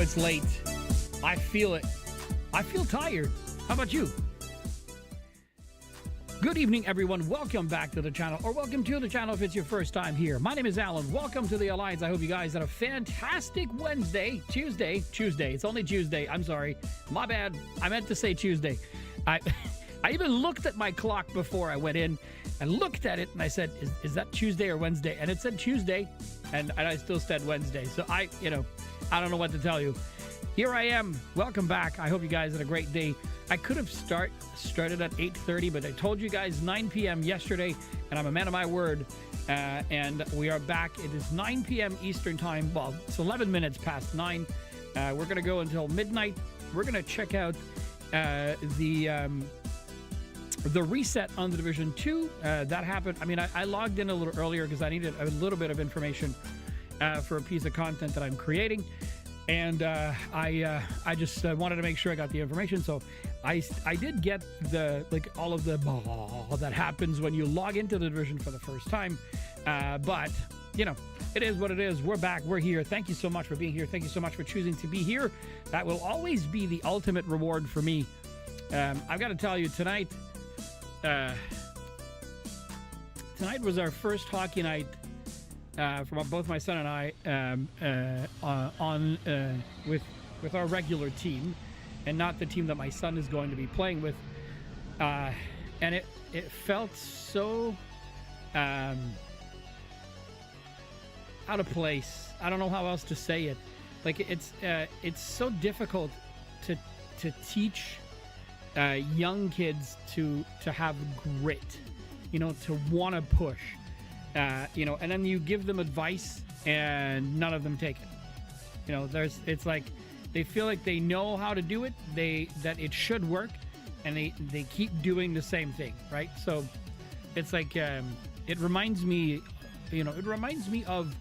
It's late. I feel it. I feel tired. How about you? Good evening, everyone. Welcome back to the channel, or welcome to the channel if it's your first time here. My name is Alan. Welcome to the Alliance. I hope you guys had a fantastic Tuesday. It's only Tuesday. I'm sorry. My bad. I meant to say Tuesday. I even looked at my clock before I went in. I looked at it and I said, is that Tuesday or Wednesday? And it said Tuesday, and I still said Wednesday. So I don't know what to tell you. Here I am. Welcome back. I hope you guys had a great day. I could have started at 8:30, but I told you guys 9 p.m. yesterday, and I'm a man of my word. And we are back. It is 9 p.m. Eastern time. Well, it's 11 minutes past 9. We're going to go until midnight. We're going to check out the reset on the Division 2. That happened. I mean, I logged in a little earlier because I needed a little bit of information for a piece of content that I'm creating. And I just wanted to make sure I got the information. So I did get all of the that happens when you log into the division for the first time. But, it is what it is. We're back. We're here. Thank you so much for being here. Thank you so much for choosing to be here. That will always be the ultimate reward for me. I've got to tell you, tonight was our first hockey night from both my son and I with our regular team, and not the team that my son is going to be playing with. And it felt so out of place. I don't know how else to say it. Like it's so difficult to teach young kids to have grit, to want to push. And then you give them advice and none of them take it. It's like they feel like they know how to do it, that it should work, and they keep doing the same thing, right? So it's like it reminds me of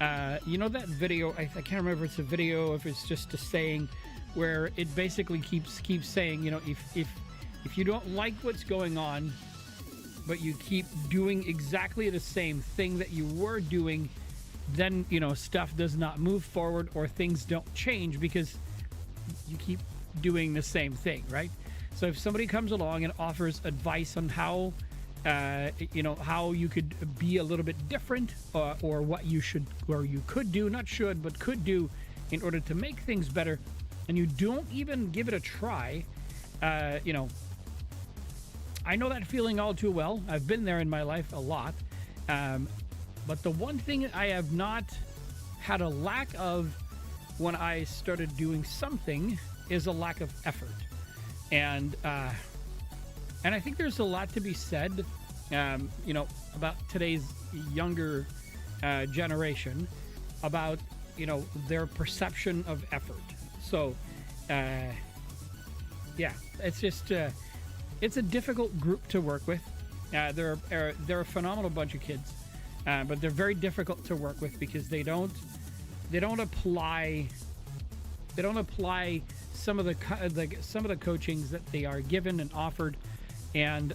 that video. I can't remember if it's a video, if it's just a saying, where it basically keeps saying, if you don't like what's going on, but you keep doing exactly the same thing that you were doing, then, stuff does not move forward, or things don't change because you keep doing the same thing, right? So if somebody comes along and offers advice on how, how you could be a little bit different, or what you should, or you could do, not should, but could do in order to make things better, and you don't even give it a try, I know that feeling all too well. I've been there in my life a lot. But the one thing I have not had a lack of when I started doing something is a lack of effort. And I think there's a lot to be said, about today's younger generation, about, their perception of effort. So, it's just... it's a difficult group to work with. They're a phenomenal bunch of kids, but they're very difficult to work with because they don't apply some of the coachings that they are given and offered, and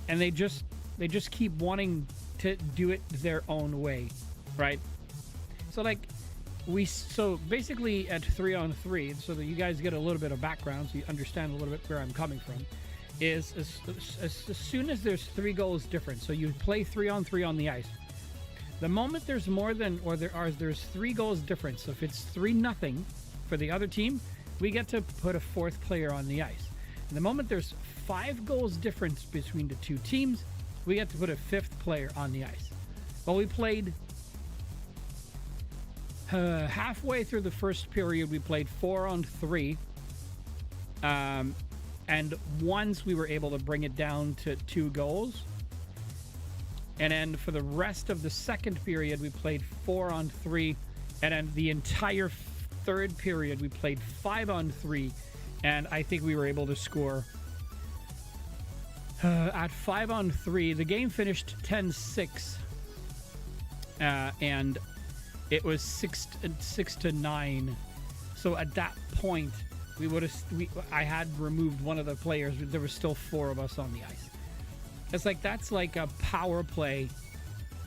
they just keep wanting to do it their own way, right? So basically at 3-on-3, so that you guys get a little bit of background, so you understand a little bit where I'm coming from, is as soon as there's 3 goals difference, so you play 3-on-3 on the ice. The moment there's there's 3 goals difference, so if it's 3-0 for the other team, we get to put a 4th player on the ice. And the moment there's 5 goals difference between the 2 teams, we get to put a 5th player on the ice. Well, we played... halfway through the first period, we played 4-on-3, and once we were able to bring it down to 2 goals. And then for the rest of the second period, we played 4-on-3, and then the entire third period, we played 5-on-3, and I think we were able to score at 5-on-3. The game finished 10-6, and it was 6-9. So at that point, I had removed one of the players. There were still 4 of us on the ice. That's like a power play,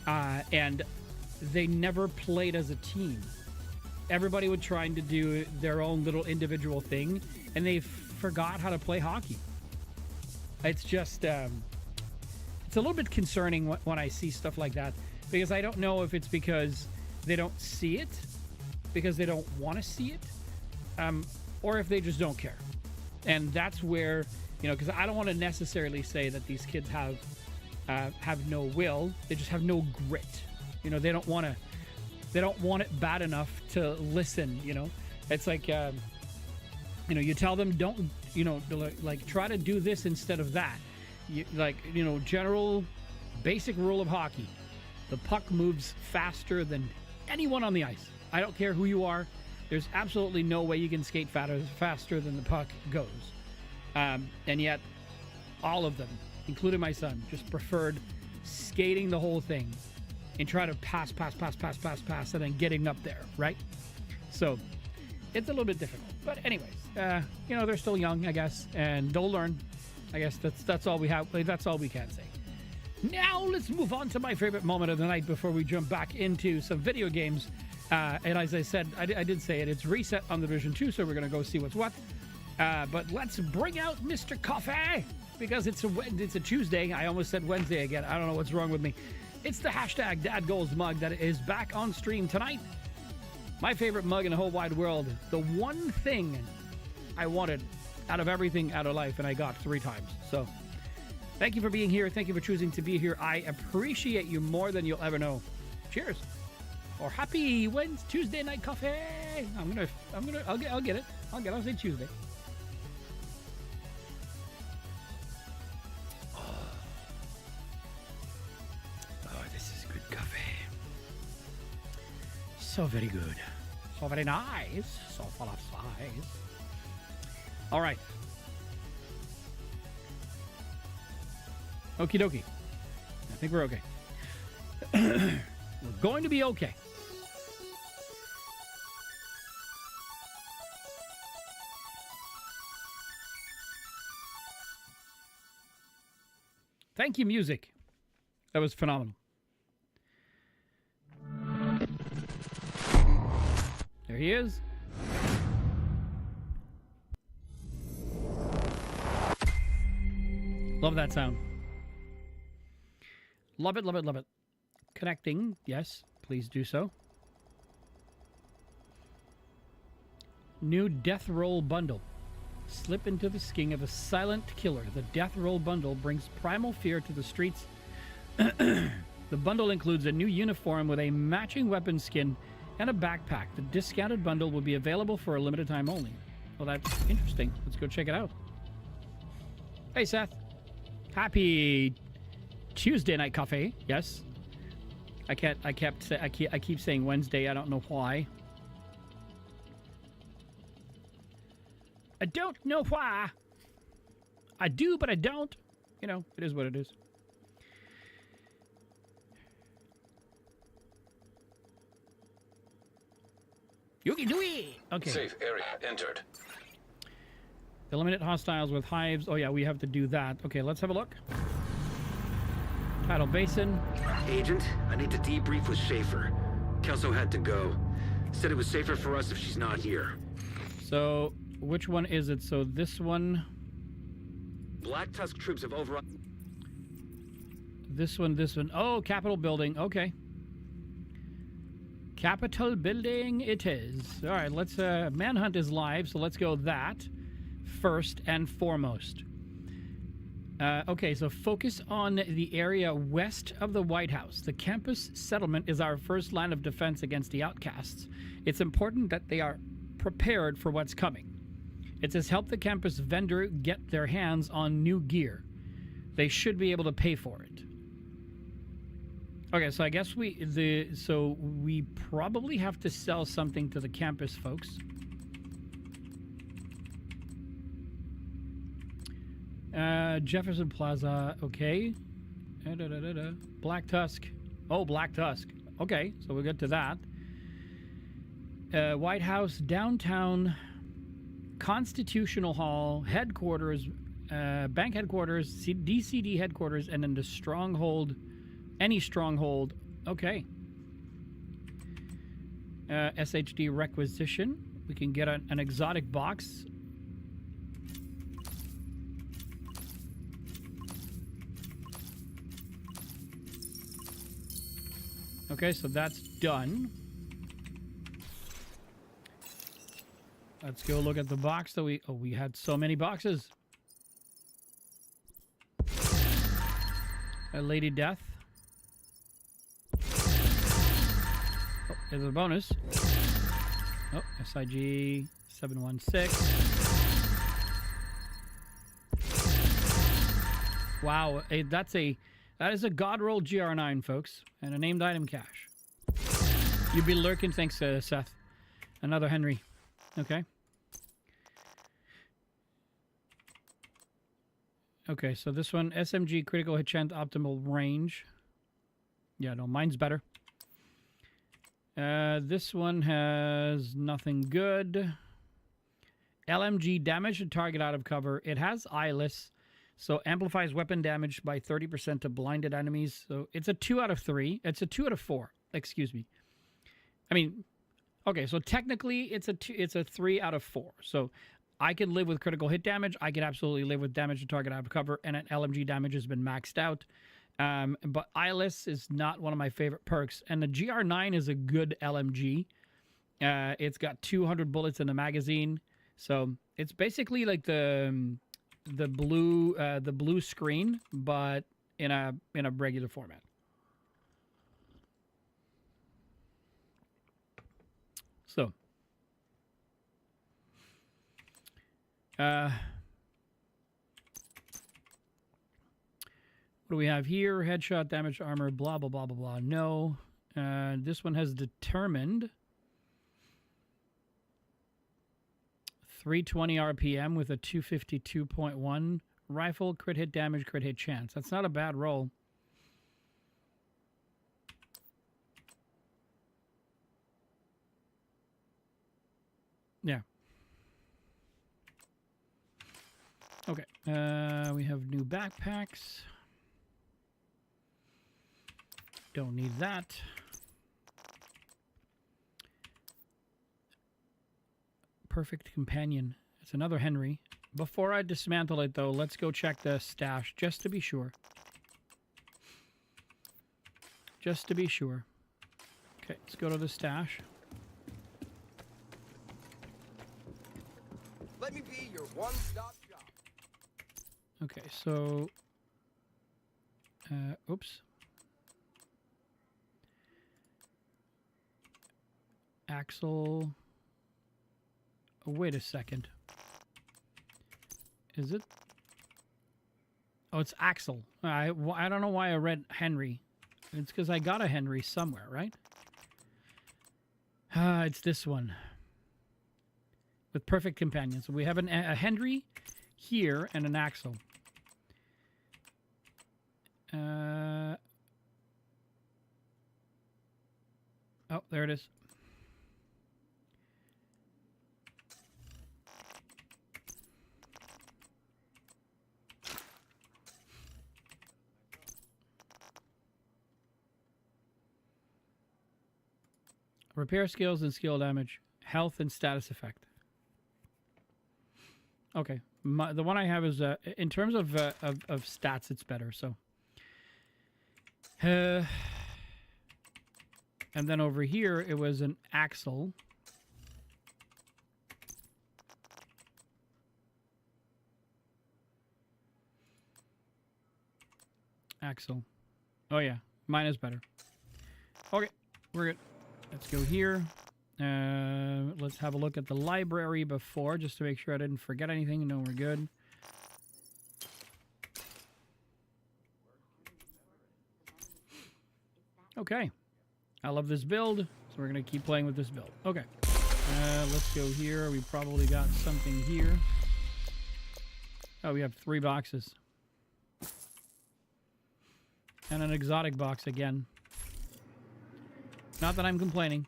and they never played as a team. everybody was trying to do their own little individual thing, and they forgot how to play hockey. It's just, it's a little bit concerning when I see stuff like that, because I don't know if it's because they don't see it, because they don't want to see it, or if they just don't care. And that's where, you know, because I don't want to necessarily say that these kids have no will. They just have no grit. You know, they don't want it bad enough to listen. You know, it's like, you know, you tell them don't, you know, like try to do this instead of that. General basic rule of hockey: the puck moves faster than anyone on the ice. I don't care who you are. There's absolutely no way you can skate faster than the puck goes. And yet, all of them, including my son, just preferred skating the whole thing and try to pass, and then getting up there, right? So, it's a little bit difficult. But anyways, you know, they're still young, I guess, and they'll learn. I guess that's all we have. That's all we can say. Now, let's move on to my favorite moment of the night before we jump back into some video games. And as I said, I did say it, it's reset on the Division 2, so we're going to go see what's what. But let's bring out Mr. Coffee, because it's a Tuesday. I almost said Wednesday again. I don't know what's wrong with me. It's the hashtag DadGoals mug that is back on stream tonight. My favorite mug in the whole wide world. The one thing I wanted out of everything out of life, and I got 3 times. So thank you for being here. Thank you for choosing to be here. I appreciate you more than you'll ever know. Cheers. Or happy Wednesday, Tuesday night coffee. I'll get it. I'll say Tuesday. Oh, this is good coffee. So very good. So very nice. So full of size. All right. Okie dokie. I think we're okay. We're going to be okay. Thank you, music. That was phenomenal. There he is. Love that sound. Love it, love it, love it. Connecting. Yes, please do so. New Death Roll Bundle. Slip into the skin of a silent killer. The Death Roll Bundle brings primal fear to the streets. The bundle includes a new uniform with a matching weapon skin and a backpack. The discounted bundle will be available for a limited time only. Well, that's interesting. Let's go check it out. Hey, Seth. Happy Tuesday night coffee. Yes. I keep saying Wednesday. I don't know why. I don't know why. I do, but I don't. You know, it is what it is. You can do it. Okay. Safe area entered. Eliminate hostiles with hives. Oh yeah, we have to do that. Okay, let's have a look. Tidal Basin. Agent, I need to debrief with Schaefer. Kelso had to go. Said it was safer for us if she's not here. So, which one is it? So this one. Black Tusk troops have overrun. This one. Oh, Capitol Building. Okay. Capitol Building it is. All right, let's, Manhunt is live, so let's go that first and foremost. Okay, so focus on the area west of the White House. The campus settlement is our first line of defense against the outcasts. It's important that they are prepared for what's coming. It says help the campus vendor get their hands on new gear. They should be able to pay for it. Okay, so I guess we probably have to sell something to the campus folks. Jefferson Plaza, okay. Black Tusk. Oh, Black Tusk. Okay, so we'll get to that. White House, downtown, Constitutional Hall, headquarters, bank headquarters, DCD headquarters, and then the stronghold, any stronghold. Okay. SHD requisition. We can get an exotic box. Okay, so that's done. Let's go look at the box that we had so many boxes. A Lady Death. Oh, there's a bonus. Oh, SIG 716. Wow, that is a God roll GR9, folks, and a named item cache. You've been lurking, thanks, Seth. Another Henry. Okay. Okay, so this one, SMG critical hit chance optimal range. Yeah, no, mine's better. This one has nothing good. LMG damage to target out of cover. It has eyeless, so amplifies weapon damage by 30% to blinded enemies. So it's a 2 out of 3. It's a 2 out of 4. Excuse me. I mean, okay, so technically it's a 3 out of 4. So I can live with critical hit damage. I can absolutely live with damage to target out of cover, and an LMG damage has been maxed out. But eyeless is not one of my favorite perks. And the GR9 is a good LMG. It's got 200 bullets in the magazine. So it's basically like the blue screen, but in a regular format. So what do we have here? Headshot, damage, armor, blah, blah, blah, blah, blah. No. This one has determined 320 RPM with a 252.1 rifle, crit hit damage, crit hit chance. That's not a bad roll. Yeah. Okay. We have new backpacks. Don't need that. Perfect companion. It's another Henry. Before I dismantle it, though, let's go check the stash just to be sure. Just to be sure. Okay, let's go to the stash. Let me be your one-stop shop. Okay, so... oops. Axle... Oh, wait a second. Is it? Oh, it's Axel. I don't know why I read Henry. It's because I got a Henry somewhere, right? It's this one. With perfect companions. So we have a Henry here and an Axel. Oh, there it is. Repair skills and skill damage, health and status effect. Okay, the one I have is in terms of stats, it's better. So, and then over here it was an Axel. Axel. Oh yeah, mine is better. Okay, we're good. Let's go here. Let's have a look at the library before, just to make sure I didn't forget anything. No, we're good. Okay. I love this build, so we're going to keep playing with this build. Okay. Let's go here. We probably got something here. Oh, we have 3 boxes. And an exotic box again. Not that I'm complaining.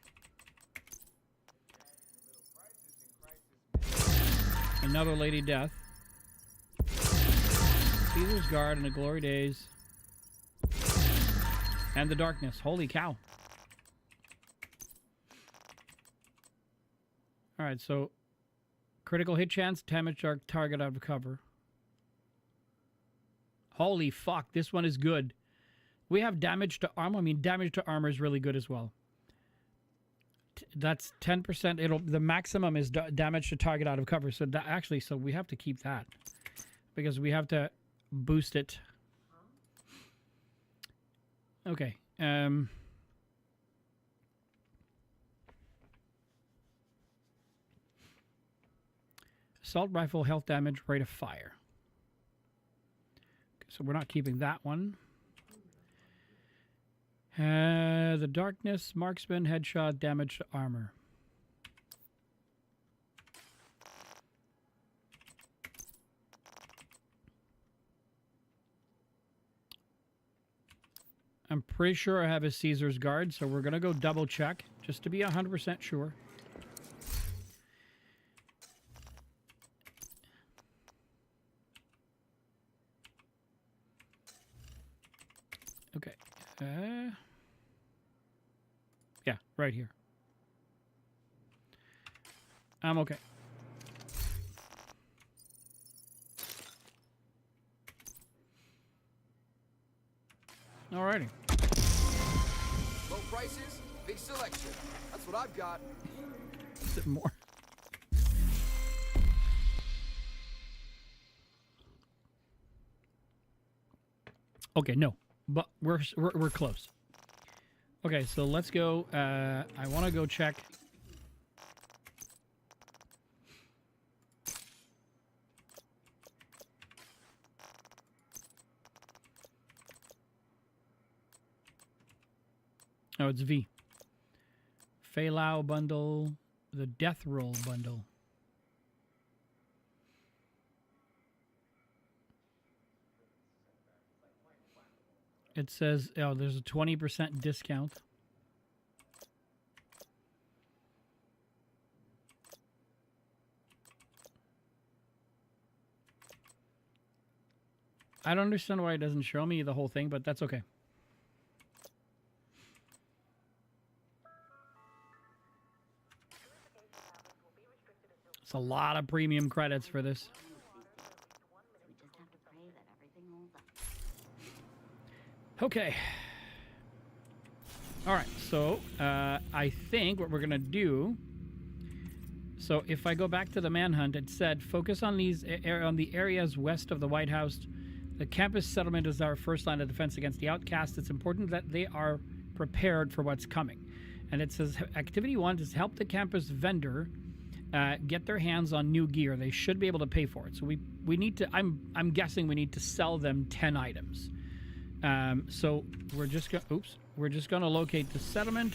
Another Lady Death. Caesar's Guard and the Glory Days. And the Darkness. Holy cow. All right, so critical hit chance, damage our target out of cover. Holy fuck, this one is good. We have damage to armor. I mean, damage to armor is really good as well. That's 10%. The maximum is damage to target out of cover. So that actually, so we have to keep that because we have to boost it. Okay. Assault rifle, health damage, rate of fire. Okay, so we're not keeping that one. The darkness, marksman, headshot, damage to armor. I'm pretty sure I have a Caesar's guard, so we're going to go double check just to be 100% sure. Okay. Yeah, right here. I'm okay. Alrighty. Low prices, big selection. That's what I've got. Is it more? Okay, no. But we're close. Okay, so let's go. I want to go check. Oh, it's V. Feilau bundle, the Death Roll bundle. It says, oh, there's a 20% discount. I don't understand why it doesn't show me the whole thing, but that's okay. It's a lot of premium credits for this. Okay. All right, so I think what we're going to do... So if I go back to the manhunt, it said, focus on these on the areas west of the White House. The campus settlement is our first line of defense against the outcasts. It's important that they are prepared for what's coming. And it says, Activity 1 is help the campus vendor get their hands on new gear. They should be able to pay for it. So we need to, I'm guessing we need to sell them 10 items. So we're just going to locate the settlement,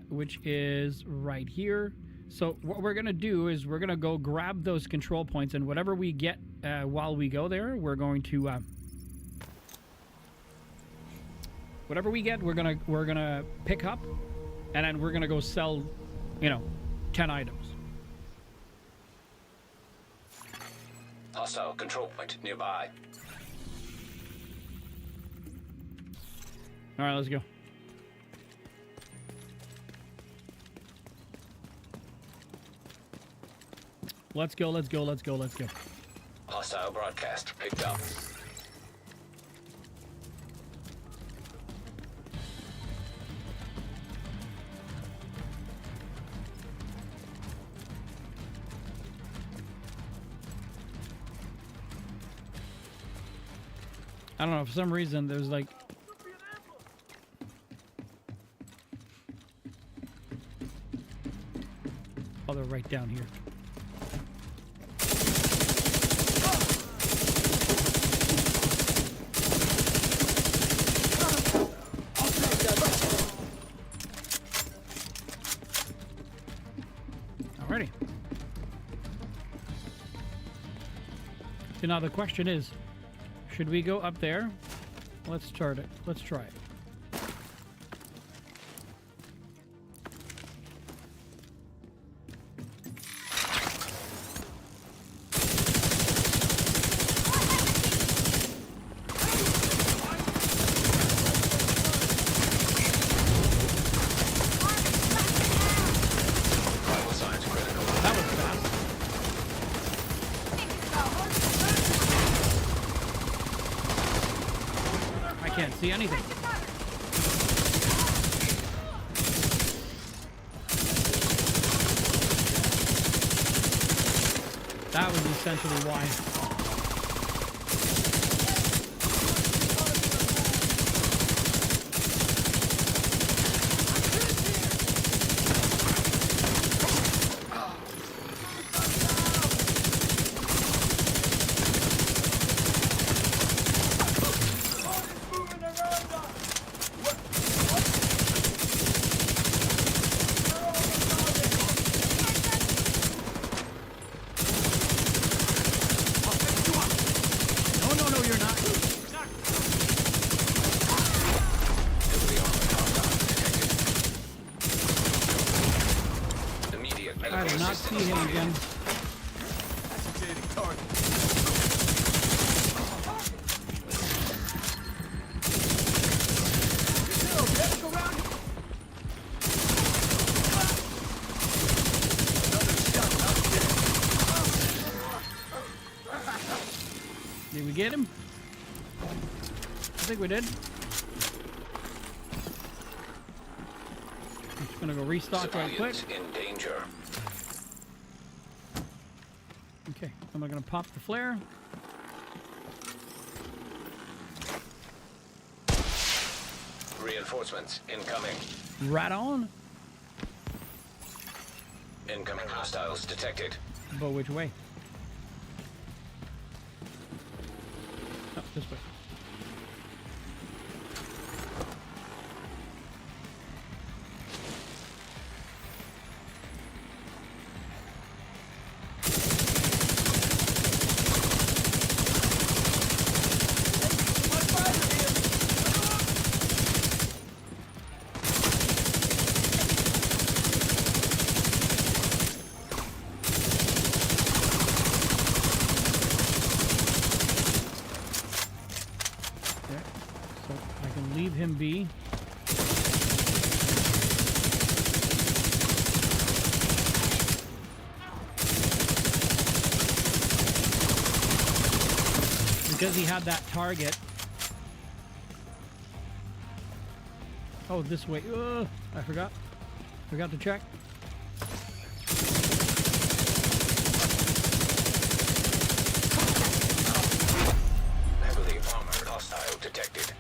which is right here. So what we're going to do is we're going to go grab those control points, and whatever we get while we go there, we're going to whatever we get, we're gonna pick up, and then we're gonna go sell, 10 items. Hostile control point nearby. All right, let's go. Let's go, let's go, let's go, let's go. Hostile broadcast picked up. I don't know, for some reason there's like... Oh, they're right down here. Alrighty. So now the question is, should we go up there? Let's start it. Let's try it. can't see anything. That was essentially why. I did not see him again. Did we get him? I think we did. I'm just gonna go restock right quick. In danger. Okay, I'm gonna pop the flare. Reinforcements incoming. Right on. Incoming hostiles detected. But which way? Oh, this way. Leave him be. Because he had that target. Oh, this way. I forgot. Forgot to check. Heavily armored hostile detected.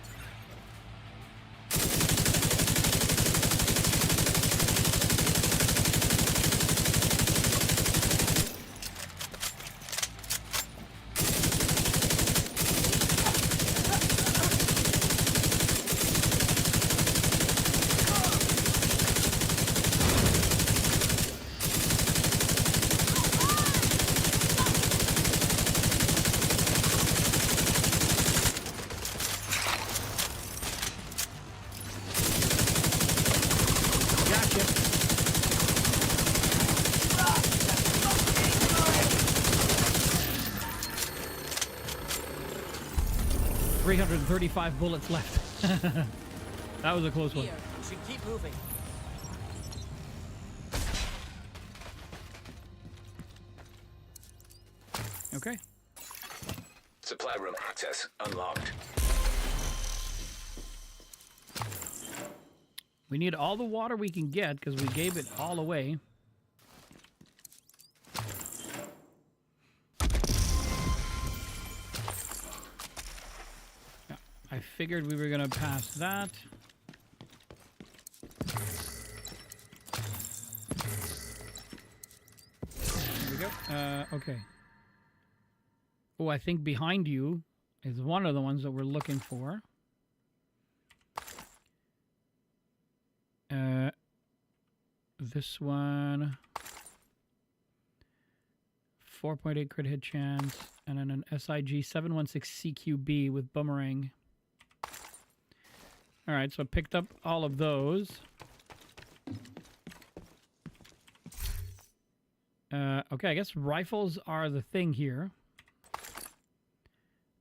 Gotcha. $335 bullets left. That was a close one. Here, we should keep moving. Okay. Supply room access unlocked. We need all the water we can get because we gave it all away. Yeah, I figured we were going to pass that. There we go. Okay. Oh, I think behind you is one of the ones that we're looking for. This one, 4.8 crit hit chance, and then an SIG 716 CQB with boomerang. All right, so I picked up all of those. Okay, I guess rifles are the thing here.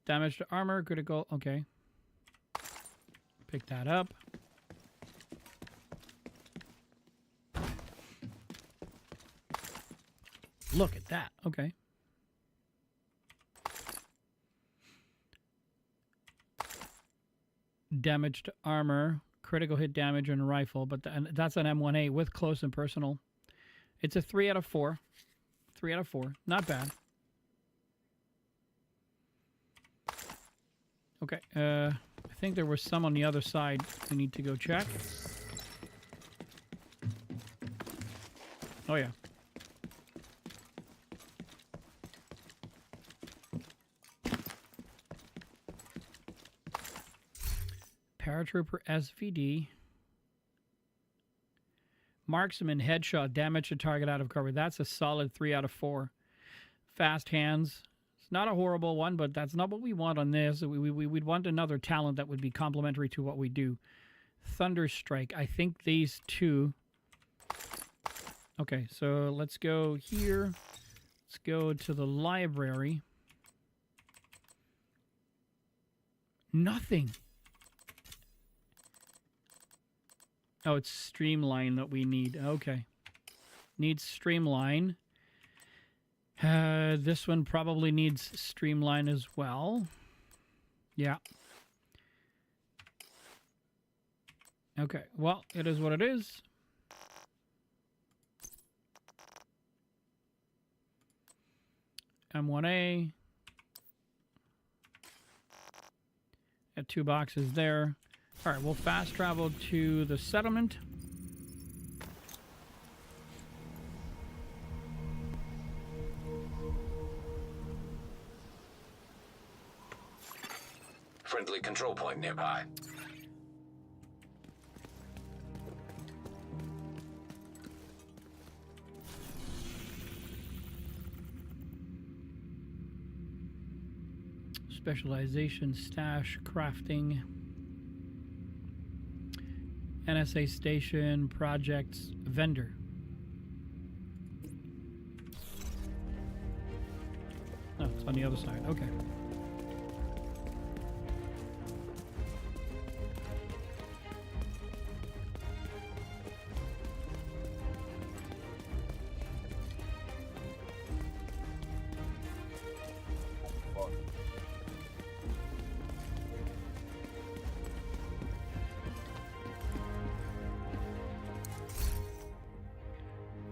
Damage to armor, critical, okay. Pick that up. Look at that. Okay. damage to armor, critical hit damage, and rifle. But that's an M1A with close and personal. It's a 3 out of 4. 3 out of 4. Not bad. Okay. I think there was some on the other side we need to go check. Oh, yeah. Paratrooper SVD. Marksman headshot, damage to target out of cover. That's a solid 3 out of 4. Fast hands. It's not a horrible one, but that's not what we want on this. We'd want another talent that would be complementary to what we do. Thunderstrike. I think these two. Okay, so let's go here. Let's go to the library. Nothing. Oh, it's Streamline that we need. Okay. Needs Streamline. This one probably needs Streamline as well. Yeah. Okay. Well, it is what it is. M1A. Got 2 boxes there. All right, we'll fast travel to the settlement. Friendly control point nearby. Specialization, stash, crafting. NSA station, projects, vendor. Oh, it's on the other side. Okay.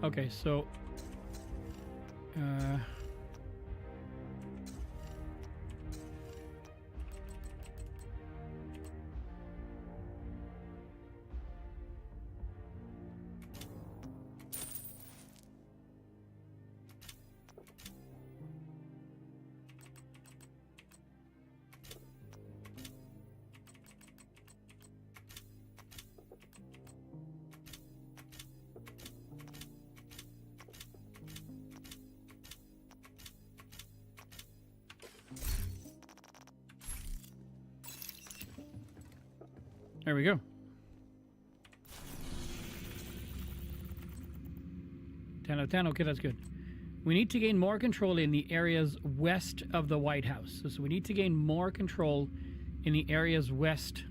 Okay, so there we go. 10 out of 10. Okay, that's good. We need to gain more control in the areas west of the White House. So we need to gain more control in the areas west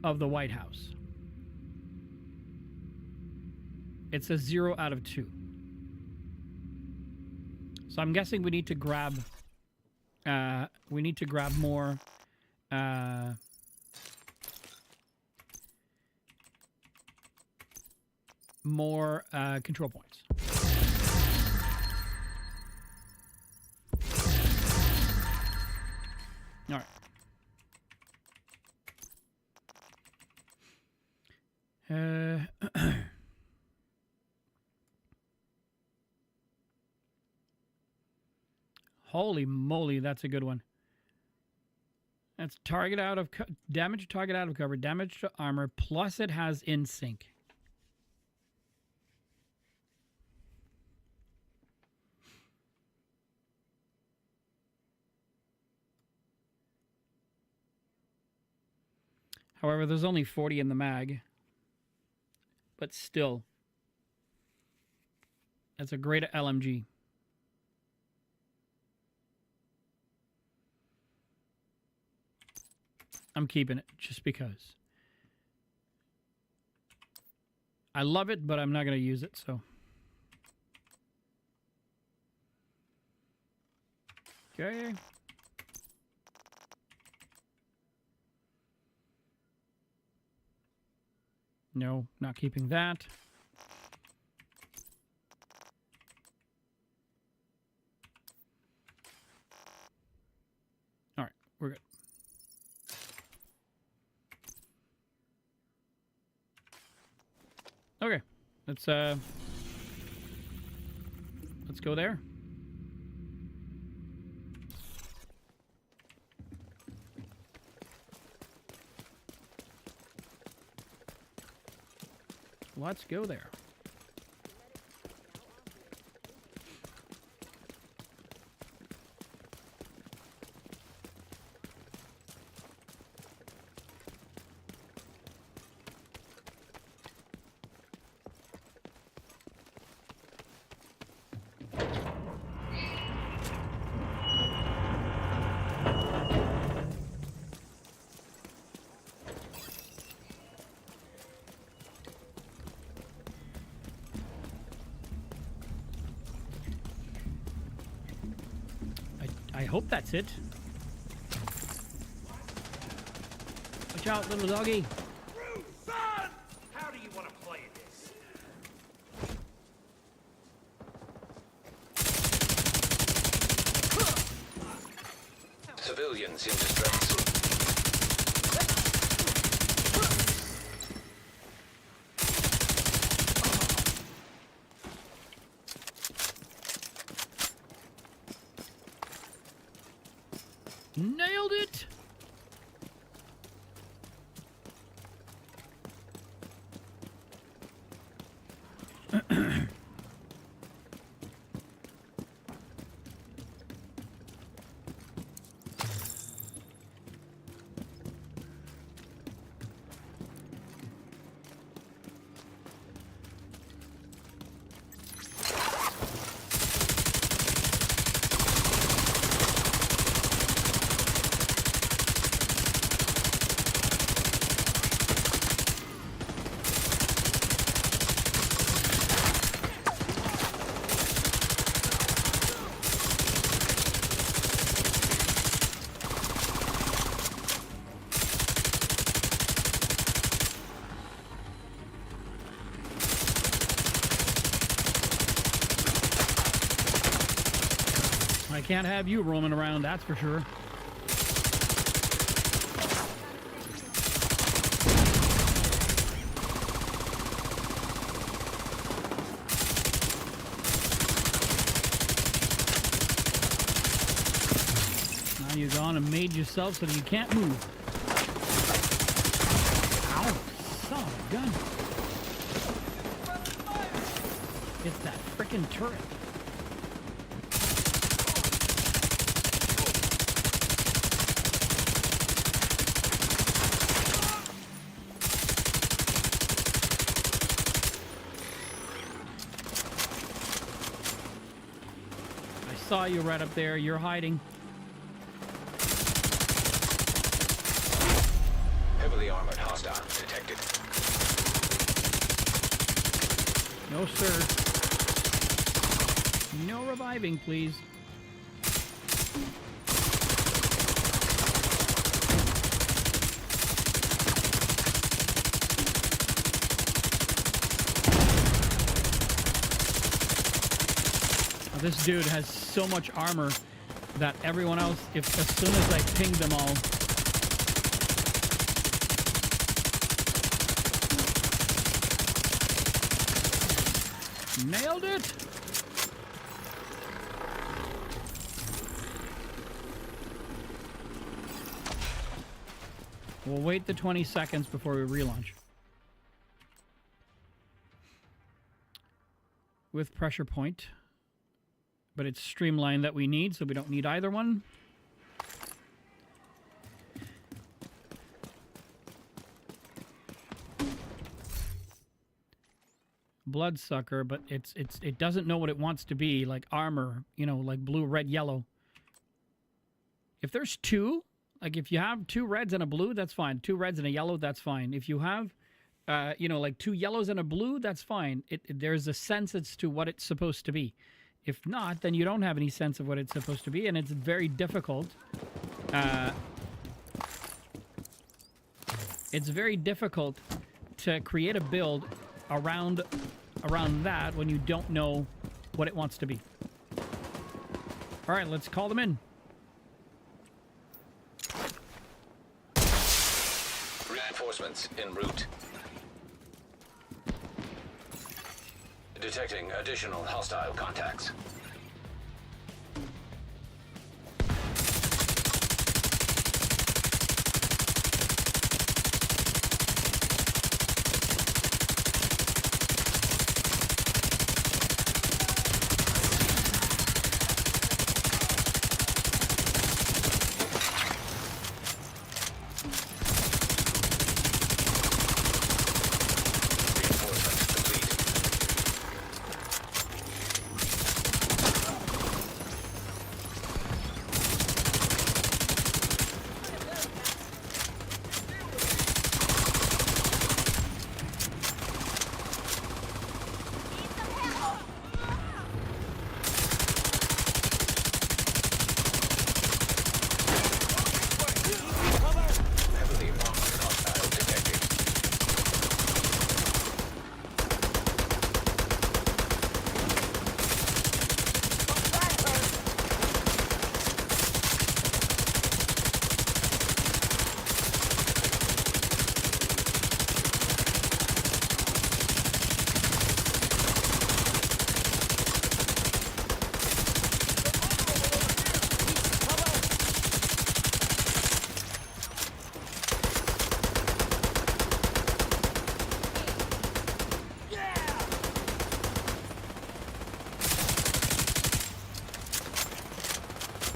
of the White House. It's a 0 out of 2. So I'm guessing we need to grab more control points. All right. Holy moly, that's a good one. That's target out of damage to target out of cover, damage to armor, plus it has in sync. However, there's only 40 in the mag. But still, that's a great LMG. I'm keeping it just because. I love it, but I'm not going to use it, so. Okay. No, not keeping that. All right, we're good. Okay, let's go there. Let's go there. I hope that's it. Watch out, little doggy. Son! How do you want to play this? Civilians in distress. Nailed it! I can't have you roaming around, that's for sure. Now you've gone and made yourself so that you can't move. Ow, son of a gun. It's that frickin' turret. Saw you right up there. You're hiding. Heavily armored hostile detected. No, sir. No reviving, please. This dude has so much armor that everyone else, as soon as I ping them all, nailed it. We'll wait the 20 seconds before we relaunch. With pressure point. But it's streamlined that we need, so we don't need either one. Bloodsucker, but it doesn't know what it wants to be, like armor, you know, like blue, red, yellow. If there's two, like if you have two reds and a blue, that's fine. Two reds and a yellow, that's fine. If you have, you know, like two yellows and a blue, that's fine. There's a sense as to what it's supposed to be. If not, then you don't have any sense of what it's supposed to be, and it's very difficult. It's very difficult create a build around that when you don't know what it wants to be. All right, let's call them in. Reinforcements en route. Detecting additional hostile contacts.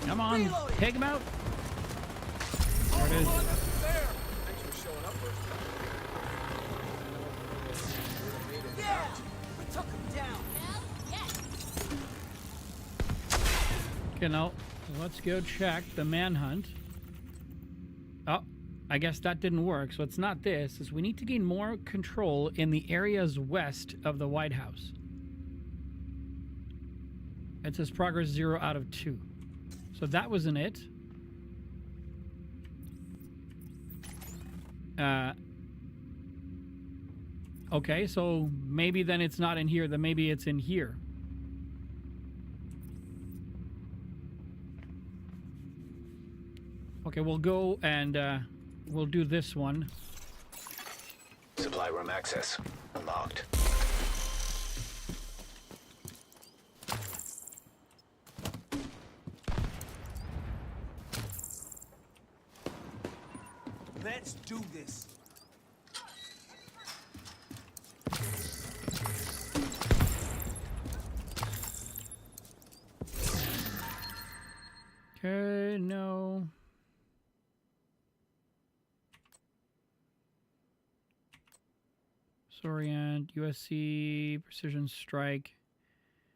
Come on, take him out. There it is. Thanks for showing up first. Yeah! We took him down! Okay, now let's go check the manhunt. Oh, I guess that didn't work. So it's not this. It's we need to gain more control in the areas west of the White House. It says progress 0 out of 2. So that wasn't it. Okay, so maybe then it's not in here. Then maybe it's in here. Okay, we'll go and we'll do this one. Supply room access unlocked. Let's do this. Okay, no. Orient, USC, precision strike.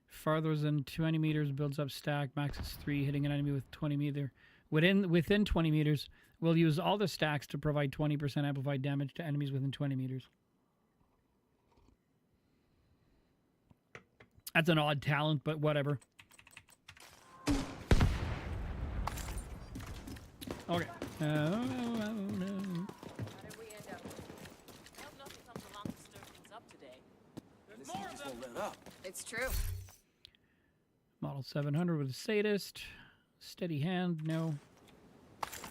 Farther than 20 meters builds up stack. Max is 3. Hitting an enemy with 20 meter. Within 20 meters, we'll use all the stacks to provide 20% amplified damage to enemies within 20 meters. That's an odd talent, but whatever. Okay. No. It's true. Model 700 with a sadist. Steady hand, no. I'm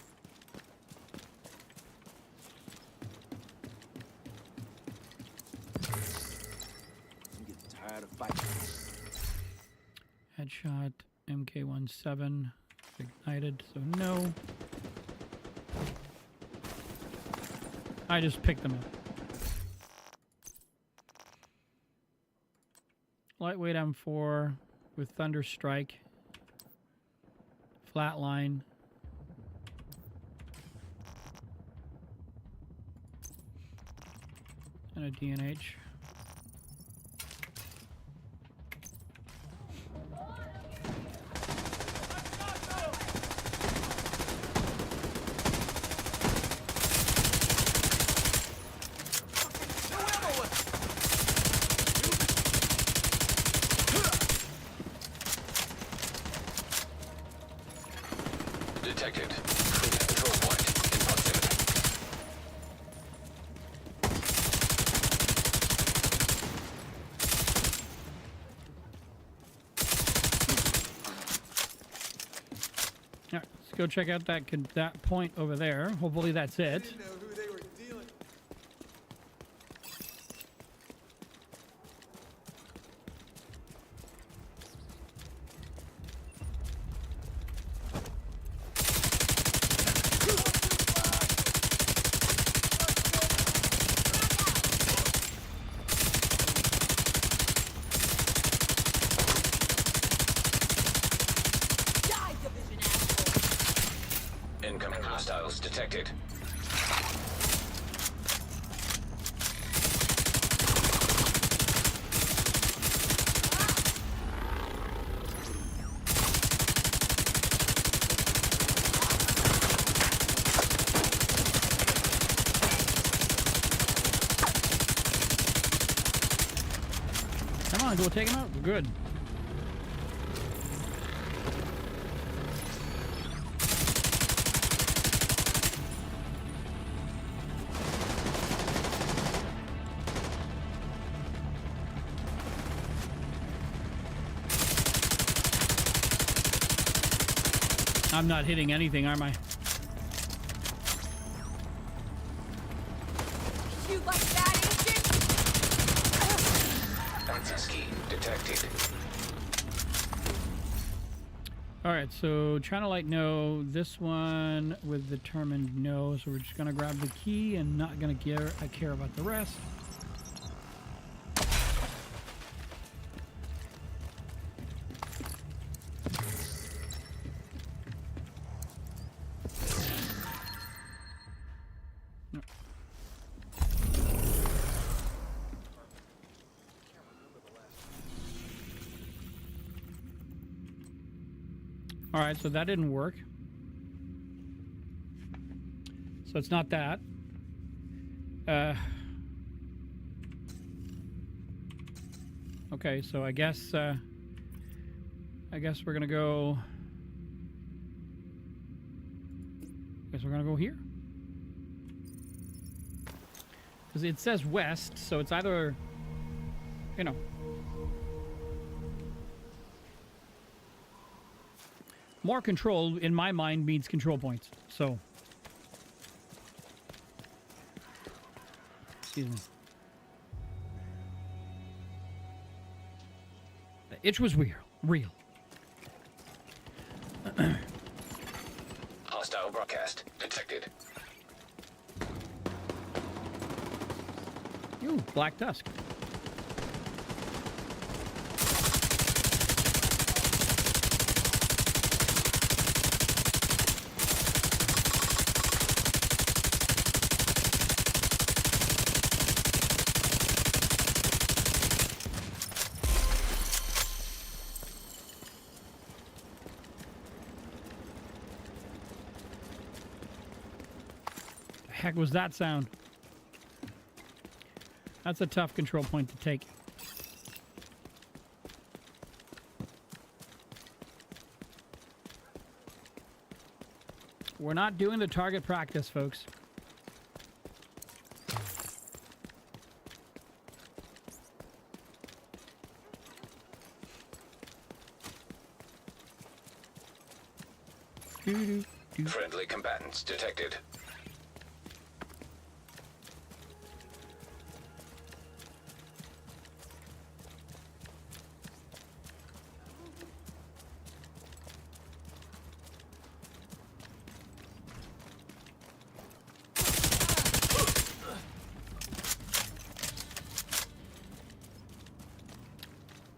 getting tired of fighting. Headshot, MK17, ignited, so no. I just picked them up. Lightweight M4 with Thunder Strike. Flatline. And a DNH. Detected. Control point in proximity. go check out that point over there. Hopefully that's it. Didn't know who they were dealing. Die, division asshole! Incoming hostiles detected. Come on, go take him out. We're good. I'm not hitting anything, am I? Shoot like that, agent! Access key detected. All right, so channel light no. This one with determined no. So we're just gonna grab the key and not gonna care about the rest. All right, so that didn't work. So it's not that. Okay, so I guess we're gonna go. I guess we're gonna go here. Because it says west, so it's either, you know. More control, in my mind, means control points. So, excuse me. The itch was real. Hostile broadcast detected. Ooh, Black Dusk. Heck was that sound? That's a tough control point to take. We're not doing the target practice, folks. Friendly combatants detected.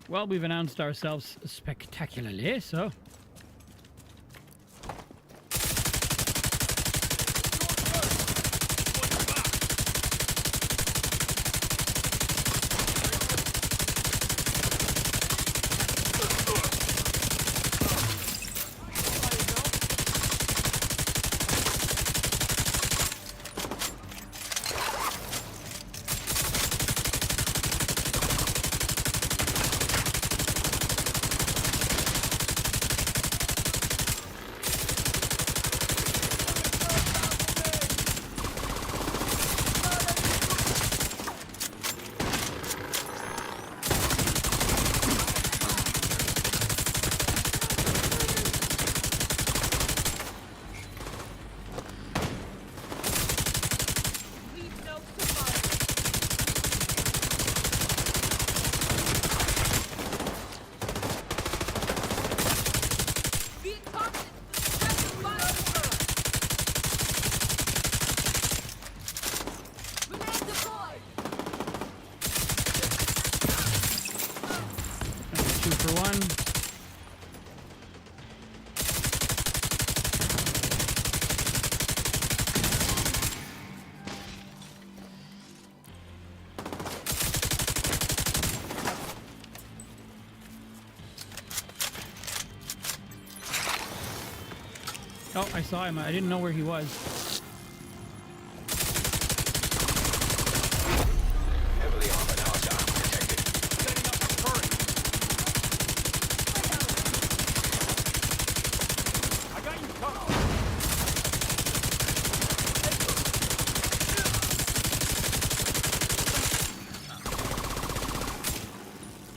Well, we've announced ourselves spectacularly, so... for one. Oh, I saw him. I didn't know where he was. Heavily armored hostile detected. Setting up a turret. I got you covered.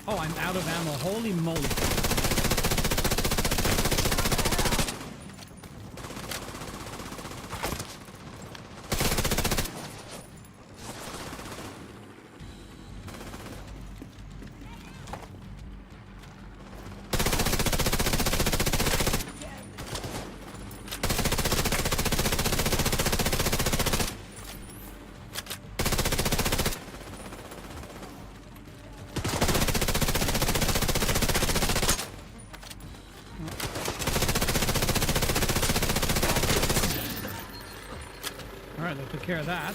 Oh, I'm out of ammo. Holy moly. Alright, that took care of that.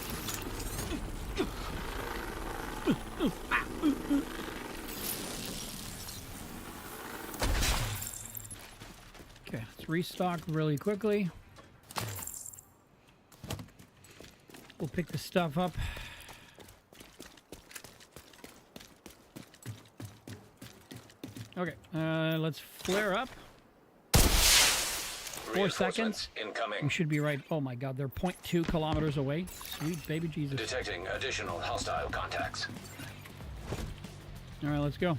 Okay, let's restock really quickly. We'll pick the stuff up. Okay, let's flare up. 4 seconds. Incoming. We should be right. Oh my god, they're 0.2 kilometers away. Sweet baby Jesus. Detecting additional hostile contacts. Alright, let's go.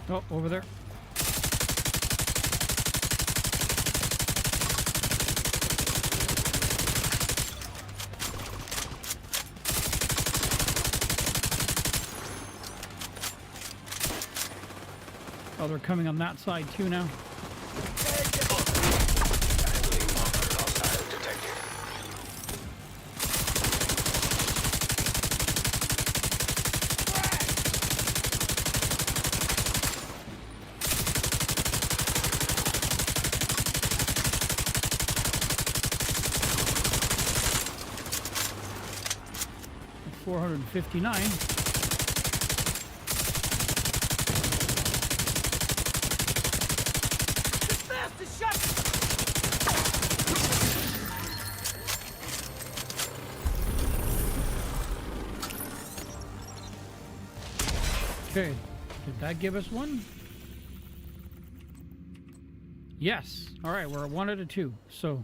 Oh, over there. Oh, they're coming on that side too now. Heavily armored hostile detected. $459. Okay, did that give us one? Yes. All right, we're at 1 out of 2. So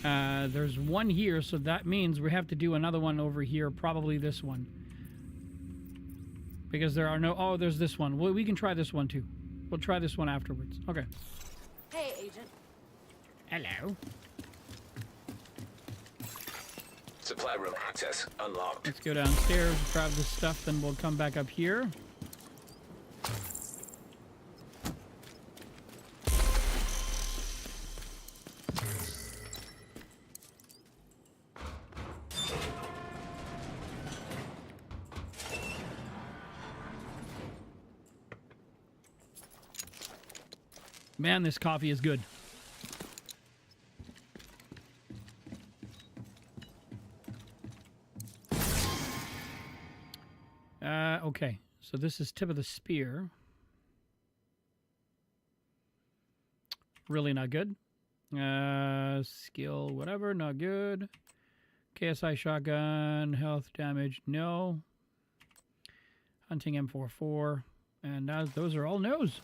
there's one here, so that means we have to do another one over here, probably this one. Because there are no... Oh, there's this one. Well, we can try this one too. We'll try this one afterwards. Okay. Hey, Agent. Hello. Supply room access unlocked. Let's go downstairs, grab this stuff, then we'll come back up here. Man, this coffee is good. Okay, so this is tip of the spear. Really not good. Skill, whatever, not good. KSI shotgun, health damage, no. Hunting M44, and those are all no's.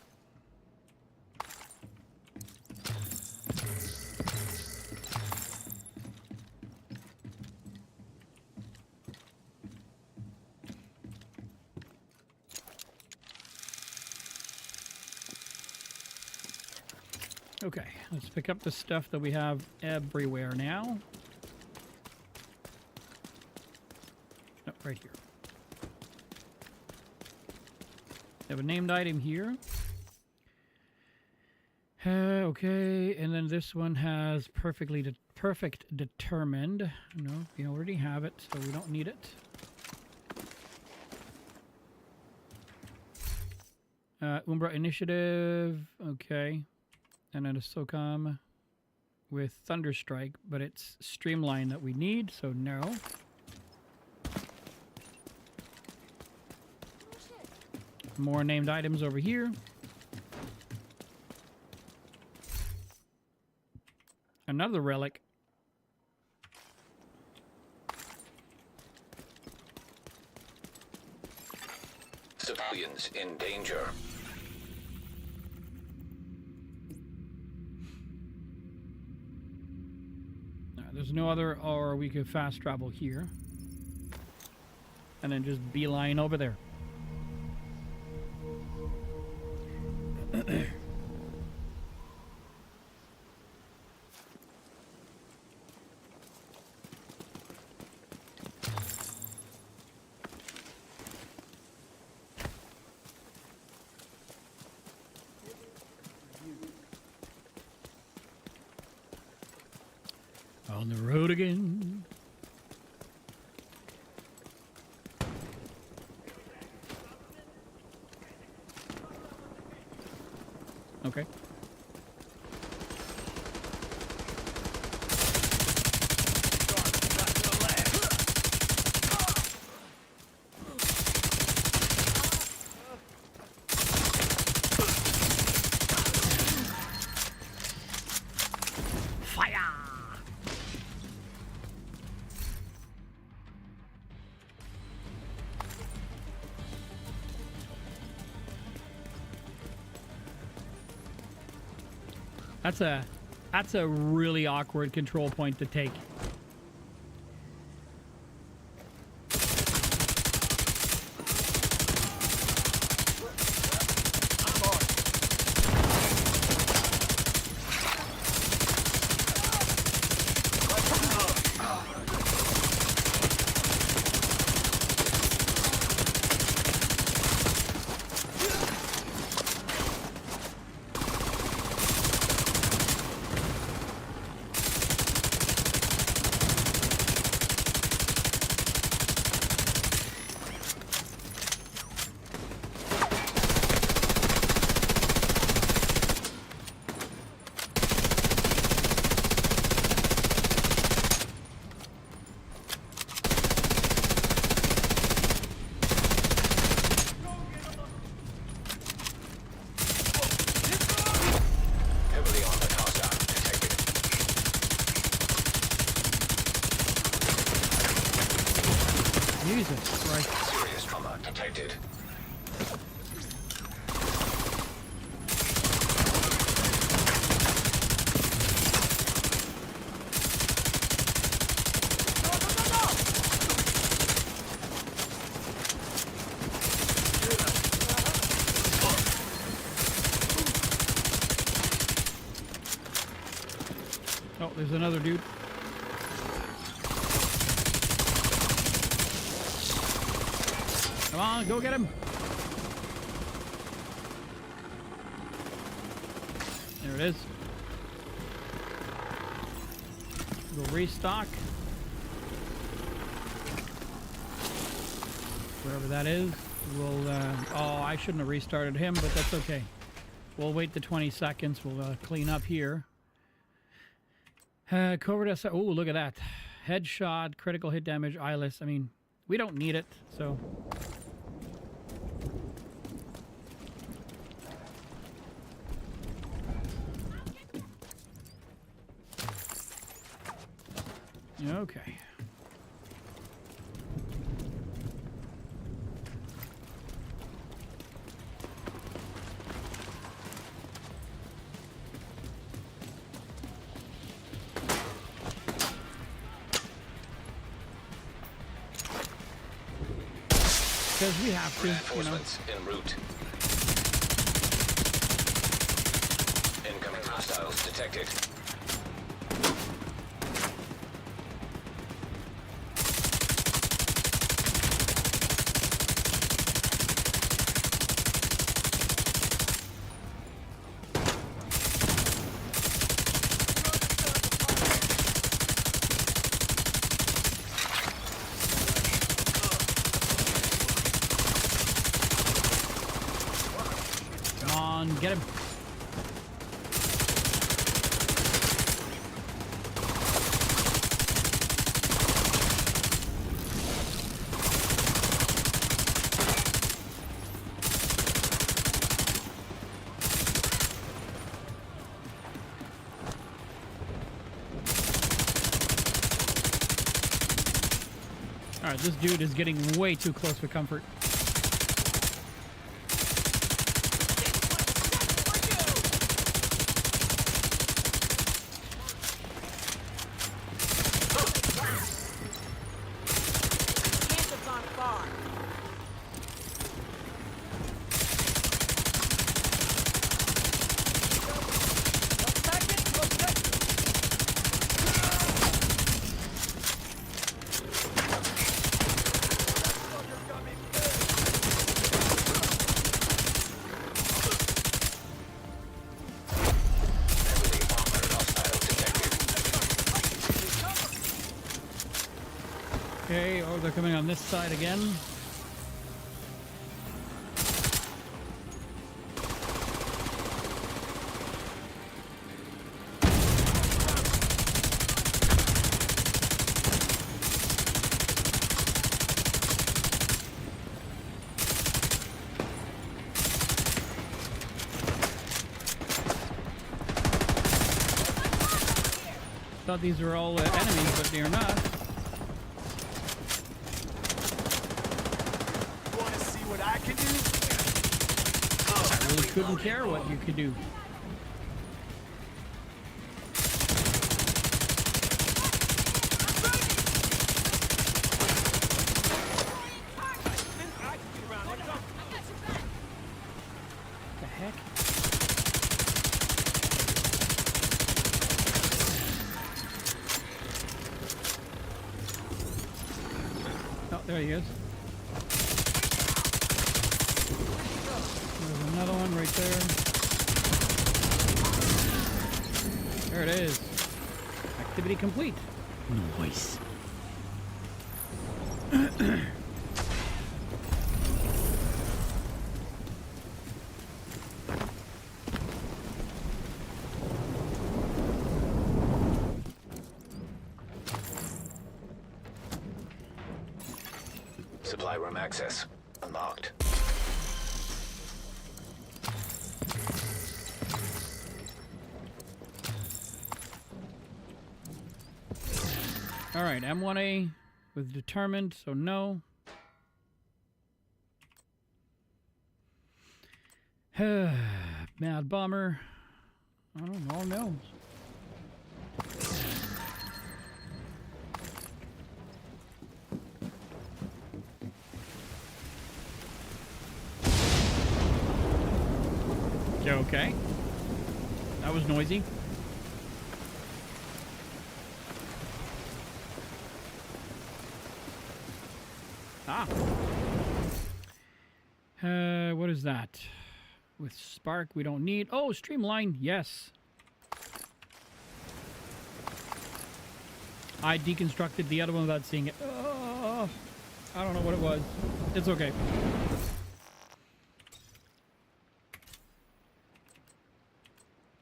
Okay, let's pick up the stuff that we have everywhere now. No, right here. We have a named item here. Okay, and then this one has perfect determined. No, we already have it, so we don't need it. Umbra Initiative, okay. And then a SOCOM with Thunderstrike, but it's Streamline that we need, so no. More named items over here. Another relic. Civilians in danger. There's no other, or we could fast travel here. And then just beeline over there. On the road again. Okay. That's a really awkward control point to take. Jesus Christ. Serious trauma detected. Oh, there's another dude. Come on, go get him. There it is. We'll restock. Wherever that is. We'll, oh, I shouldn't have restarted him, but that's okay. We'll wait the 20 seconds. We'll clean up here. Covert SR. Oh, look at that. Headshot, critical hit damage, eyeless. I mean, we don't need it, so... Okay. Because we have to, Reinforcements en route. Incoming Hostiles detected. Come on, get him. All right, this dude is getting way too close for comfort. Can't have gone far. Okay, oh, they're coming on this side again. Thought these were all enemies, but they are not. Want to see what I can do? I really couldn't care what you could do. The heck? Oh, there he is. There's another one right there. There it is. Activity complete. Nice. Supply room access unlocked. All right, M1A with determined, so no. Mad Bomber. I don't know, no. Okay. That was noisy. Ah. What is that? With Spark, we don't need... Oh, Streamline, yes. I deconstructed the other one without seeing it. I don't know what it was. It's okay.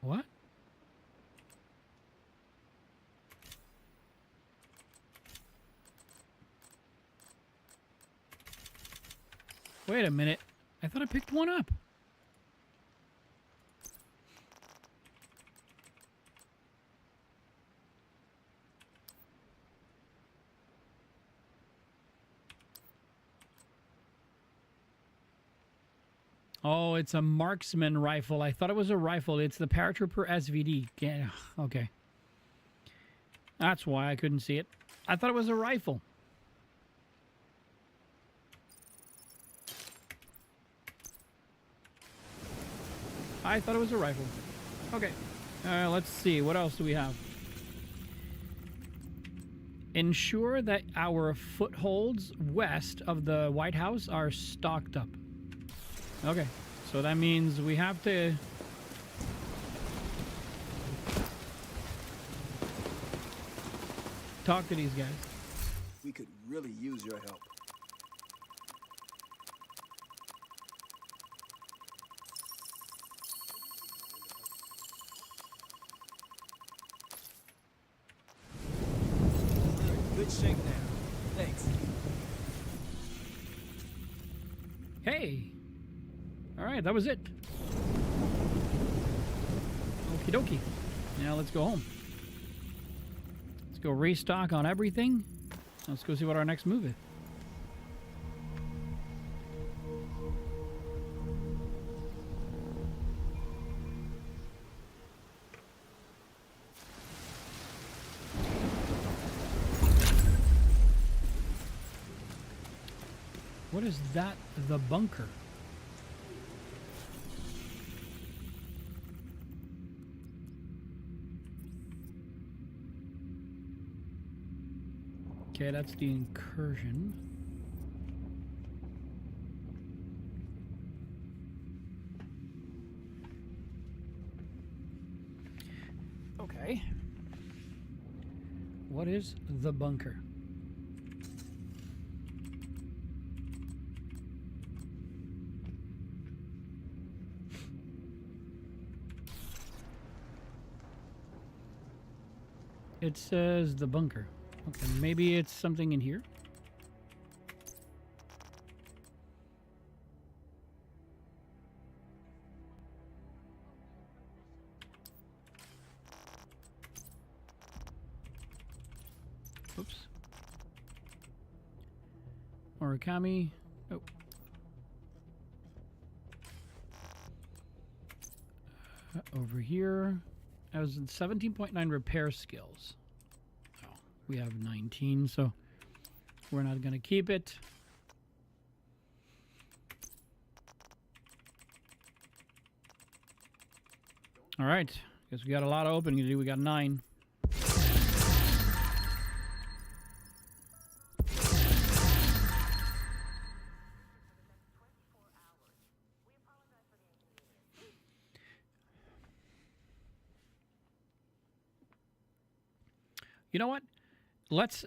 What? Wait a minute. I thought I picked one up. Oh, it's a marksman rifle. I thought it was a rifle. It's the paratrooper SVD. Yeah, okay. That's why I couldn't see it. I thought it was a rifle. I thought it was a rifle. Okay. Let's see. What else do we have? Ensure that our footholds west of the White House are stocked up. Okay, so that means we have to... talk to these guys. We could really use your help. Good shape now. Thanks. Hey! Alright, that was it. Okie dokie. Now let's go home. Let's go restock on everything. Let's go see what our next move is. What is that? The bunker. Okay, that's the incursion. Okay. What is the bunker? It says the bunker. Okay, maybe it's something in here. Oops. Origami. Oh. Over here. I was in 17.9 repair skills. Oh, we have 19, so we're not going to keep it. All right. Guess we got a lot of opening to do. We got 9. You know what? Let's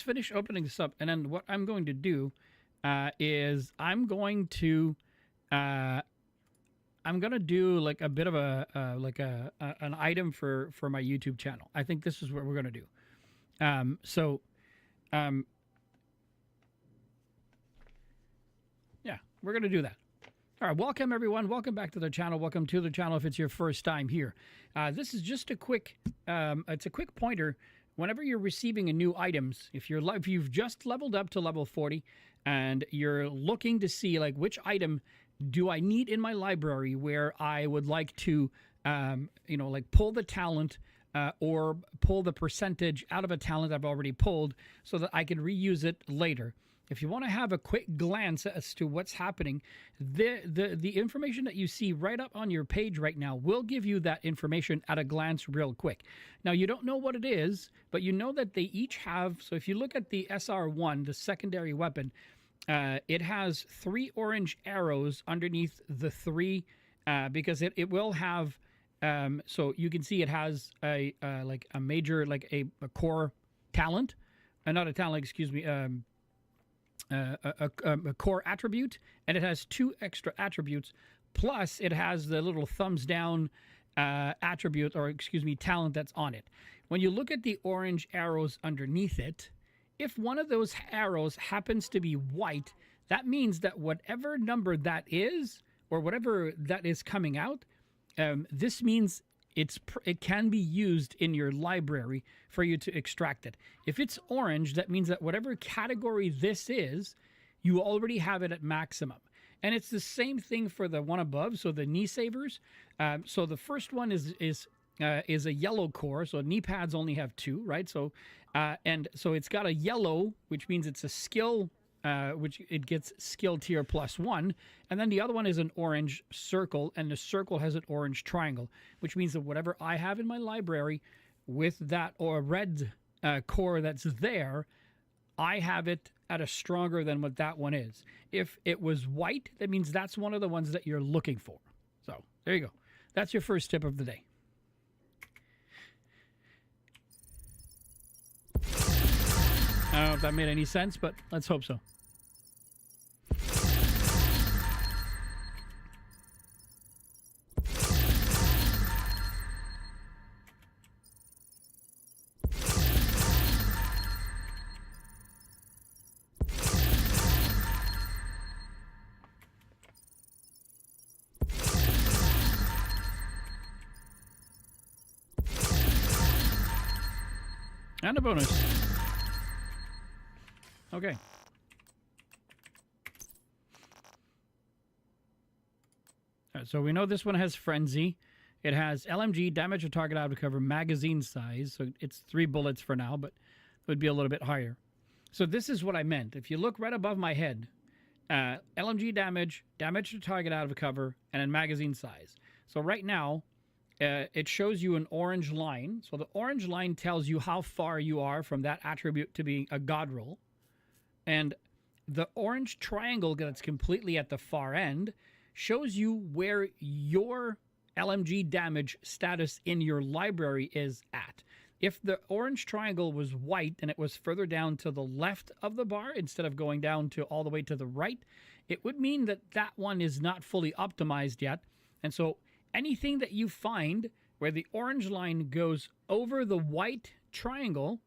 finish opening this up, and then what I'm going to do is I'm going to do like a bit of a an item for my YouTube channel. I think this is what we're gonna do. Yeah, we're gonna do that. All right, welcome everyone. Welcome back to the channel. Welcome to the channel if it's your first time here. This is just a quick, it's a quick pointer. Whenever you're receiving a new items, if you've just leveled up to level 40 and you're looking to see like which item do I need in my library where I would like to, like pull the talent or pull the percentage out of a talent I've already pulled so that I can reuse it later. If you want to have a quick glance as to what's happening, the information that you see right up on your page right now will give you that information at a glance real quick. Now, you don't know what it is, but you know that they each have, so if you look at the SR1, the secondary weapon, it has 3 orange arrows underneath the 3 because it will have, so you can see it has a major, like a core talent, not a talent, excuse me, a core attribute, and it has 2 extra attributes, plus it has the little thumbs down attribute, or excuse me, talent that's on it. When you look at the orange arrows underneath it, if one of those arrows happens to be white, that means that whatever number that is, or whatever that is coming out, this means it can be used in your library for you to extract it. If it's orange, that means that whatever category this is, you already have it at maximum. And it's the same thing for the one above, so the knee savers. So the first one is a yellow core, so knee pads only have 2, right? So and so it's got a yellow, which means it's a skill which it gets skill tier +1. And then the other one is an orange circle, and the circle has an orange triangle, which means that whatever I have in my library with that or red core that's there, I have it at a stronger than what that one is. If it was white, that means that's one of the ones that you're looking for. So there you go. That's your first tip of the day. I don't know if that made any sense, but let's hope so. And a bonus. Okay. All right, so we know this one has Frenzy. It has LMG, damage to target out of cover, magazine size. So it's 3 bullets for now, but it would be a little bit higher. So this is what I meant. If you look right above my head, LMG damage, damage to target out of cover, and then magazine size. So right now, it shows you an orange line. So the orange line tells you how far you are from that attribute to be a god roll. And the orange triangle that's completely at the far end shows you where your LMG damage status in your library is at. If the orange triangle was white and it was further down to the left of the bar instead of going down to all the way to the right, it would mean that that one is not fully optimized yet. And so anything that you find where the orange line goes over the white triangle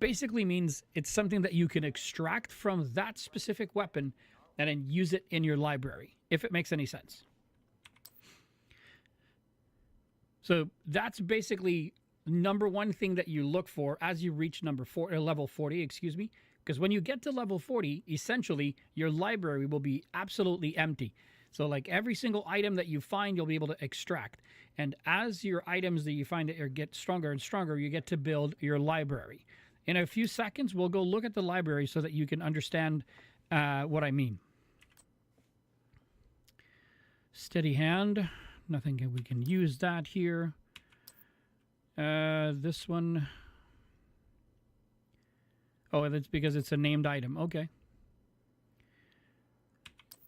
basically means it's something that you can extract from that specific weapon and then use it in your library, if it makes any sense. So that's basically number one thing that you look for as you reach level 40, excuse me, because when you get to level 40, essentially your library will be absolutely empty. So like every single item that you find, you'll be able to extract. And as your items that you find that get stronger and stronger, you get to build your library. In a few seconds, we'll go look at the library so that you can understand what I mean. Steady hand. Nothing we can use that here. This one. Oh, that's because it's a named item. Okay.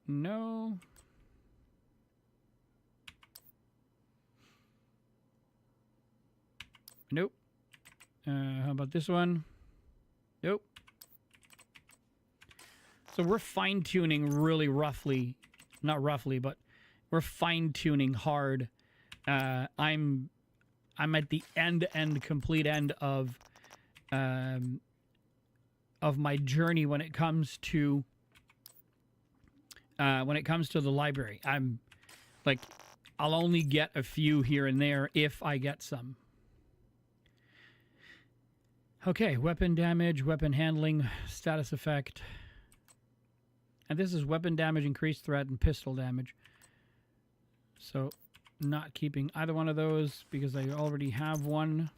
No. Nope. How about this one? Nope. So we're fine-tuning really roughly. Not roughly, but we're fine-tuning hard. I'm at the complete end of my journey when it comes to the library. I'm like, I'll only get a few here and there if I get some. Okay, weapon damage, weapon handling, status effect. And this is weapon damage, increased threat, and pistol damage. So, not keeping either one of those because I already have one.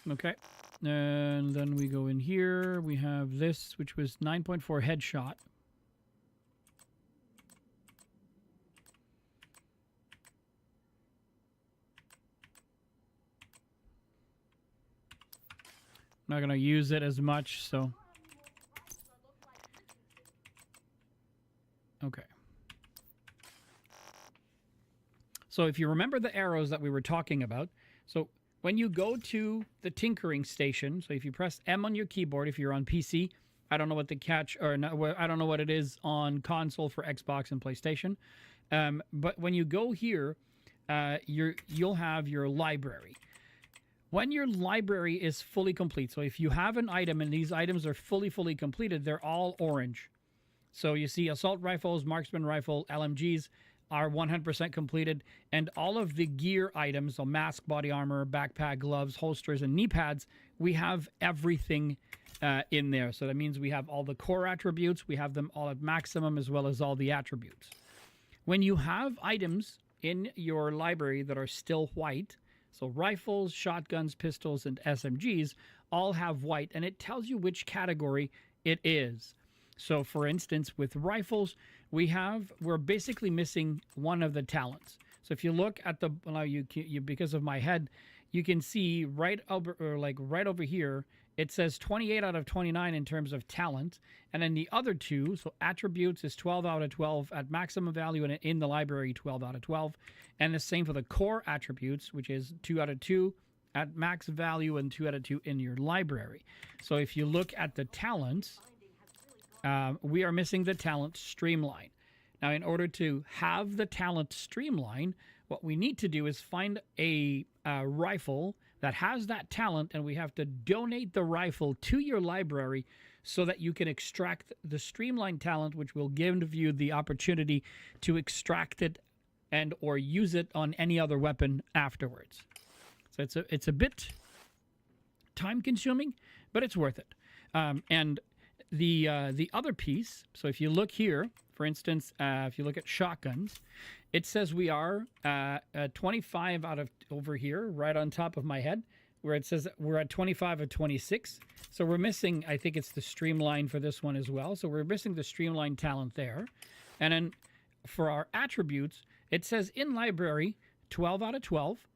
Okay. And then we go in here. We have this, which was 9.4 headshot. Not going to use it as much, so. Okay. So if you remember the arrows that we were talking about, so when you go to the tinkering station, so if you press M on your keyboard, if you're on PC, I don't know what the catch, or not, I don't know what it is on console for Xbox and PlayStation, but when you go here, you'll have your library. When your library is fully complete, so if you have an item and these items are fully completed, they're all orange. So you see assault rifles, marksman rifle, LMGs are 100% completed, and all of the gear items, so mask, body armor, backpack, gloves, holsters, and knee pads, we have everything in there. So that means we have all the core attributes, we have them all at maximum, as well as all the attributes. When you have items in your library that are still white. So rifles, shotguns, pistols, and SMGs all have white, and it tells you which category it is. So for instance, with rifles, we're basically missing one of the talents. So if you look at the, well, you because of my head, you can see right over here, it says 28 out of 29 in terms of talent. And then the other two, so attributes is 12 out of 12 at maximum value, and in the library 12 out of 12. And the same for the core attributes, which is 2 out of 2 at max value and 2 out of 2 in your library. So if you look at the talents, we are missing the talent streamline. Now, in order to have the talent streamline, what we need to do is find a rifle that has that talent, and we have to donate the rifle to your library so that you can extract the streamline talent, which will give you the opportunity to extract it and or use it on any other weapon afterwards. So it's a bit time consuming, but it's worth it. And the other piece, so if you look here, for instance, if you look at shotguns, it says we are 25 out of, over here, right on top of my head, where it says we're at 25 of 26. So we're missing, I think it's the streamline for this one as well. So we're missing the streamline talent there. And then for our attributes, it says in library, 12 out of 12.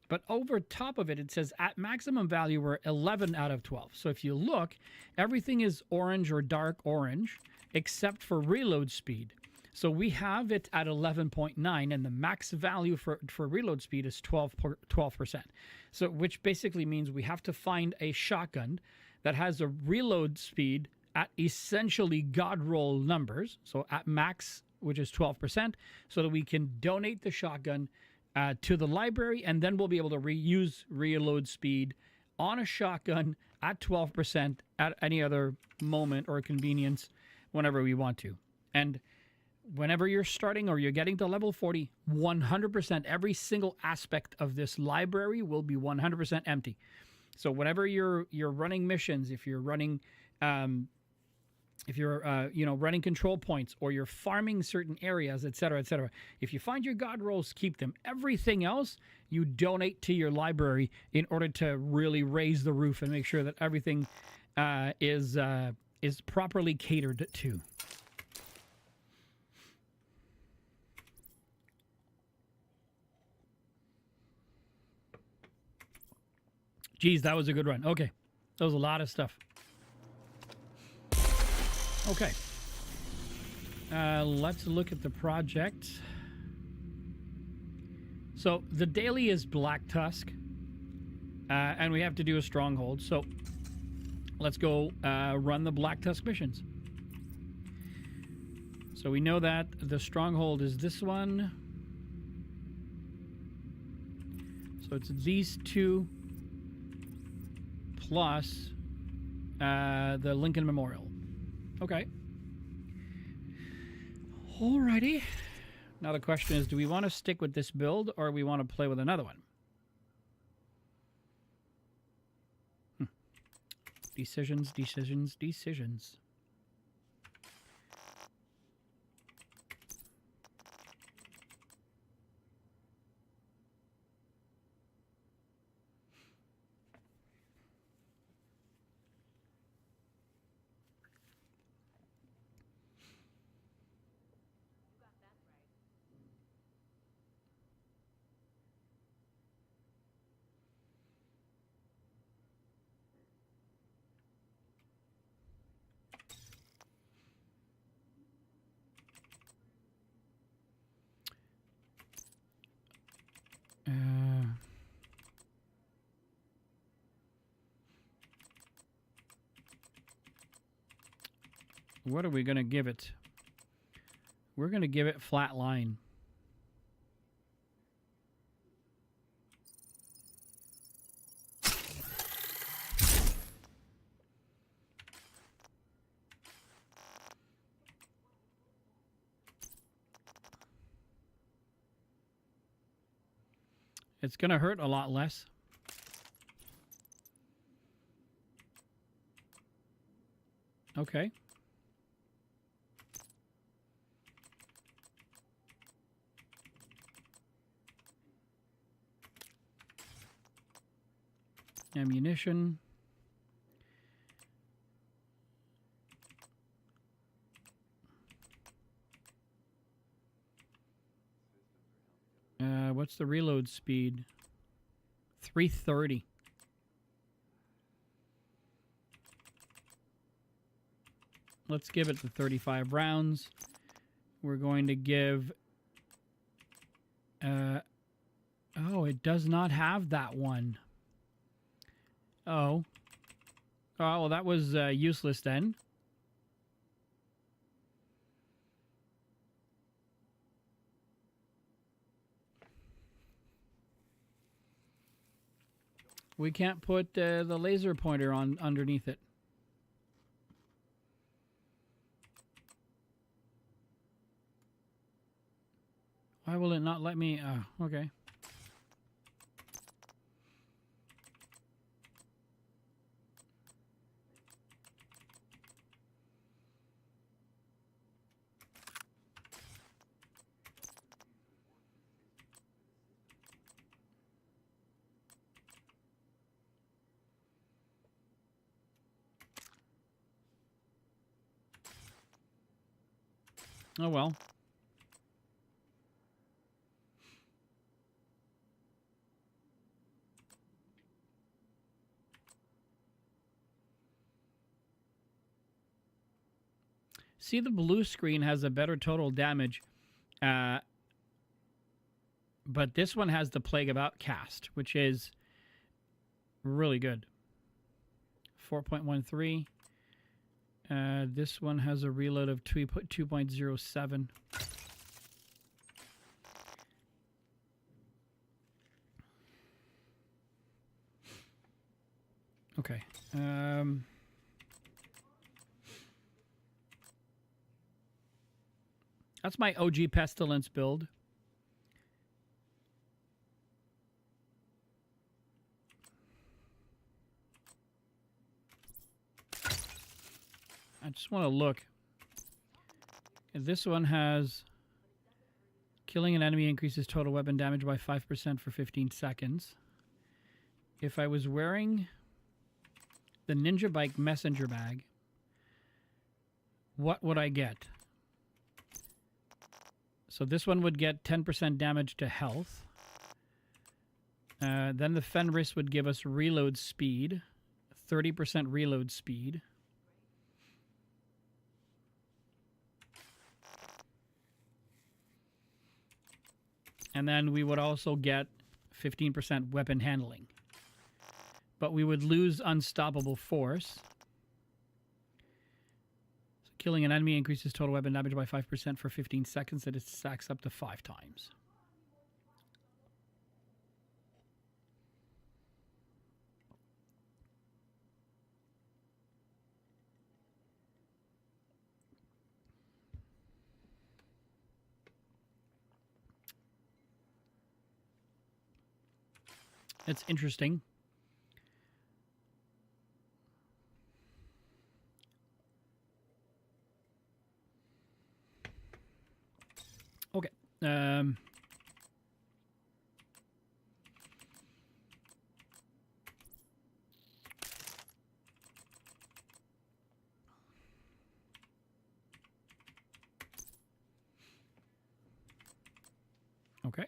But over top of it, it says at maximum value, we're 11 out of 12. So if you look, everything is orange or dark orange, except for reload speed. So we have it at 11.9, and the max value for reload speed is 12%. So which basically means we have to find a shotgun that has a reload speed at essentially God roll numbers, so at max, which is 12%, so that we can donate the shotgun to the library, and then we'll be able to reuse reload speed on a shotgun at 12% at any other moment or convenience whenever we want to. And whenever you're starting or you're getting to level 40, 100%, every single aspect of this library will be 100% empty. So whenever you're running missions, if you're running running control points, or you're farming certain areas, etc., etc., if you find your god rolls, keep them. Everything else you donate to your library in order to really raise the roof and make sure that everything is properly catered to. Geez, that was a good run. Okay, that was a lot of stuff. Okay, let's look at the project. So the daily is Black Tusk, and we have to do a stronghold. So let's go run the Black Tusk missions. So we know that the stronghold is this one. So it's these two plus the Lincoln Memorial. Okay. Alrighty. Now the question is, do we want to stick with this build, or we want to play with another one? Decisions, decisions, decisions. What are we going to give it? We're going to give it flat line. It's going to hurt a lot less. Okay. Ammunition. What's the reload speed? 330. Let's give it the 35 rounds. We're going to give... oh, it does not have that one. Oh. Oh, well, that was useless then. We can't put the laser pointer on underneath it. Why will it not let me? Oh, okay. Oh well. See, the blue screen has a better total damage, but this one has the Plague of Outcast, which is really good. 4.13. This one has a reload of 2.07. Okay. That's my OG Pestilence build. I just want to look. This one has killing an enemy increases total weapon damage by 5% for 15 seconds. If I was wearing the Ninja Bike messenger bag, what would I get? So this one would get 10% damage to health. Then the Fenris would give us reload speed, 30% reload speed. And then we would also get 15% weapon handling. But we would lose unstoppable force. So killing an enemy increases total weapon damage by 5% for 15 seconds, and it stacks up to 5 times. It's interesting. Okay. Okay.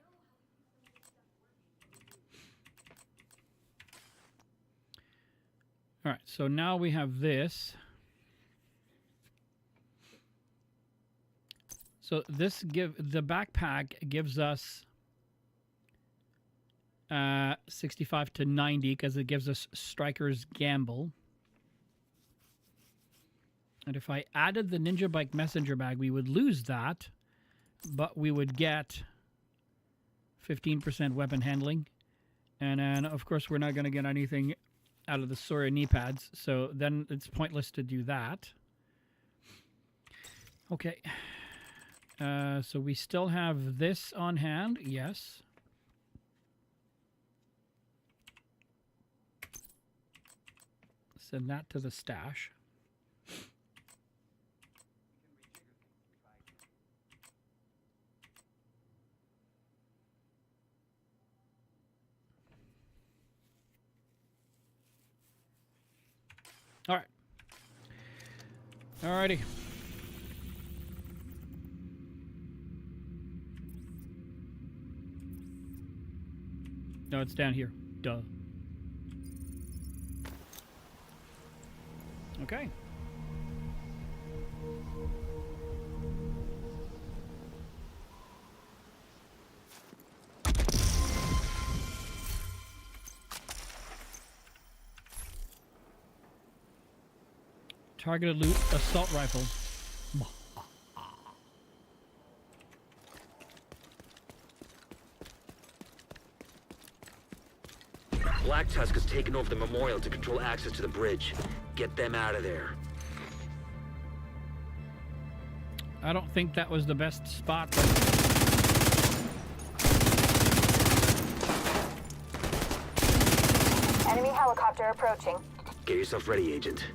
All right, so now we have this. So this the backpack gives us 65 to 90 because it gives us Striker's Gamble. And if I added the Ninja Bike messenger bag, we would lose that, but we would get 15% weapon handling. And then, of course, we're not going to get anything out of the Sora knee pads, so then it's pointless to do that. Okay. So we still have this on hand, yes. Send that to the stash. All right. Alrighty. No, it's down here. Duh. Okay. Targeted loot, assault rifle. Black Tusk has taken over the memorial to control access to the bridge. Get them out of there. I don't think that was the best spot. But... Enemy helicopter approaching. Get yourself ready, Agent.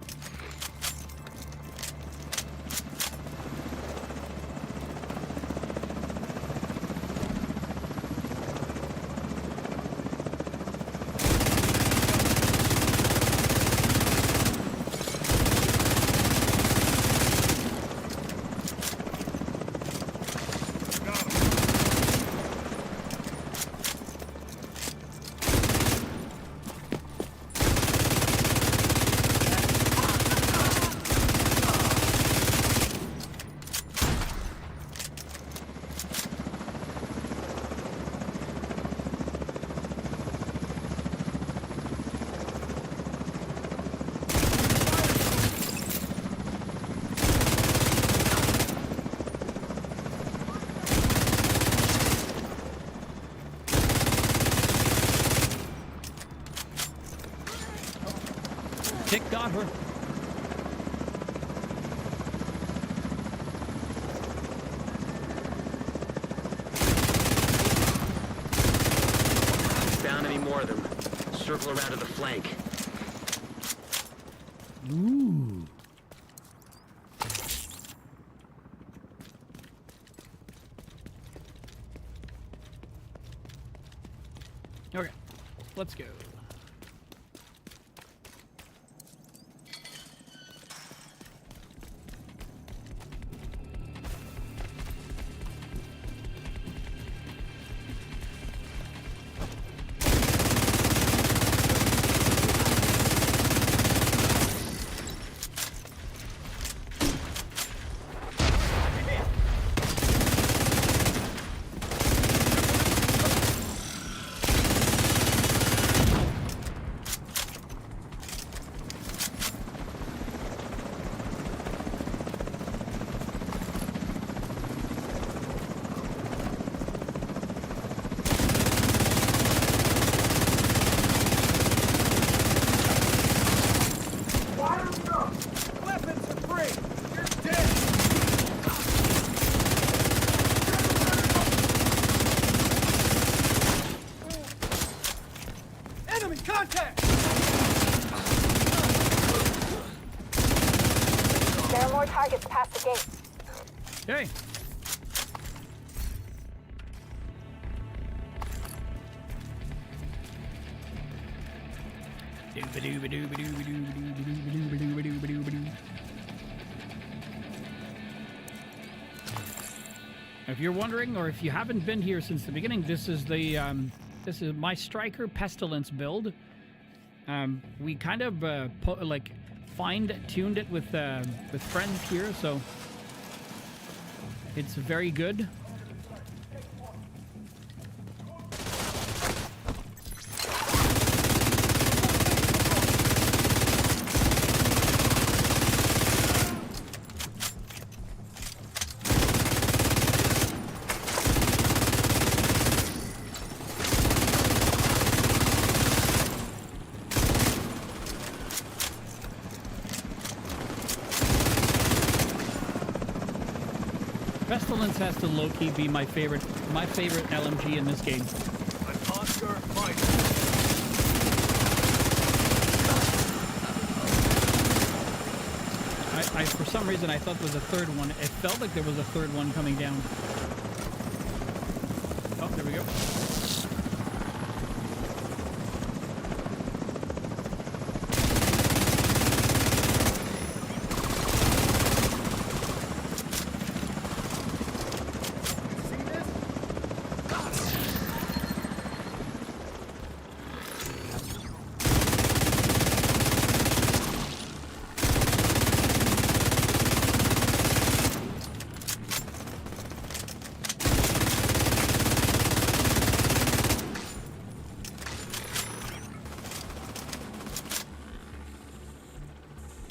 Tick got her. Found any more of them. Circle around to the flank. Ooh. Okay, let's go. Weapons are free! You're dead! Enemy contact! There are more targets past the gate. Okay. If you're wondering, or if you haven't been here since the beginning, this is my Striker Pestilence build. We kind of like fine-tuned it with friends here, so it's very good. Pestilence has to low-key be my favorite LMG in this game. An Oscar fighter. I for some reason I thought there was a third one. It felt like there was a third one coming down. Oh, there we go.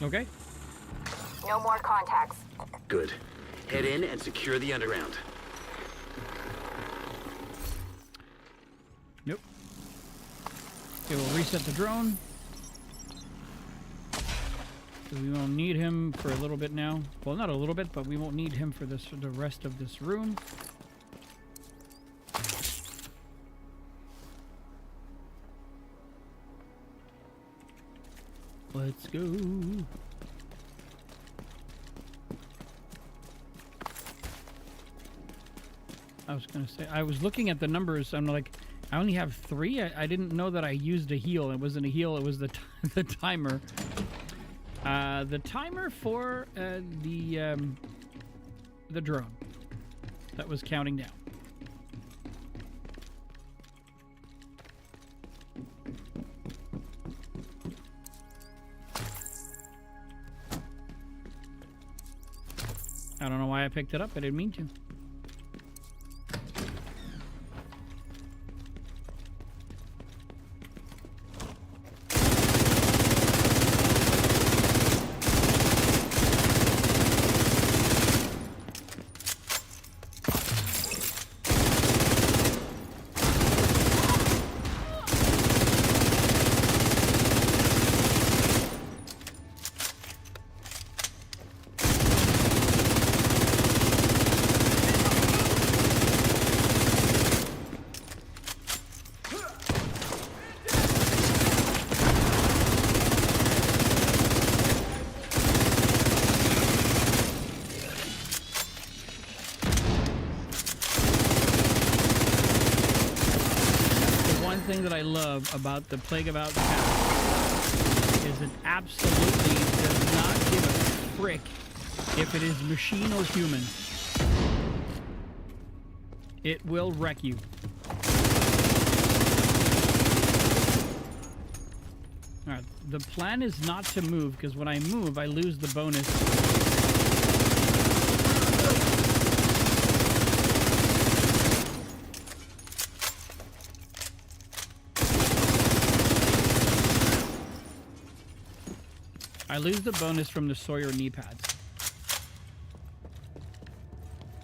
Okay. No more contacts. Good. Head in and secure the underground. Nope. Okay, we'll reset the drone. We won't need him for a little bit now. Well, not a little bit, but we won't need him for this, for the rest of this room. Let's go. I was gonna say, I was looking at the numbers. I'm like, I only have 3. I didn't know that I used a heal. It wasn't a heal. It was the the timer. The timer for the drone that was counting down. I don't know why I picked it up. I didn't mean to. Thing that I love about the Plague of Outcasts is it absolutely does not give a frick if it is machine or human. It will wreck you. Alright, the plan is not to move, because when I move, I lose the bonus. I lose the bonus from the Sawyer knee pads.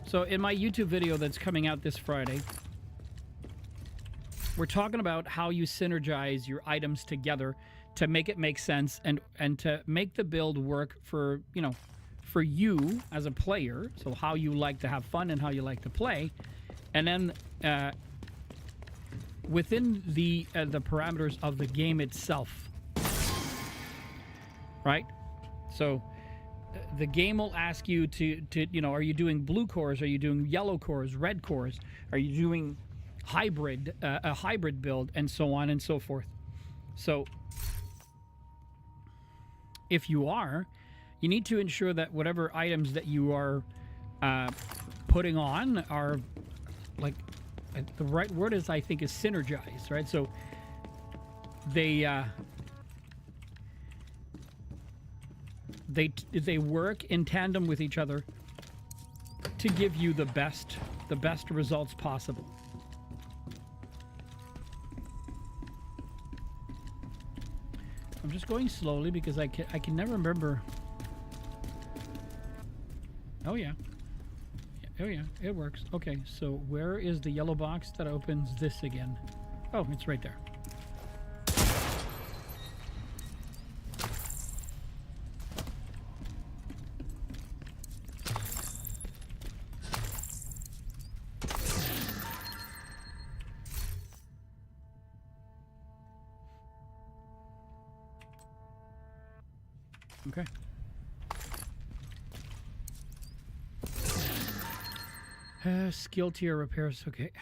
So in my YouTube video that's coming out this Friday, we're talking about how you synergize your items together to make it make sense and to make the build work for, you know, for you as a player. So how you like to have fun and how you like to play. And then within the parameters of the game itself. Right? So the game will ask you to you know, are you doing blue cores? Are you doing yellow cores, red cores? Are you doing hybrid, a hybrid build, and so on and so forth? So if you are, you need to ensure that whatever items that you are putting on are, like, the right word is, I think, is synergized, right? So they work in tandem with each other to give you the best results possible. I'm just going slowly because I can never remember. Oh yeah. Oh yeah, it works. Okay, so where is the yellow box that opens this again? Oh, it's right there. Okay. Skill tier repairs. Okay.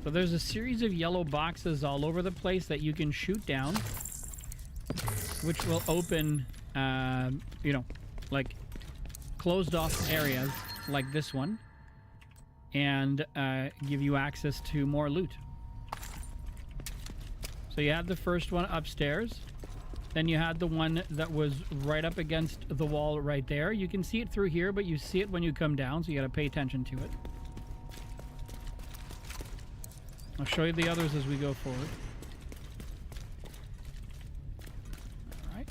So there's a series of yellow boxes all over the place that you can shoot down, which will open, you know, like closed off areas like this one, and give you access to more loot. So you had the first one upstairs. Then you had the one that was right up against the wall right there. You can see it through here, but you see it when you come down, so you got to pay attention to it. I'll show you the others as we go forward. All right.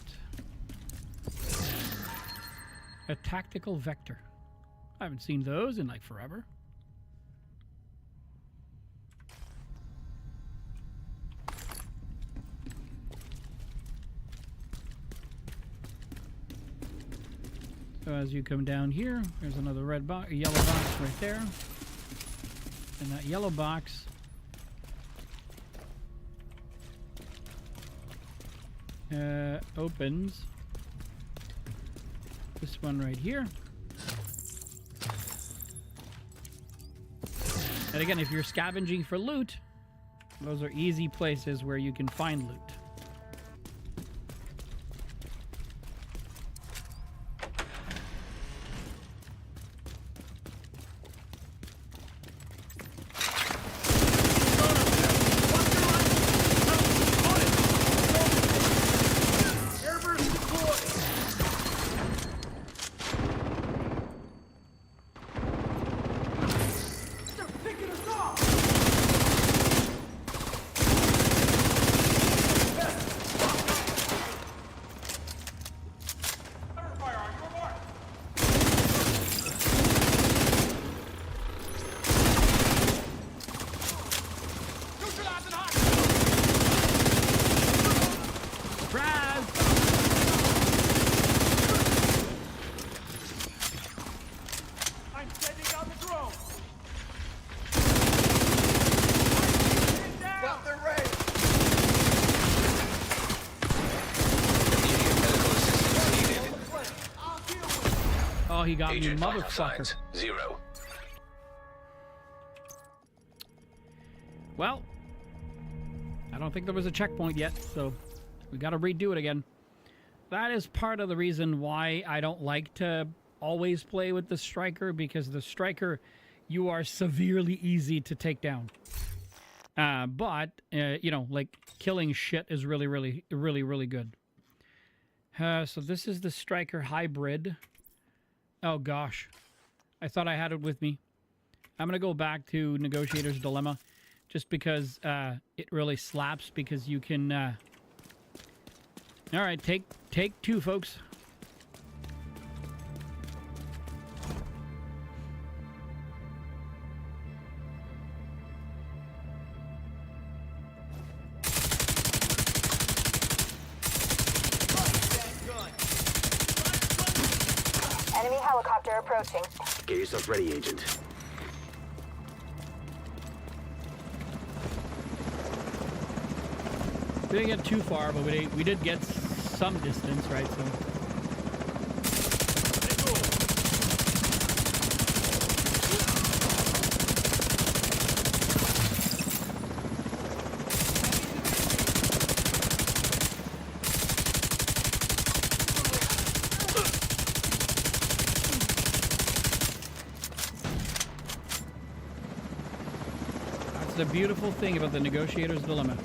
A tactical vector. I haven't seen those in like forever. So as you come down here, there's another red box, yellow box right there. And that yellow box opens this one right here. And again, if you're scavenging for loot, those are easy places where you can find loot. Oh, he got Agent me, vital motherfucker. signs 0. Well, I don't think there was a checkpoint yet, so we got to redo it again. That is part of the reason why I don't like to always play with the striker, because the striker, you are severely easy to take down. But you know, like killing shit is really, really, really, really good. So this is the striker hybrid. Oh gosh, I thought I had it with me. I'm gonna go back to Negotiator's Dilemma, just because it really slaps. Because you can. All right, take 2, folks. Enemy helicopter approaching. Get yourself ready, Agent. We didn't get too far, but we did get some distance, right? So. That's the beautiful thing about the Negotiator's Dilemma.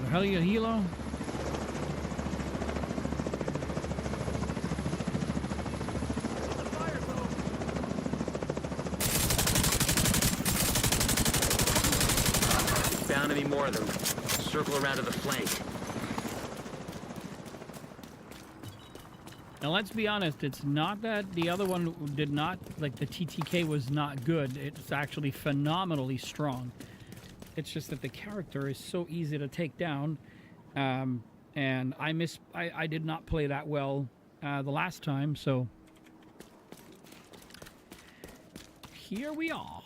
Another helo. Found any more of them. Circle around to the flank. Now let's be honest, it's not that the other one did not, like the TTK was not good. It's actually phenomenally strong. It's just that the character is so easy to take down. And I did not play that well the last time, so here we are.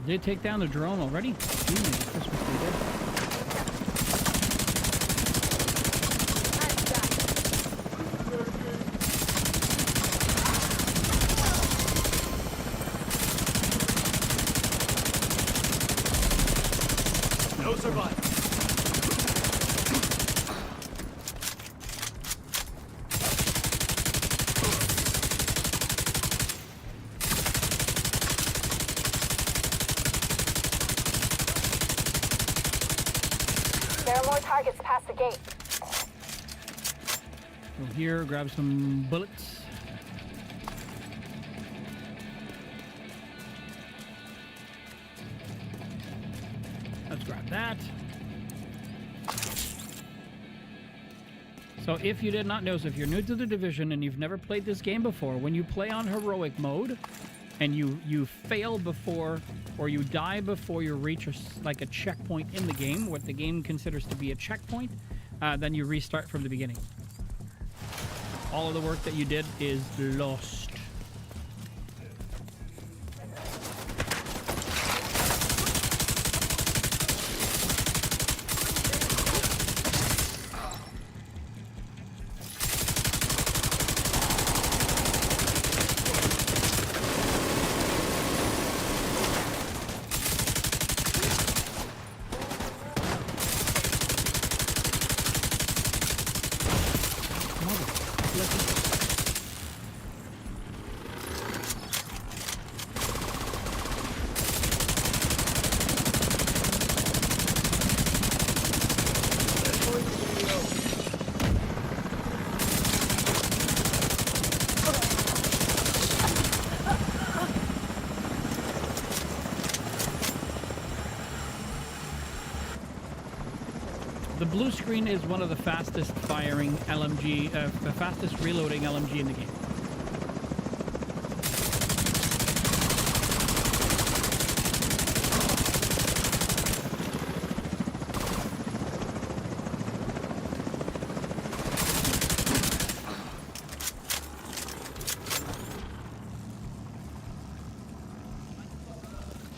Did take down the drone already? Jesus, this was pretty good. No survivors. There are more targets past the gate. Go here, grab some bullets. Let's grab that. So if you did not know, so if you're new to the Division and you've never played this game before, when you play on heroic mode and you fail before or you die before you reach like a checkpoint in the game, what the game considers to be a checkpoint, then you restart from the beginning. All of the work that you did is lost. The blue screen is one of the fastest firing LMG, the fastest reloading LMG in the game.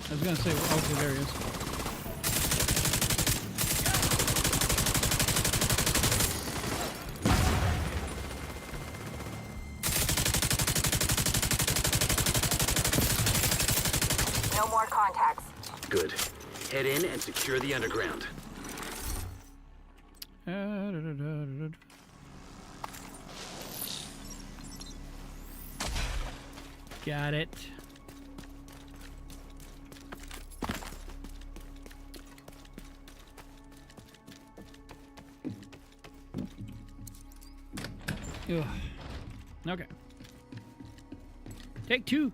I was gonna say, okay, there he is. No more contacts. Good. Head in and secure the underground. Got it. Ugh. Okay. Take two.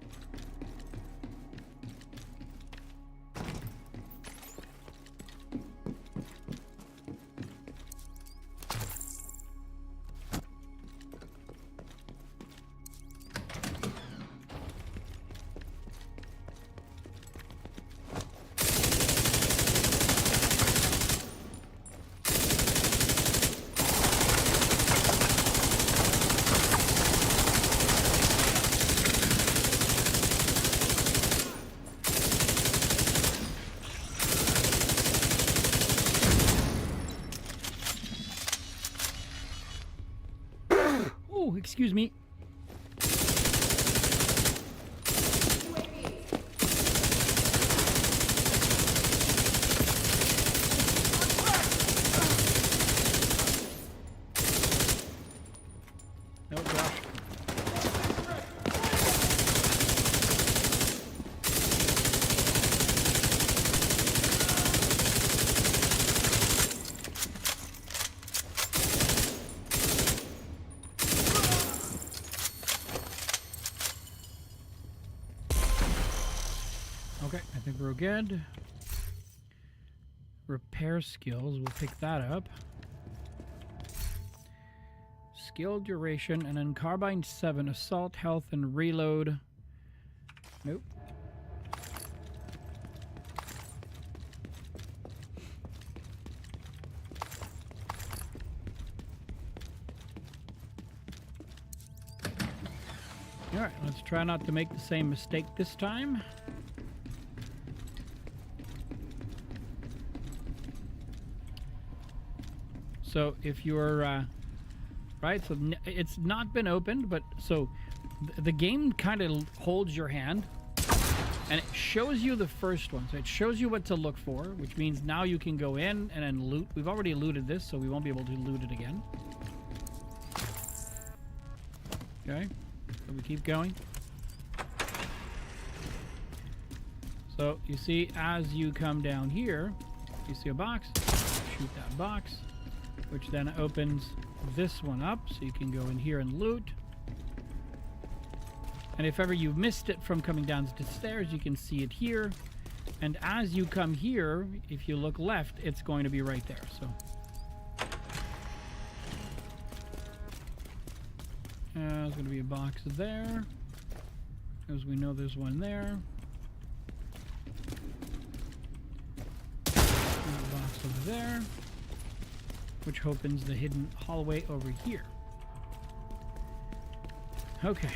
Oh, excuse me. Oh gosh. Okay, I think we're good. Repair skills, we'll pick that up. Skill duration, and then carbine 7, assault, health, and reload. Nope. Alright, let's try not to make the same mistake this time. So if you're, right, so it's not been opened, but so the game kind of holds your hand and it shows you the first one. So it shows you what to look for, which means now you can go in and then loot. We've already looted this, so we won't be able to loot it again. Okay, so we keep going. So you see, as you come down here, you see a box, shoot that box, which then opens this one up, so you can go in here and loot. And if ever you missed it from coming down the stairs, you can see it here. And as you come here, if you look left, it's going to be right there. So there's going to be a box there, as we know there's one there. And a box over there, which opens the hidden hallway over here. Okay.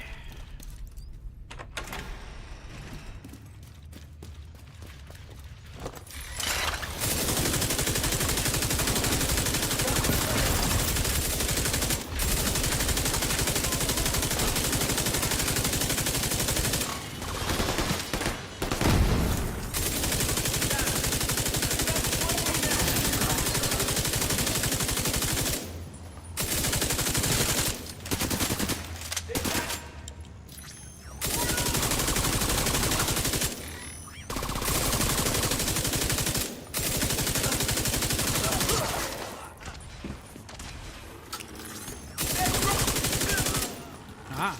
Ah.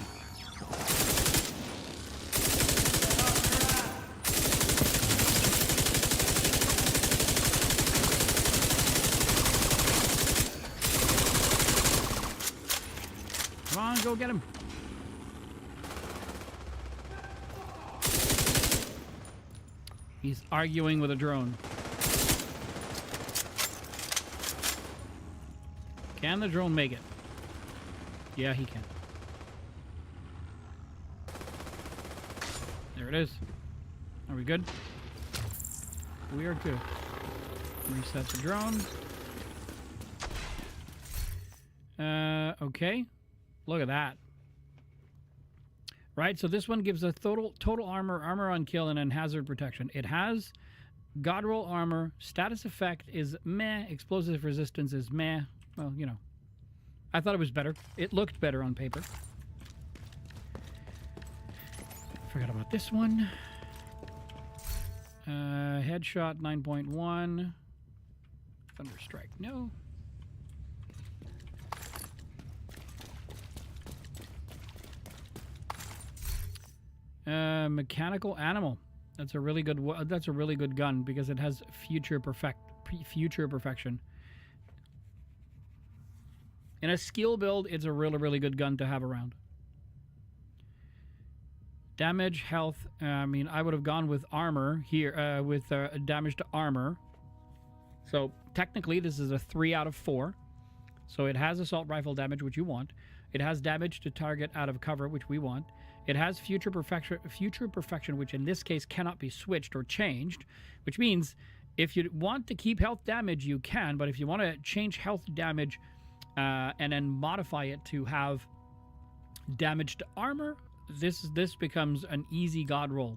Come on, go get him. He's arguing with a drone. Can the drone make it? Yeah, he can. There it is. Are we good? We are good. Reset the drone. Okay. Look at that. Right, so this one gives a total armor on kill, and then hazard protection. It has God roll armor. Status effect is meh. Explosive resistance is meh. Well, you know. I thought it was better. It looked better on paper. Forgot about this one. Headshot 9.1. Thunderstrike, no. Mechanical animal. That's a really good. That's a really good gun because it has future perfection. In a skill build, it's a really good gun to have around. Damage, health. I mean, I would have gone with armor here, with damage to armor. So technically, this is a 3 out of 4. So it has assault rifle damage, which you want. It has damage to target out of cover, which we want. It has future perfection, which in this case cannot be switched or changed, which means if you want to keep health damage, you can. But if you want to change health damage and then modify it to have damage to armor, this becomes an easy god roll.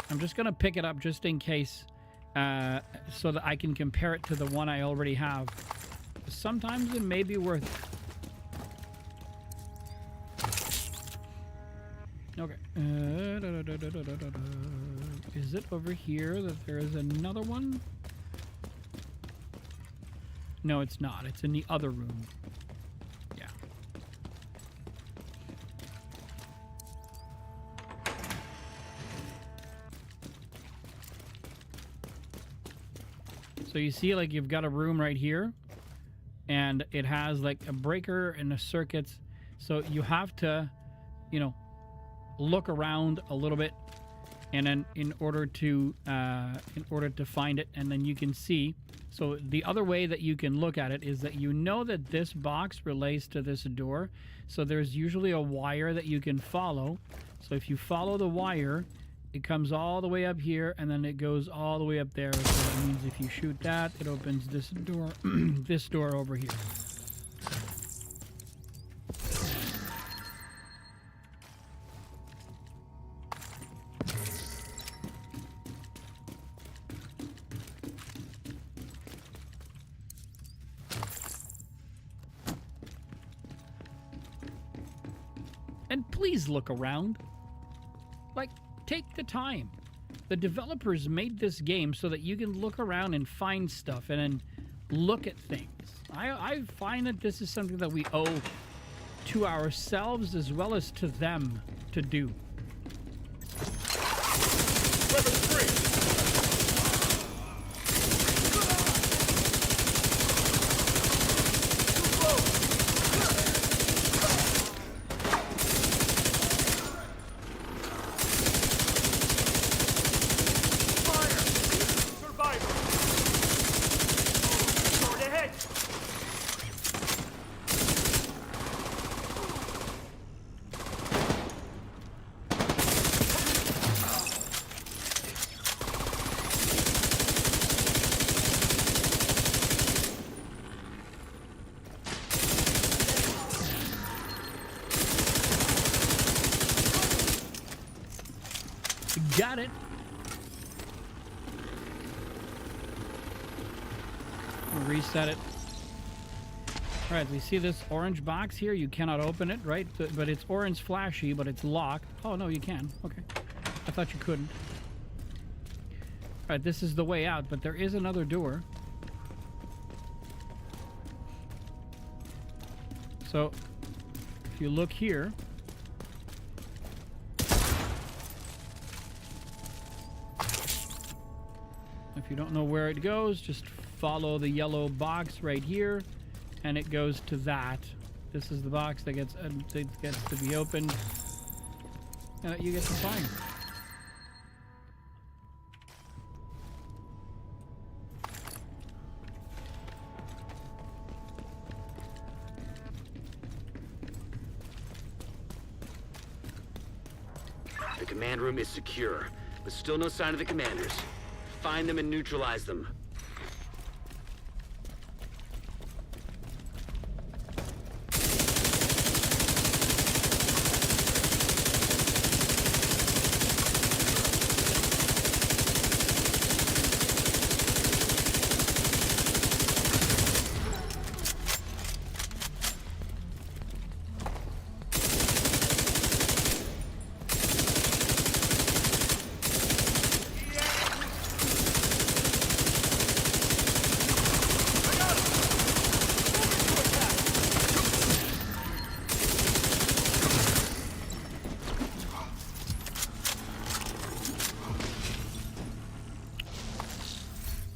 I'm just going to pick it up just in case so that I can compare it to the one I already have. Sometimes it may be worth it. Okay. Is it over here that there is another one? No, it's not. It's in the other room. Yeah. So you see, like, you've got a room right here, and it has like a breaker and a circuits. So you have to, you know, look around a little bit, and then in order to find it, and then you can see. So the other way that you can look at it is that you know that this box relates to this door. So there's usually a wire that you can follow. So if you follow the wire, it comes all the way up here, and then it goes all the way up there. So that means if you shoot that, it opens this door, this door over here. And please look around. Like, take the time. The developers made this game so that you can look around and find stuff and then look at things. I find that this is something that we owe to ourselves as well as to them to do. Got it. We'll reset it. All right, we see this orange box here. You cannot open it, right? But it's orange flashy, but it's locked. Oh, no, you can. Okay. I thought you couldn't. All right, this is the way out, but there is another door. So, if you look here, if you don't know where it goes, just follow the yellow box right here, and it goes to that. This is the box that gets to be opened. You get to find. The command room is secure, but still no sign of the commanders. Find them and neutralize them.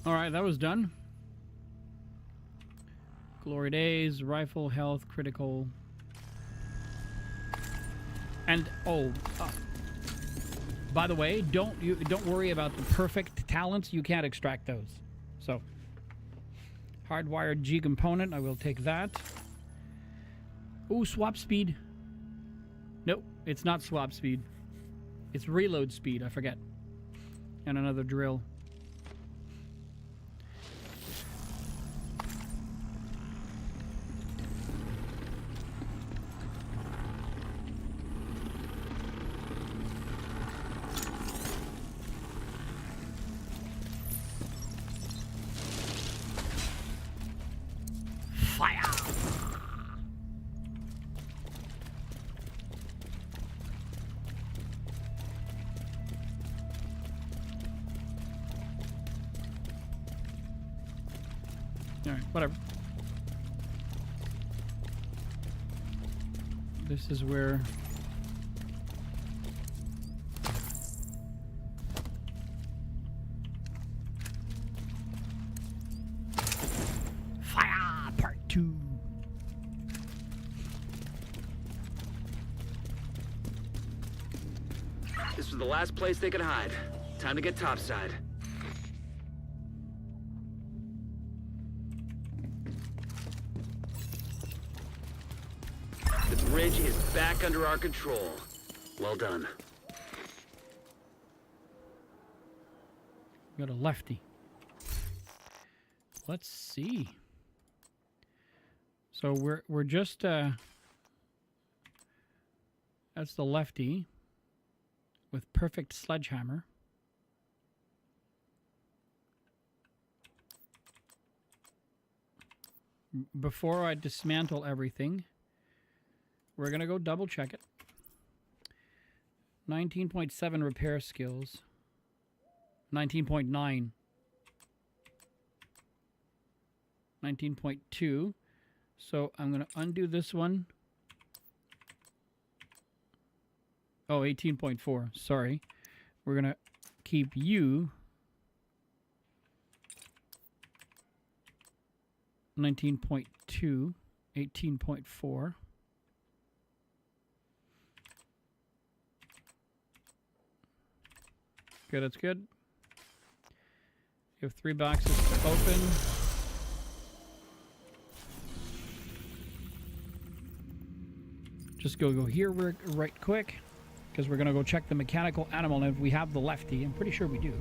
Alright, that was done. Glory days, rifle, health, critical. And by the way, don't worry about the perfect talents. You can't extract those. So, hardwired G component, I will take that. Ooh, swap speed. Nope, it's not swap speed. It's reload speed, I forget. And another drill. Fire! Alright, whatever. This is where... This was the last place they could hide. Time to get topside. The bridge is back under our control. Well done. Got a lefty. Let's see. So we're just that's the lefty with perfect sledgehammer. Before I dismantle everything, we're gonna go double check it. 19.7 repair skills. 19.9. 19.2. So I'm going to undo this one. Oh, 18.4. Sorry. We're going to keep you. 19.2. 18.4. Good, that's good. You have 3 boxes to open. Just go here right quick, because we're going to go check the mechanical animal, and if we have the lefty, I'm pretty sure we do.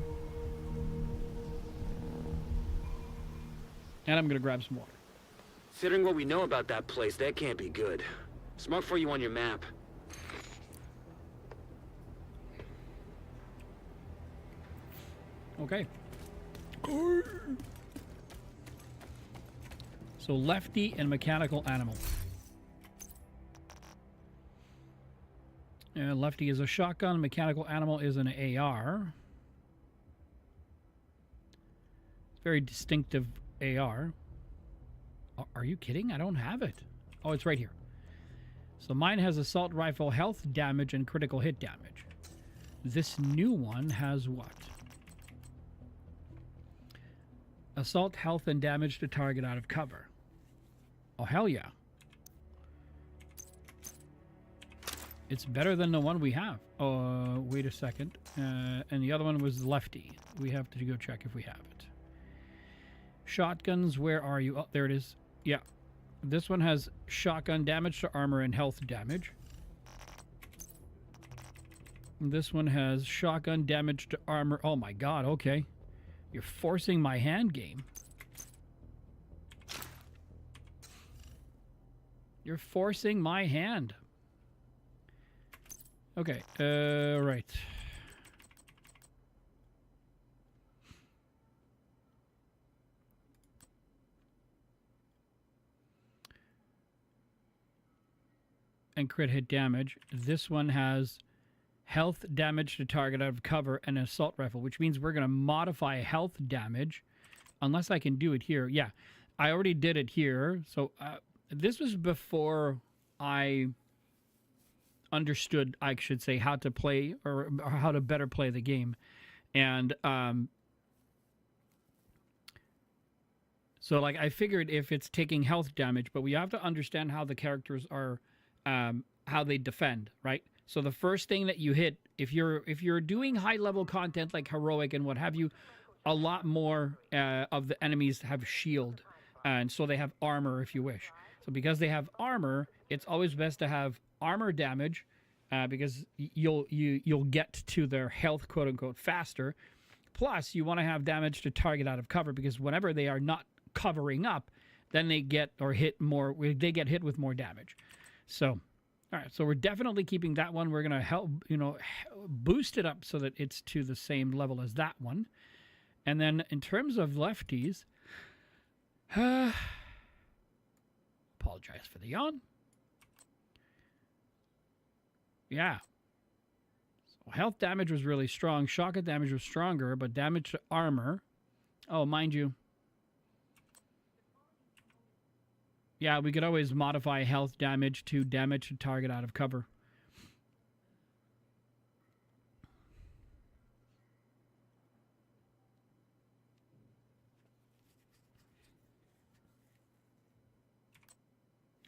And I'm going to grab some water. Considering what we know about that place, that can't be good. Smart for you on your map. Okay. So lefty and mechanical animal. Lefty is a shotgun. Mechanical animal is an AR. Very distinctive AR. Are you kidding? I don't have it. Oh, it's right here. So mine has assault rifle health damage and critical hit damage. This new one has what? Assault health and damage to target out of cover. Oh, hell yeah. It's better than the one we have. Oh, wait a second. And the other one was lefty. We have to go check if we have it. Shotguns, where are you? Oh, there it is. Yeah. This one has shotgun damage to armor and health damage. This one has shotgun damage to armor. Oh my god, okay. You're forcing my hand game. You're forcing my hand. Okay, right. And crit hit damage. This one has health damage to target out of cover and an assault rifle, which means we're going to modify health damage unless I can do it here. Yeah, I already did it here. So this was before I understood, I should say, how to play or how to better play the game. And so like I figured if it's taking health damage, but we have to understand how the characters are, how they defend, right? So the first thing that you hit, if you're doing high level content like heroic and what have you, a lot more of the enemies have shield, and so they have armor if you wish. So because they have armor, it's always best to have armor damage, because you'll get to their health, quote unquote, faster. Plus, you want to have damage to target out of cover, because whenever they are not covering up, then they get hit more. They get hit with more damage. So. All right, so we're definitely keeping that one. We're going to help, boost it up so that it's to the same level as that one. And then in terms of lefties, apologize for the yawn. Yeah. So health damage was really strong. Shotgun damage was stronger, but damage to armor. Oh, mind you. Yeah, we could always modify health damage to damage to target out of cover.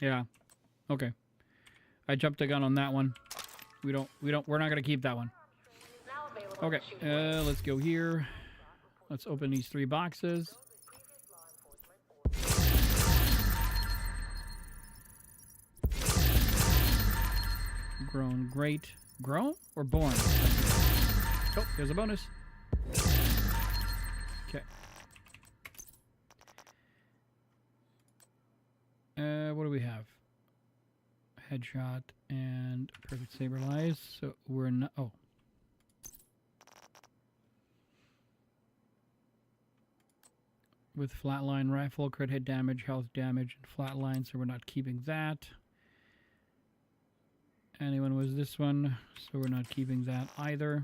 Yeah. Okay. I jumped the gun on that one. We're not going to keep that one. Okay, let's go here. Let's open these 3 boxes. Grown, great. Grown or born? Oh, there's a bonus. Okay. What do we have? Headshot and perfect saber lies. So we're not. Oh. With flatline rifle, crit hit damage, health damage, and flatline, so we're not keeping that. Anyone was this one, so we're not keeping that either.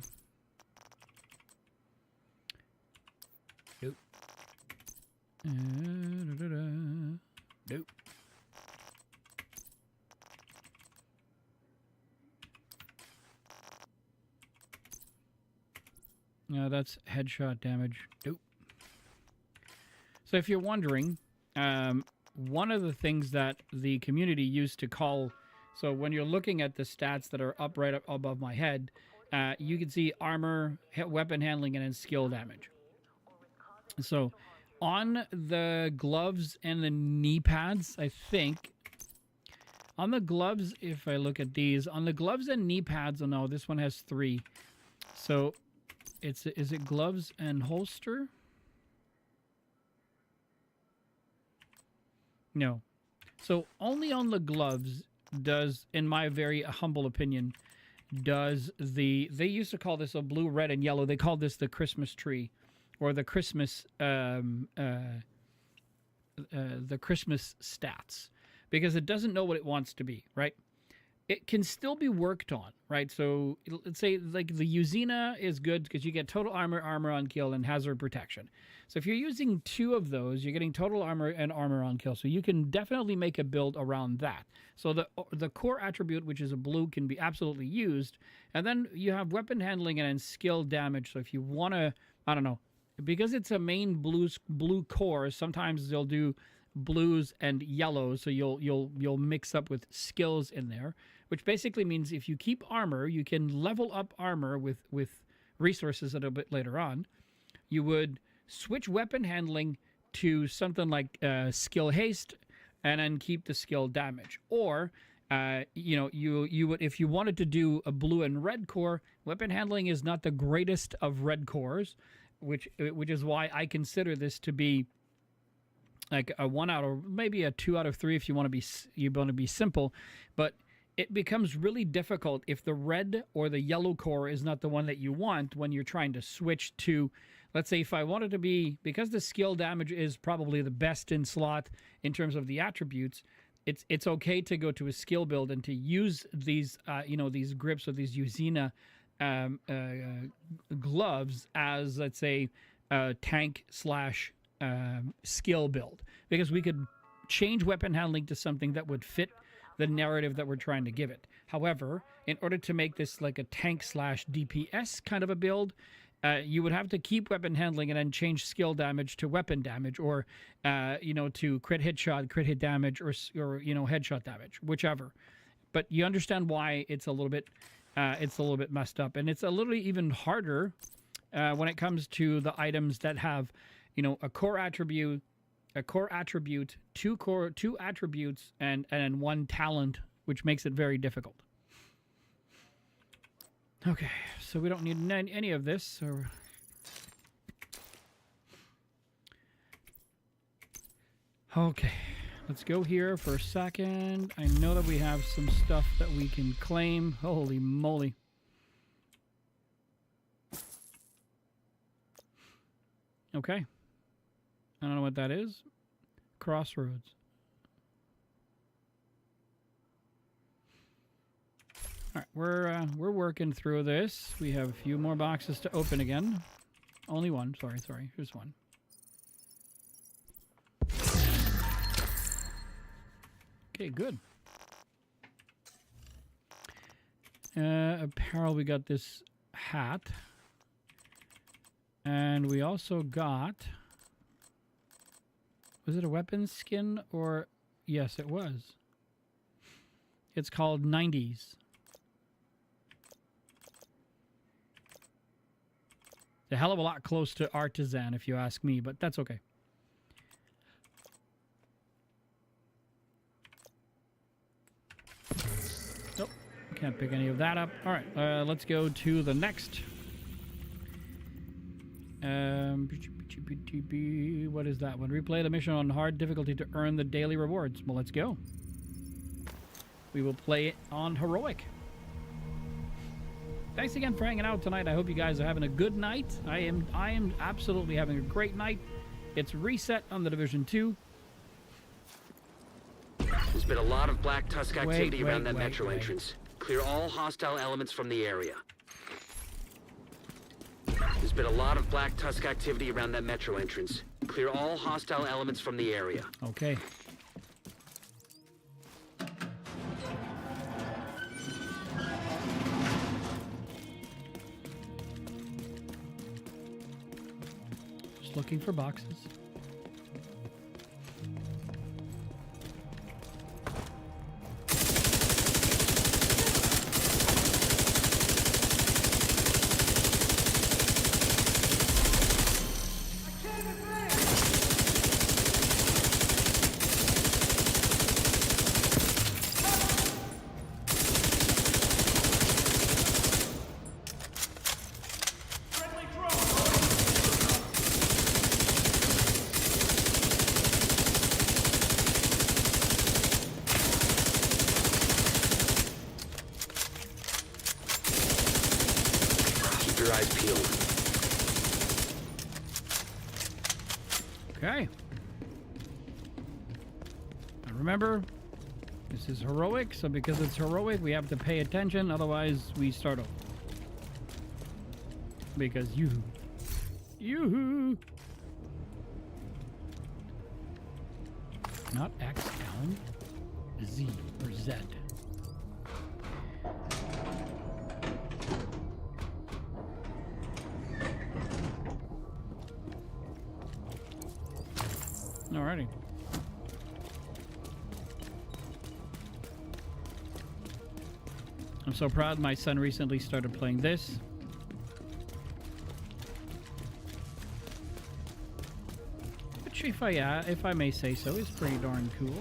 Nope. Nope. No, that's headshot damage. Nope. So if you're wondering, one of the things that the community used to call, so when you're looking at the stats that are up right up above my head, you can see armor, weapon handling, and then skill damage. So on the gloves and the knee pads, I think, on the gloves, if I look at these, on the gloves and knee pads, oh no, this one has 3. So is it gloves and holster? No. So only on the gloves does, in my very humble opinion, does they used to call this a blue, red, and yellow. They called this the Christmas tree, or the Christmas stats, because it doesn't know what it wants to be, right? It can still be worked on, right? So let's say like the Uzina is good because you get total armor, armor on kill, and hazard protection. So if you're using 2 of those, you're getting total armor and armor on kill. So you can definitely make a build around that. So the core attribute, which is a blue, can be absolutely used. And then you have weapon handling and then skill damage. So if you want to, I don't know, because it's a main blue core, sometimes they'll do blues and yellows. So you'll mix up with skills in there, which basically means if you keep armor, you can level up armor with resources a little bit later on. You would switch weapon handling to something like skill haste, and then keep the skill damage. Or you would, if you wanted to do a blue and red core, weapon handling is not the greatest of red cores, which is why I consider this to be like a 1 out of maybe a 2 out of 3 if you want to be simple, but it becomes really difficult if the red or the yellow core is not the one that you want when you're trying to switch to, let's say if I wanted to be, because the skill damage is probably the best in slot in terms of the attributes, it's okay to go to a skill build and to use these these grips or these Uzina gloves as, let's say, tank slash skill build, because we could change weapon handling to something that would fit the narrative that we're trying to give it. However, in order to make this like a tank slash DPS kind of a build, you would have to keep weapon handling and then change skill damage to weapon damage, or to crit hit damage, or headshot damage, whichever. But you understand why it's a little bit messed up, and it's a little even harder when it comes to the items that have a core attribute, 2 attributes, and 1 talent, which makes it very difficult. Okay, so we don't need any of this. So okay, let's go here for a second. I know that we have some stuff that we can claim. Holy moly. Okay. I don't know what that is. Crossroads. All right, we're working through this. We have a few more boxes to open again. Only one. Sorry. Here's one. Okay, good. Apparel. We got this hat, and we also got. Was it a weapon skin or... Yes, it was. It's called 90s. It's a hell of a lot close to artisan, if you ask me, but that's okay. Nope, can't pick any of that up. All right, let's go to the next. What is that one? Replay the mission on hard difficulty to earn the daily rewards. Well, let's go. We will play it on heroic. Thanks again for hanging out tonight. I hope you guys are having a good night. I am absolutely having a great night. It's reset on the Division 2. There's been a lot of Black Tusk activity around that metro entrance. Clear all hostile elements from the area. There's been a lot of Black Tusk activity around that metro entrance. Clear all hostile elements from the area. Okay. Just looking for boxes. Okay. Now remember, this is heroic, so because it's heroic, we have to pay attention, otherwise we start over. Because yoo-hoo. Not X down, Z or Z. Alrighty. I'm so proud my son recently started playing this. Which, if I may say so, is pretty darn cool.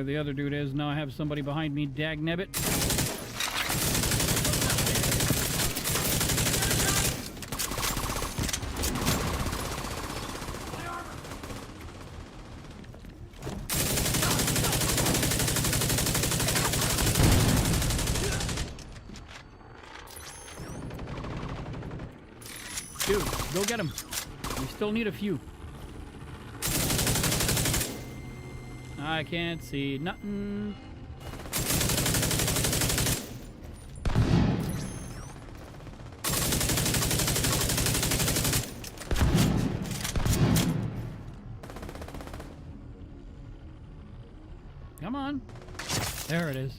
The other dude is. Now I have somebody behind me. Dagnabbit. Dude, go get him. We still need a few. I can't see nothing. Come on. There it is.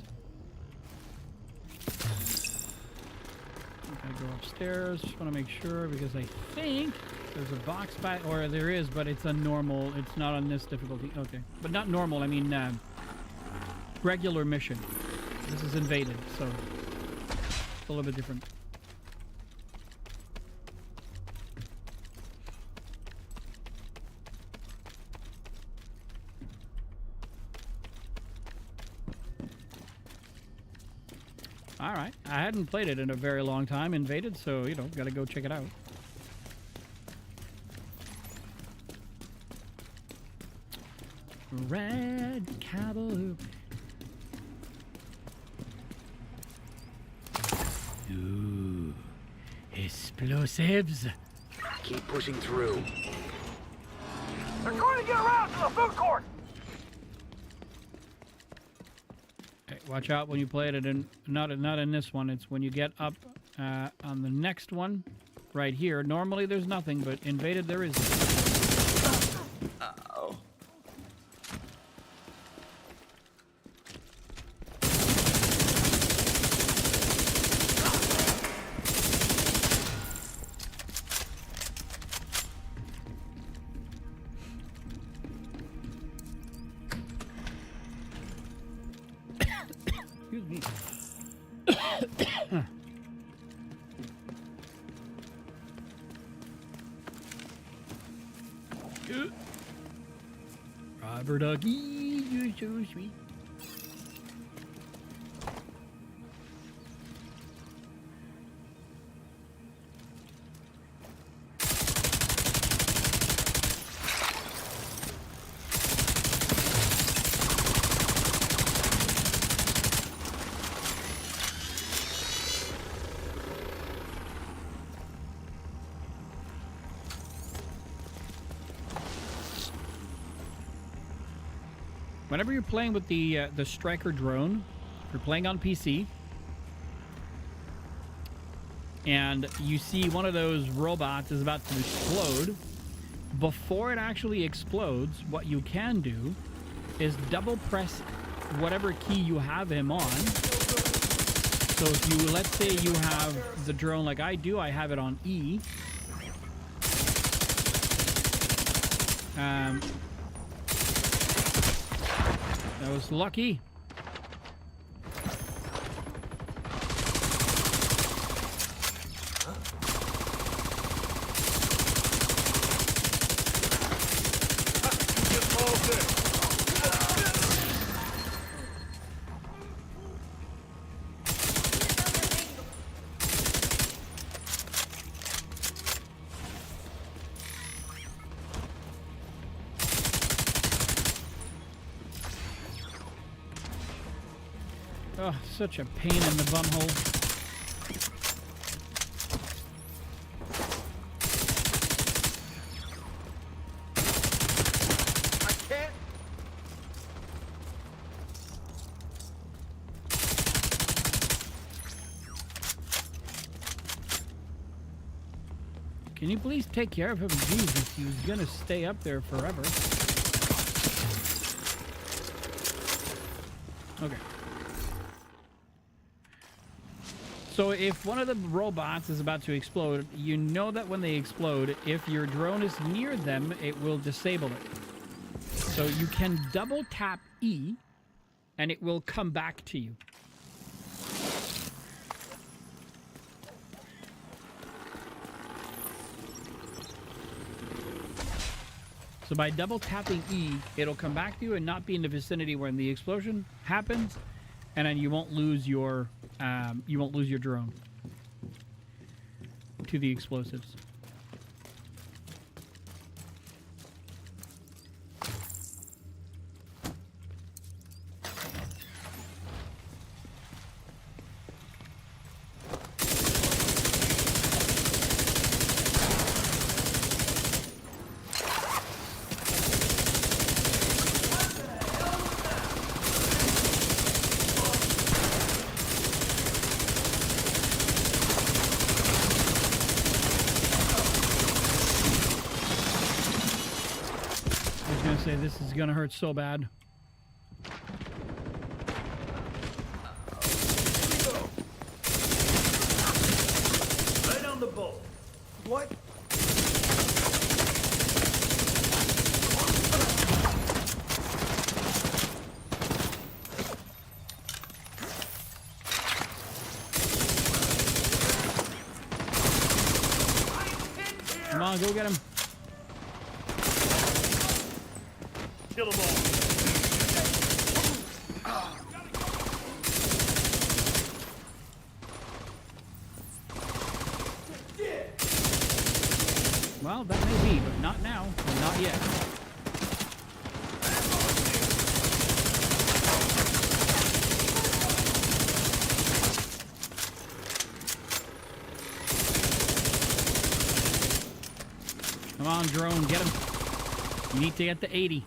Gotta go upstairs. Just want to make sure because I think there's a box back, or there is, but it's a normal. It's not on this difficulty. Okay, but not normal. I mean, regular mission. This is invaded, so it's a little bit different. All right, I hadn't played it in a very long time. Invaded, so you know, gotta go check it out. Red cowboy. Ooh, explosives. Keep pushing through. They're going to get around to the food court! Hey, watch out when you play it, and not in this one. It's when you get up on the next one, right here. Normally there's nothing, but invaded there is. me. Rubber ducky, you're so sweet. Whenever you're playing with the Striker drone, if you're playing on PC, and you see one of those robots is about to explode, before it actually explodes, what you can do is double press whatever key you have him on. So if you, let's say you have the drone like I do, I have it on E. That was lucky. Oh, such a pain in the bumhole. I can't. Can you please take care of him? Jesus, he was gonna stay up there forever. Okay. So if one of the robots is about to explode, you know that when they explode, if your drone is near them, it will disable it. So you can double tap E, and it will come back to you. So by double tapping E, it'll come back to you and not be in the vicinity when the explosion happens, and then you won't lose your drone to the explosives. This is gonna hurt so bad. Right on the bolt. What? Come on, go get him. Kill them all. Well, that may be, but not now. Not yet. Come on, drone, get him. You need to get to 80.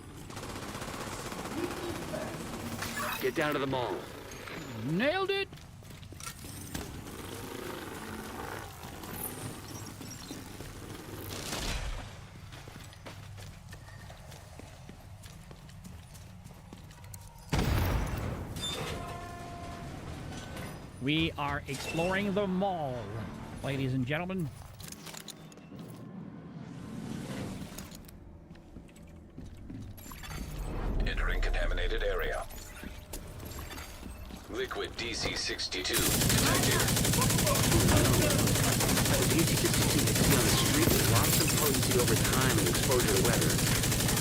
Get down to the mall. Nailed it. We are exploring the mall, ladies and gentlemen. Entering contaminated area. The liquid DC-62 detected. The DC-62 you see on the street with lots of potency over time and exposure to weather.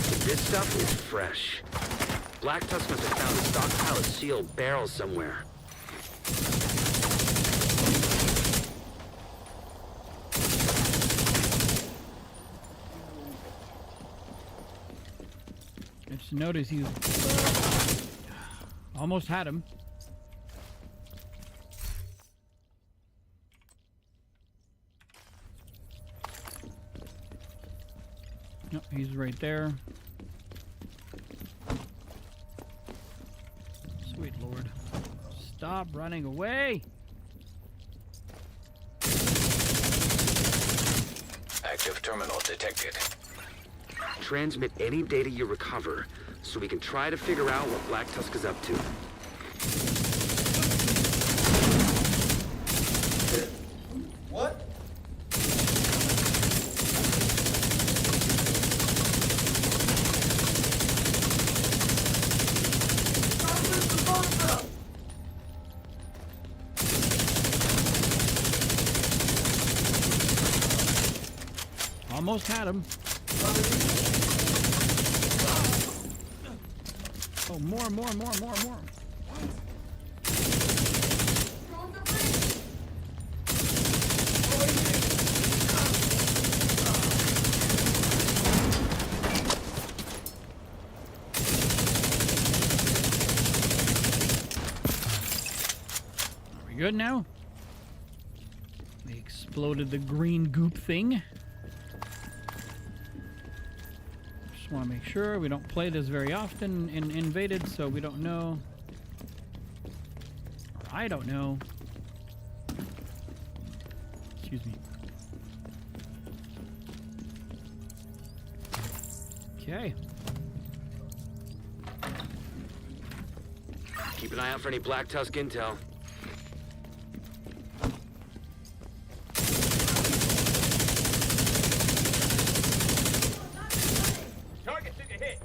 But this stuff is fresh. Black Tusk must have found a stockpile of sealed barrels somewhere. I just noticed he almost had him. Nope, he's right there. Sweet Lord. Stop running away! Active terminal detected. Transmit any data you recover, so we can try to figure out what Black Tusk is up to. What? Almost had him. Oh, more. Are we good now? They exploded the green goop thing. Just want to make sure we don't play this very often in Invaded, so we don't know. Or I don't know. Excuse me. Okay. Keep an eye out for any Black Tusk intel. Target took a hit.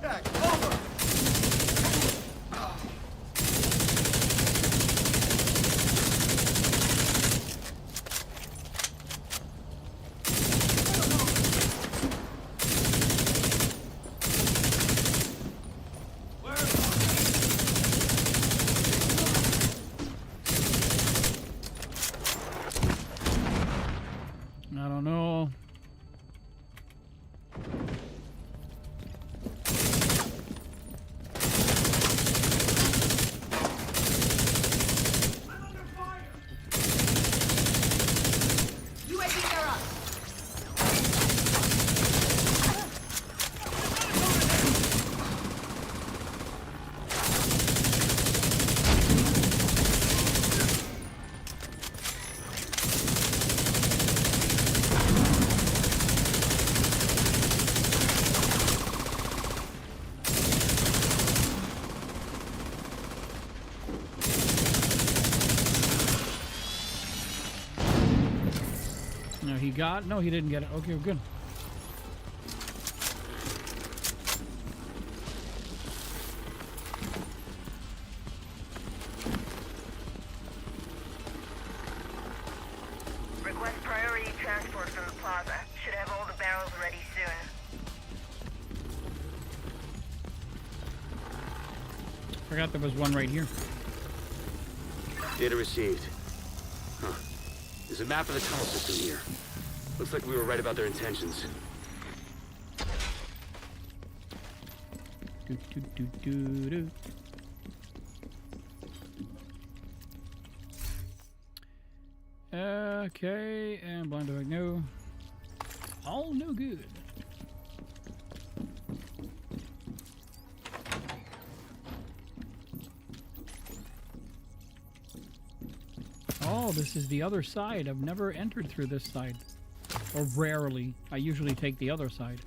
Back over! I don't know. UAV are up. No, he got. No, he didn't get it. Okay, we're good. Request priority transport from the plaza. Should have all the barrels ready soon. Forgot there was one right here. Data received. Huh. There's a map of the tunnel system here. Looks like we were right about their intentions. Do, do, do, do, do. Okay, and blind dog, no. All no good. Oh, this is the other side. I've never entered through this side. Or rarely. I usually take the other side.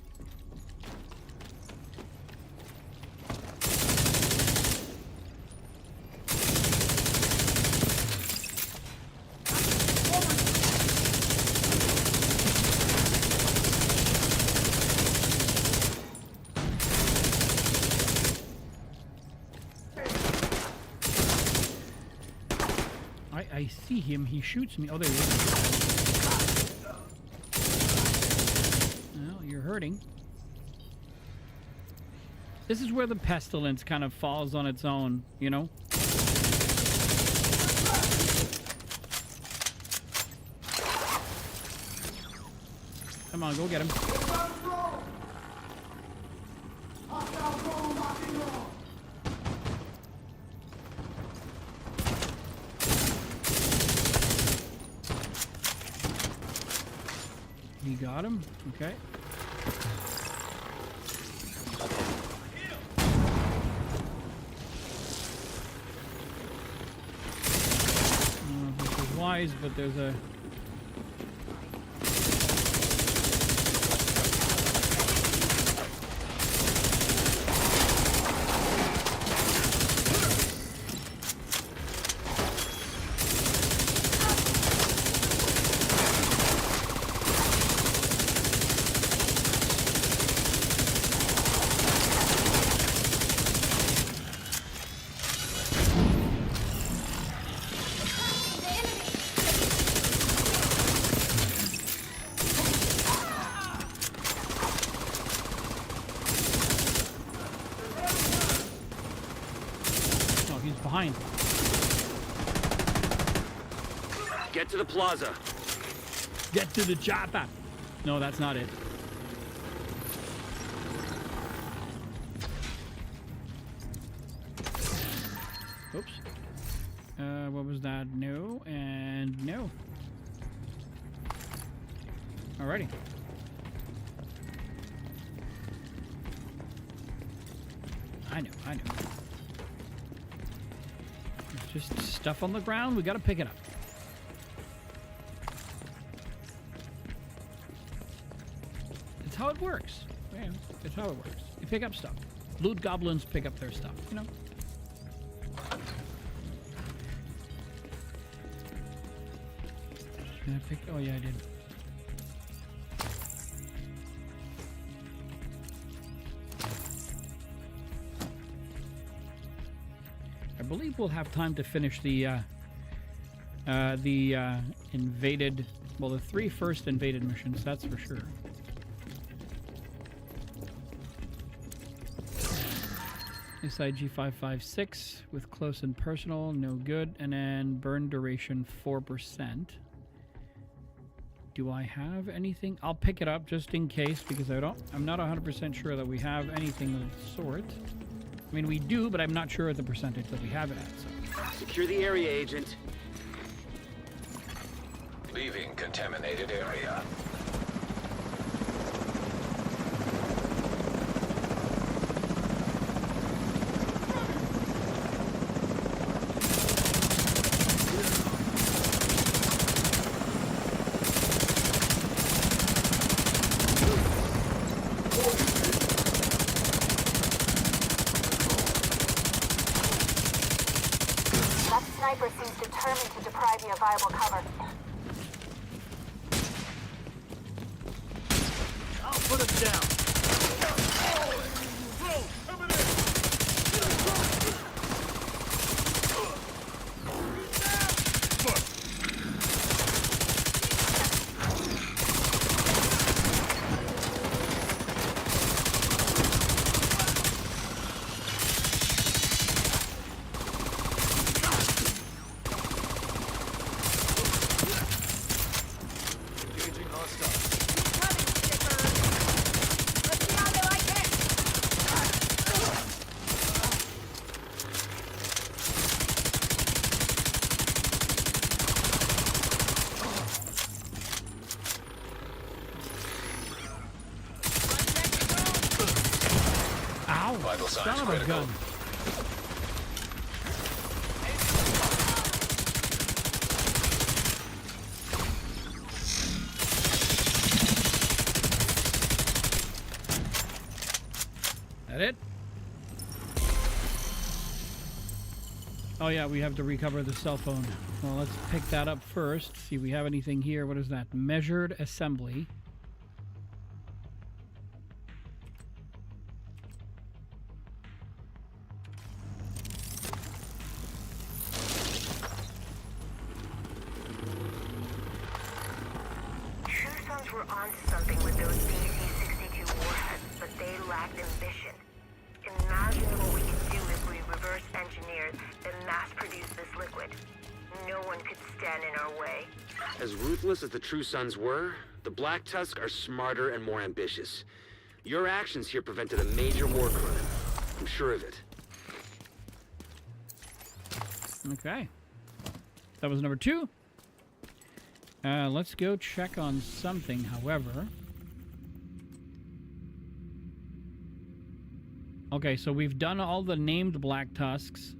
I see him. He shoots me. Oh, there he is. Well, you're hurting. This is where the pestilence kind of falls on its own, you know? Come on, go get him. You got him? Okay. I don't know if this is wise, but there's a... Behind. Get to the plaza. Get to the chopper. No, that's not it. Oops. What was that? No and no. Alrighty. I know. Just stuff on the ground. We got to pick it up. It's how it works. Yeah, it's how it works. You pick up stuff. Loot goblins pick up their stuff, you know? Did I pick? Oh, yeah, I did. I believe we'll have time to finish the invaded, well, the 3 first invaded missions, that's for sure. SIG 556 with close and personal, no good, and then burn duration 4%. Do I have anything? I'll pick it up just in case because I'm not 100% sure that we have anything of the sort. I mean, we do, but I'm not sure at the percentage that we have it at. So. Secure the area, Agent. Leaving contaminated area. Sniper seems determined to deprive you of viable cover. I'll put him down. Vital signs Son of a critical. gun. That it? Oh yeah, we have to recover the cell phone. Well, let's pick that up first. See if we have anything here. What is that? Measured assembly. onto something with those DC-62 warheads, but they lacked ambition. Imagine what we could do if we reverse engineered and mass-produce this liquid. No one could stand in our way. As ruthless as the True Sons were, the Black Tusk are smarter and more ambitious. Your actions here prevented a major war crime. I'm sure of it. Okay. That was number 2. Let's go check on something, however. Okay, so we've done all the named Black Tusks.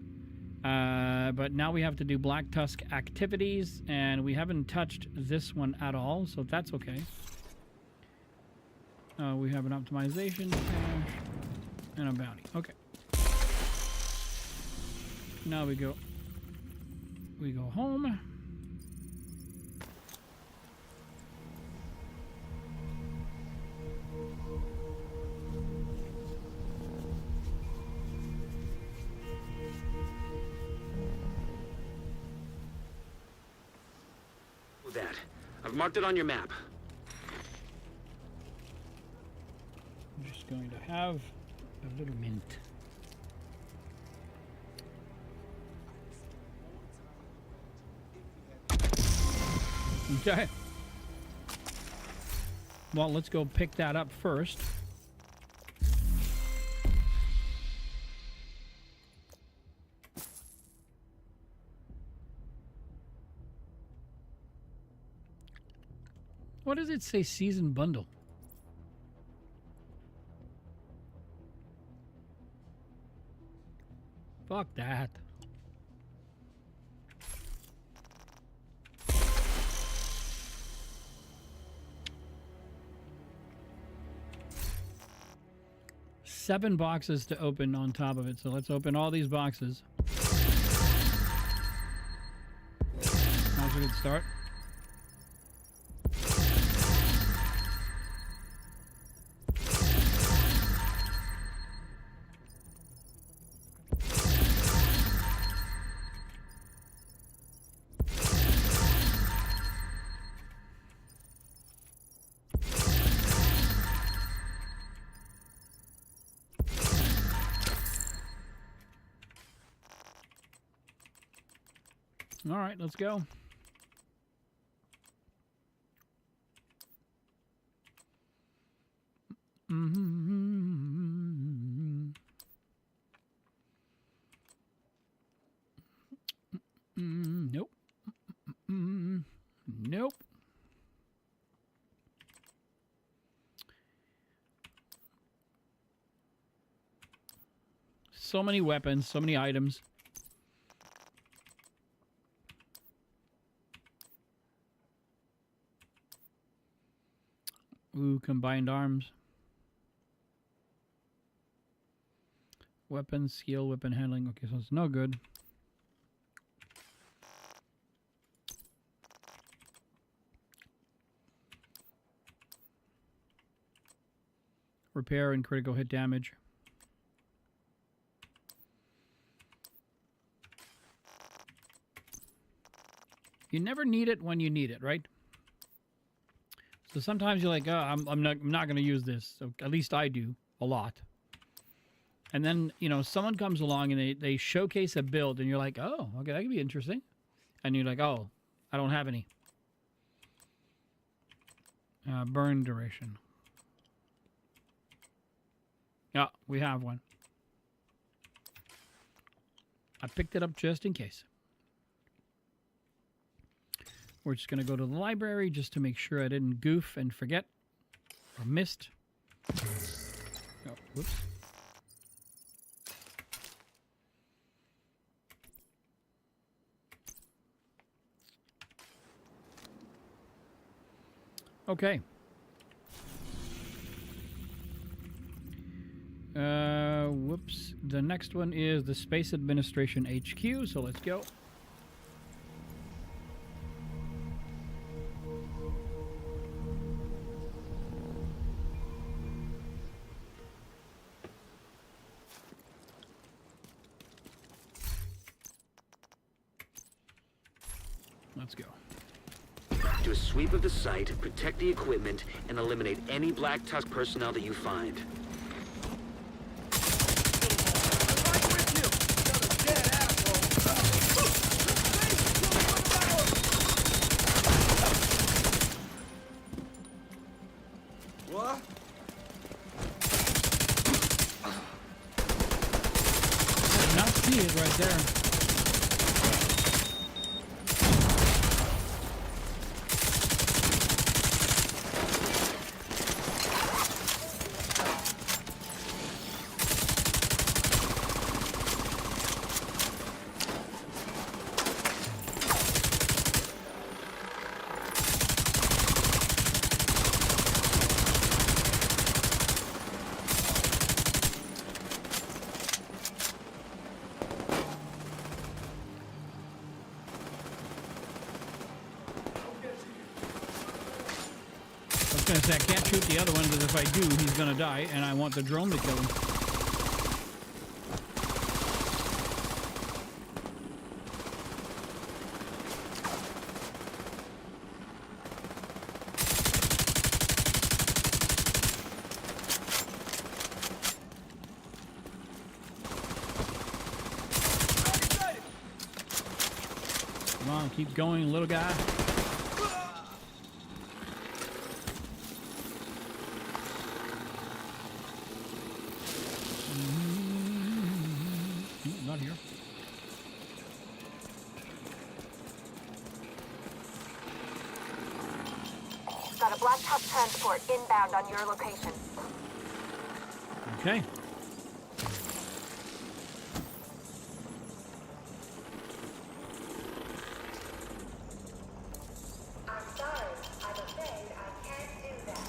But now we have to do Black Tusk activities, and we haven't touched this one at all, so that's okay. We have an optimization, cache, and a bounty. Okay. Now we go home. That. I've marked it on your map. I'm just going to have a little mint. Okay. Well, let's go pick that up first. What does it say? Season bundle. Fuck that. Seven boxes to open on top of it, so let's open all these boxes. Now's a good start. All right, let's go. Nope. Nope. So many weapons, so many items. Ooh, combined arms. Weapon, skill, weapon handling. Okay, so it's no good. Repair and critical hit damage. You never need it when you need it, right? So sometimes you're like, oh, I'm not going to use this. So at least I do a lot. And then, you know, someone comes along and they showcase a build and you're like, oh, okay, that could be interesting. And you're like, oh, I don't have any. Burn duration. Yeah, we have one. I picked it up just in case. We're just going to go to the library just to make sure I didn't goof and forget or missed. Oh, whoops. Okay. Whoops. The next one is the Space Administration HQ, so let's go. Let's go. Do a sweep of the site, protect the equipment, and eliminate any Black Tusk personnel that you find. What? Did not see it right there. I was gonna say I can't shoot the other one because if I do, he's gonna die, and I want the drone to kill him. Come on, keep going, little guy. Not here. Got a Black Tusk transport inbound on your location. Okay. I'm sorry. I'm afraid I can't do that.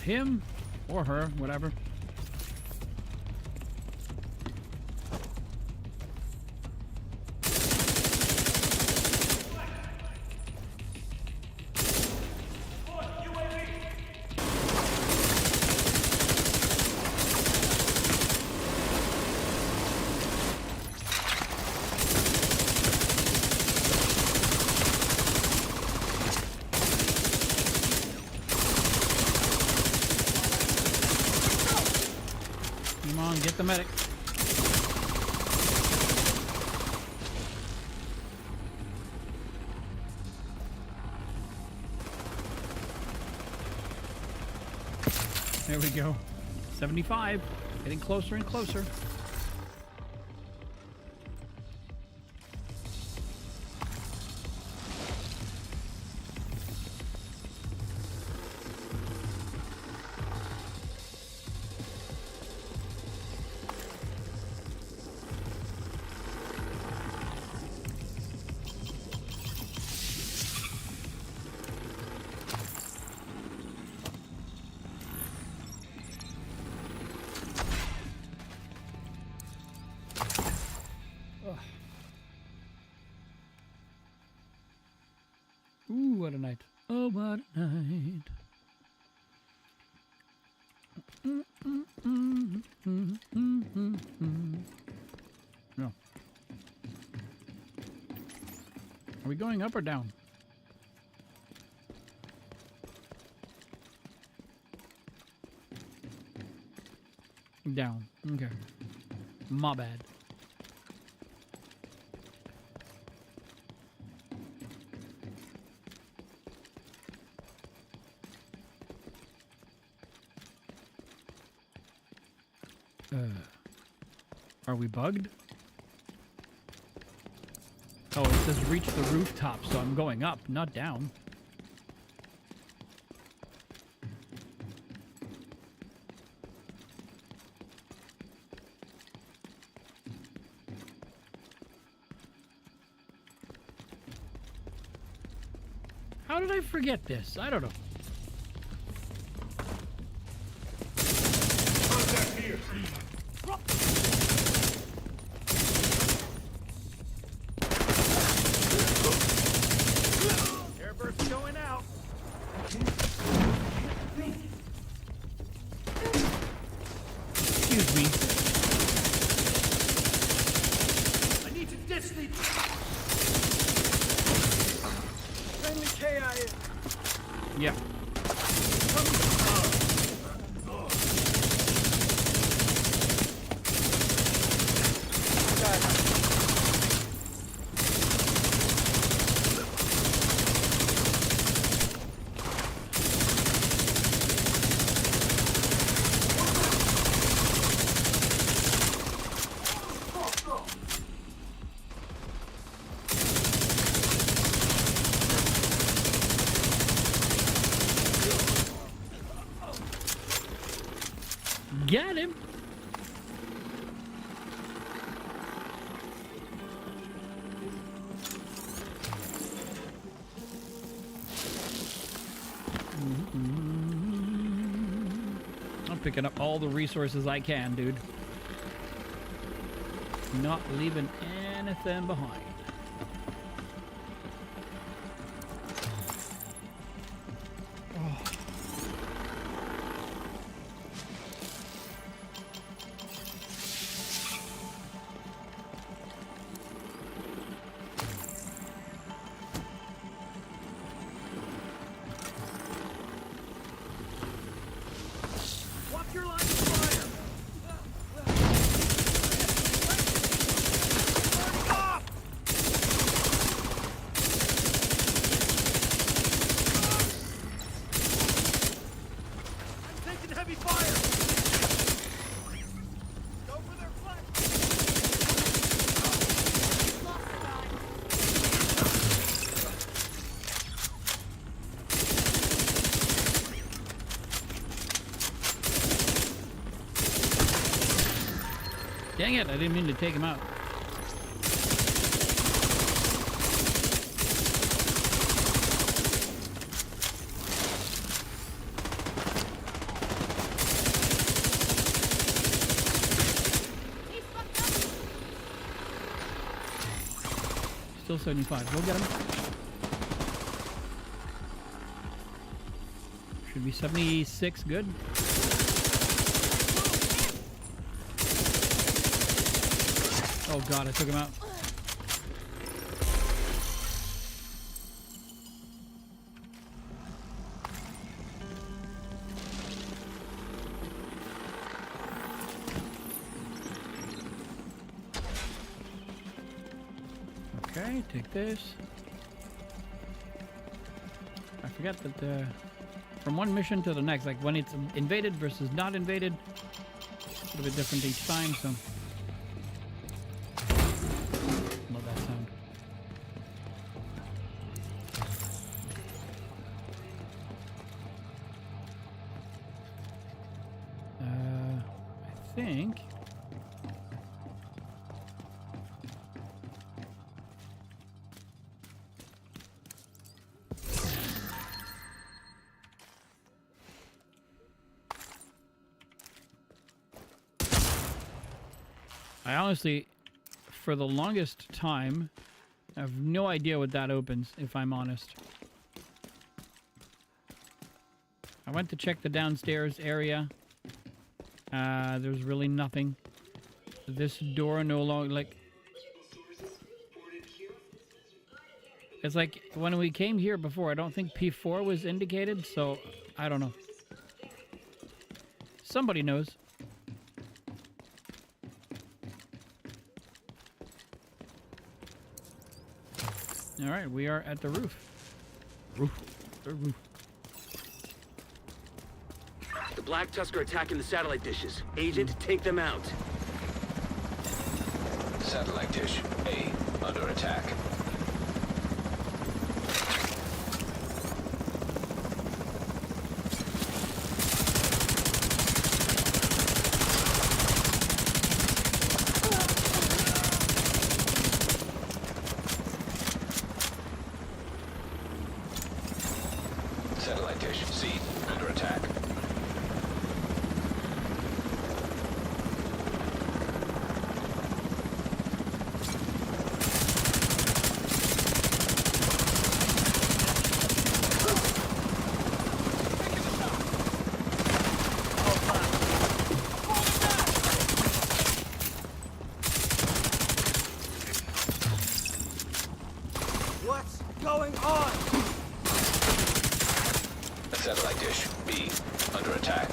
Him or her, whatever. Come on, get the medic. There we go. 75. Getting closer and closer. Ooh, what a night. Oh, what a night. No. Are we going up or down? Down. Okay. My bad. Are we bugged? Oh, it says reach the rooftop, so I'm going up, not down. How did I forget this? I don't know. Contact here. Airburst going out. Excuse me. I need to ditch these. Friendly KIA. Yeah. Get him. I'm picking up all the resources I can, dude. Not leaving anything behind. Watch your line of fire. Stop! I'm taking heavy fire. Go for their flank. Dang it, I didn't mean to take him out. Still 75. We'll get him. Should be 76. Good. Oh god, I took him out. Okay, take this. I forget that from one mission to the next, like when it's invaded versus not invaded, it's a little bit different each time, so. Love that sound. I think. I honestly, for the longest time, have no idea what that opens, if I'm honest. I went to check the downstairs area. There's really nothing. This door no longer, like... It's like, when we came here before, I don't think P4 was indicated, so I don't know. Somebody knows. All right, we are at the roof. The roof. The Black Tusk are attacking the satellite dishes. Agent, take them out. Satellite dish A under attack. Satellite dish C under attack. What's going on? Satellite dish B under attack.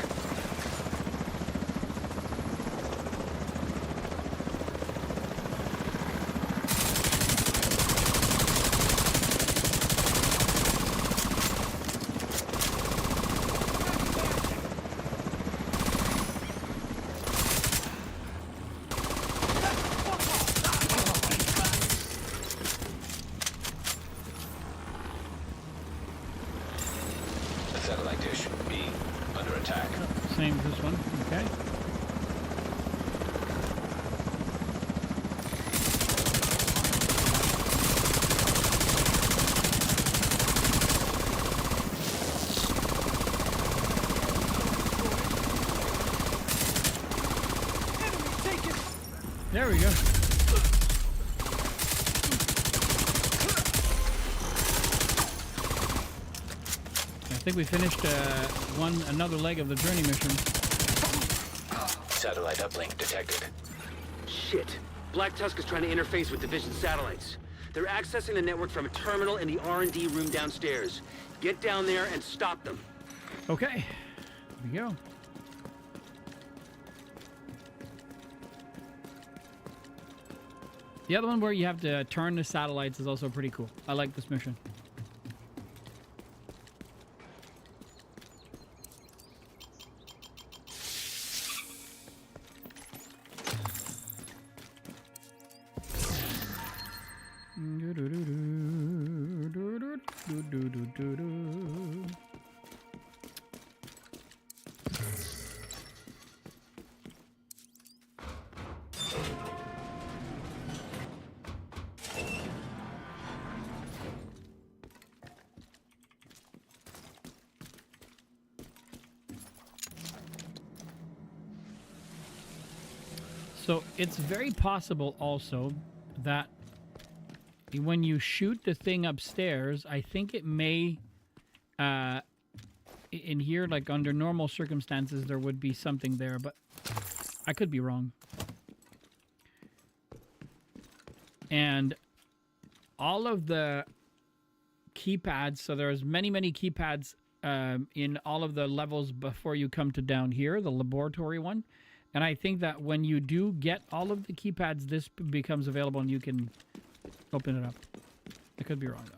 Satellite dish B under attack. Same as this one. Okay. There we go. I think we finished another leg of the journey mission. Satellite uplink detected. Shit. Black Tusk is trying to interface with Division satellites. They're accessing the network from a terminal in the R&D room downstairs. Get down there and stop them. Okay. Here we go. The other one where you have to turn the satellites is also pretty cool. I like this mission. So it's very possible also that when you shoot the thing upstairs, I think it may, in here, like under normal circumstances, there would be something there, but I could be wrong. And all of the keypads, so there's many keypads in all of the levels before you come to down here, the laboratory one. And I think that when you do get all of the keypads, this becomes available and you can open it up. I could be wrong, though.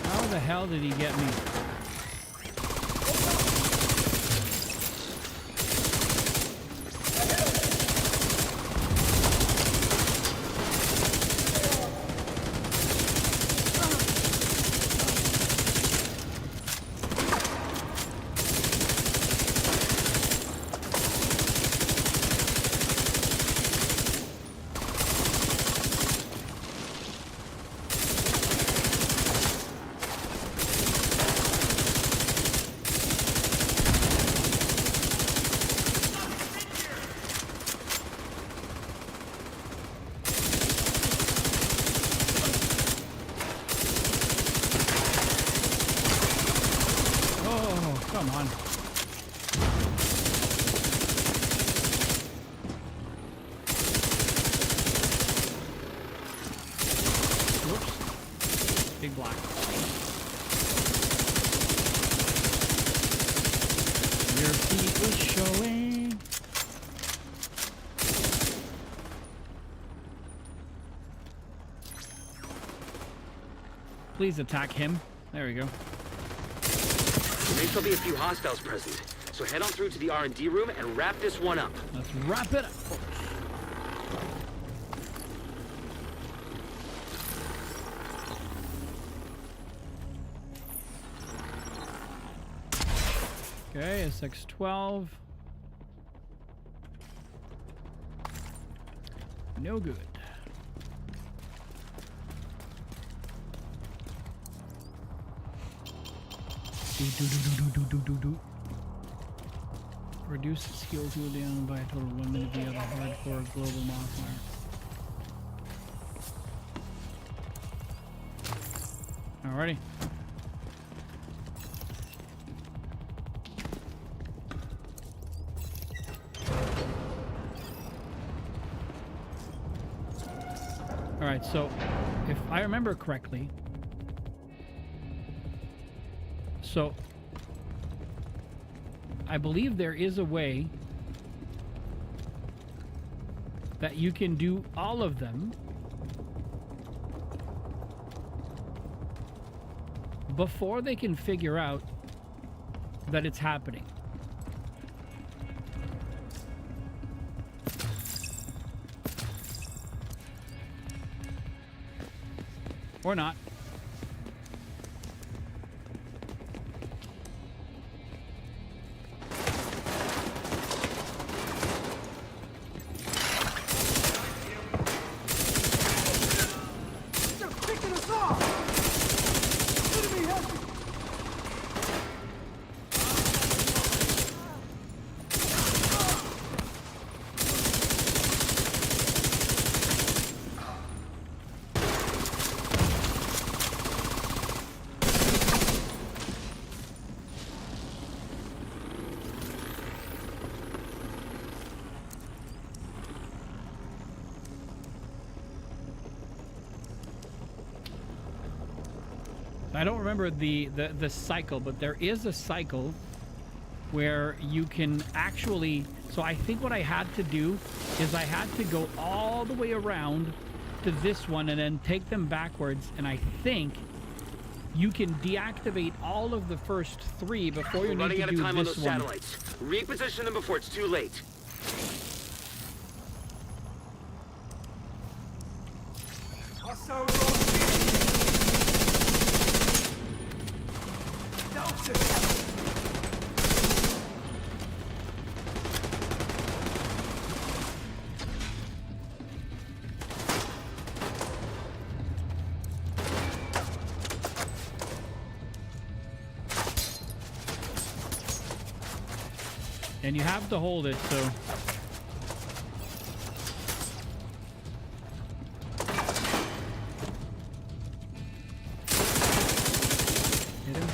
How the hell did he get me? Come on. Big black. Your feet was showing. Please attack him. There we go. There may still be a few hostiles present, so head on through to the R&D room and wrap this one up. Let's wrap it up. Okay, SX-12. No good. Reduces heal cooldown by a total of 1 minute via the hardcore global modifier. Alrighty. Alright, so if I remember correctly, so I believe there is a way that you can do all of them before they can figure out that it's happening. Or not. They're picking us off! Enemy heavy! I don't remember the cycle, but there is a cycle where you can actually... So I think what I had to do is I had to go all the way around to this one and then take them backwards, and I think you can deactivate all of the first 3 before you need to do this one. Running out of time on those satellites. Reposition them before it's too late. Hostile roll. Douse it! And you have to hold it, so... Hit him.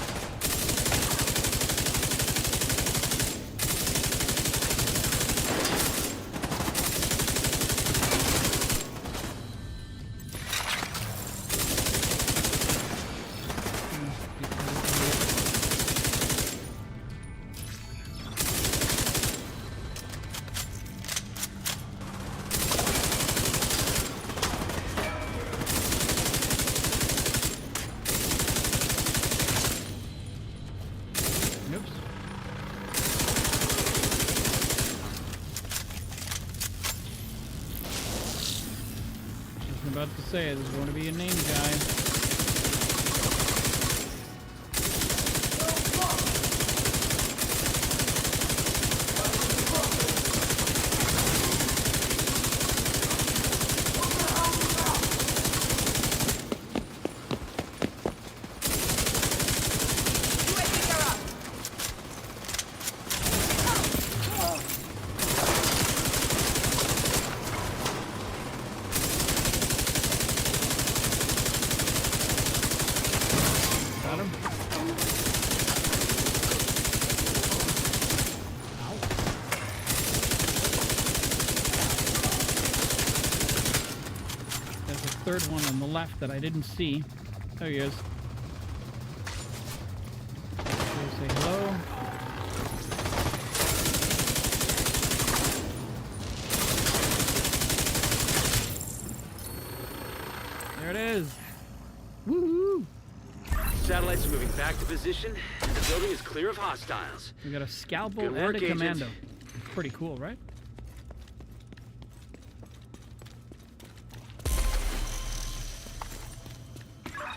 Oops. Just about to say, there's going to be a name guy. UAVs are up. Got him. Ow. There's a third one on the left that I didn't see. There he is. Say hello. There it is. Woohoo! Satellites are moving back to position. The building is clear of hostiles. We got a scalpel Good and work, a Agent. commando. Pretty cool, right?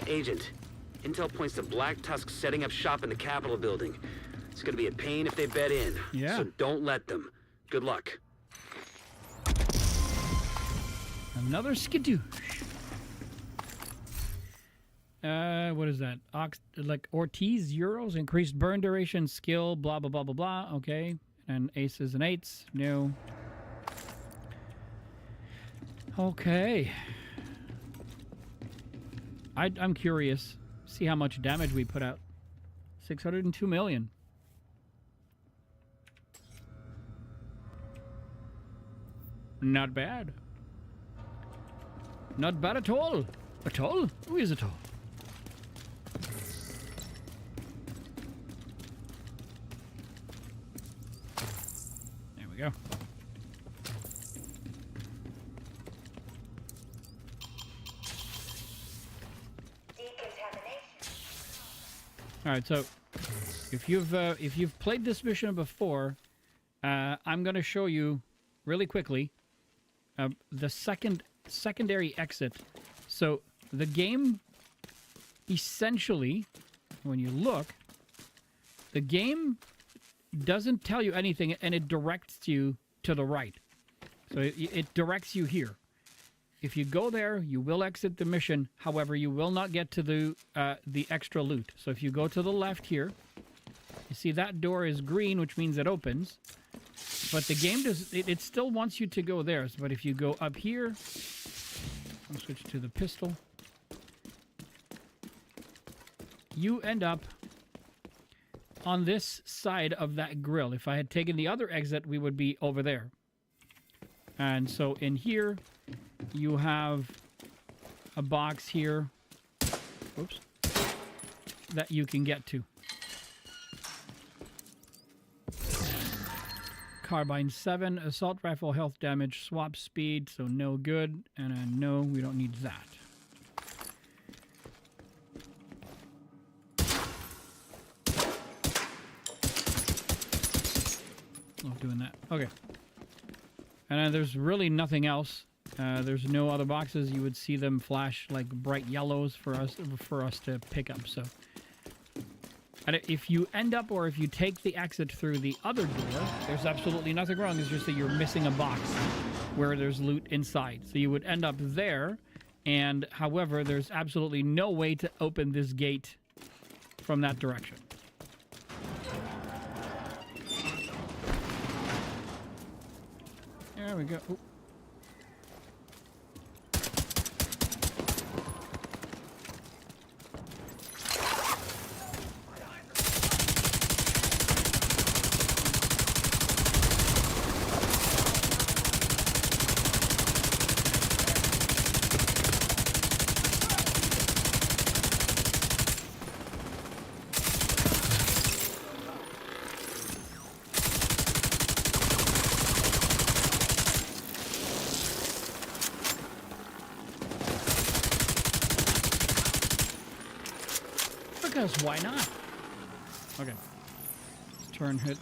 Agent, intel points to Black Tusk setting up shop in the Capitol building. It's gonna be a pain if they bed in. Yeah. So don't let them. Good luck. Another skidoosh. What is that? Like Ortiz Euros, increased burn duration, skill, blah, blah, blah, blah, blah. Okay. And aces and eights. No. Okay. I'm curious. See how much damage we put out. 602 million. Not bad. Not bad at all. At all? Who is at all? There we go. All right, so if you've played this mission before, I'm going to show you really quickly the secondary exit. So the game, essentially, when you look, the game doesn't tell you anything, and it directs you to the right. So it directs you here. If you go there, you will exit the mission. However, you will not get to the extra loot. So if you go to the left here, you see that door is green, which means it opens. But the game does it still wants you to go there. But if you go up here, I'll switch to the pistol. You end up on this side of that grill. If I had taken the other exit, we would be over there. And so in here, you have a box here, oops, that you can get to. Carbine 7, assault rifle health damage, swap speed, so no good, and no, we don't need that. Not doing that. Okay. And there's really nothing else. There's no other boxes. You would see them flash like bright yellows for us to pick up. So, and if you end up or if you take the exit through the other door, there's absolutely nothing wrong. It's just that you're missing a box where there's loot inside. So you would end up there, and however, there's absolutely no way to open this gate from that direction. There we go. Ooh. Because why not? Okay. Let's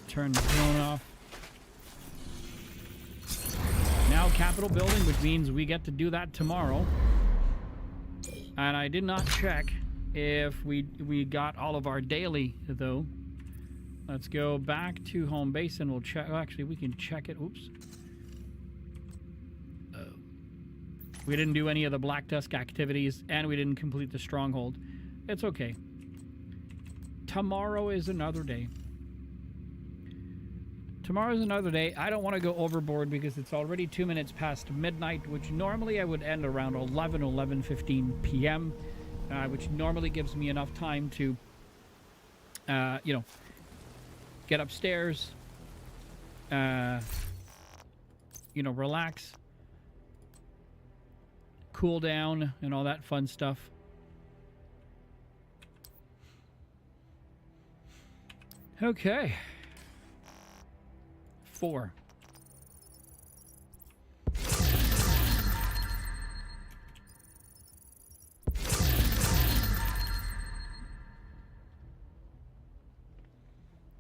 turn the drone off. Now Capitol building, which means we get to do that tomorrow. And I did not check if we got all of our daily though. Let's go back to home base and we'll check. Oh, actually, we can check it. Oops. We didn't do any of the Black Tusk activities, and we didn't complete the stronghold. It's okay. Tomorrow is another day. Tomorrow's another day. I don't want to go overboard because it's already 2 minutes past midnight, which normally I would end around 11:15 p.m., which normally gives me enough time to, you know, get upstairs, you know, relax, cool down, and all that fun stuff. Okay. 4.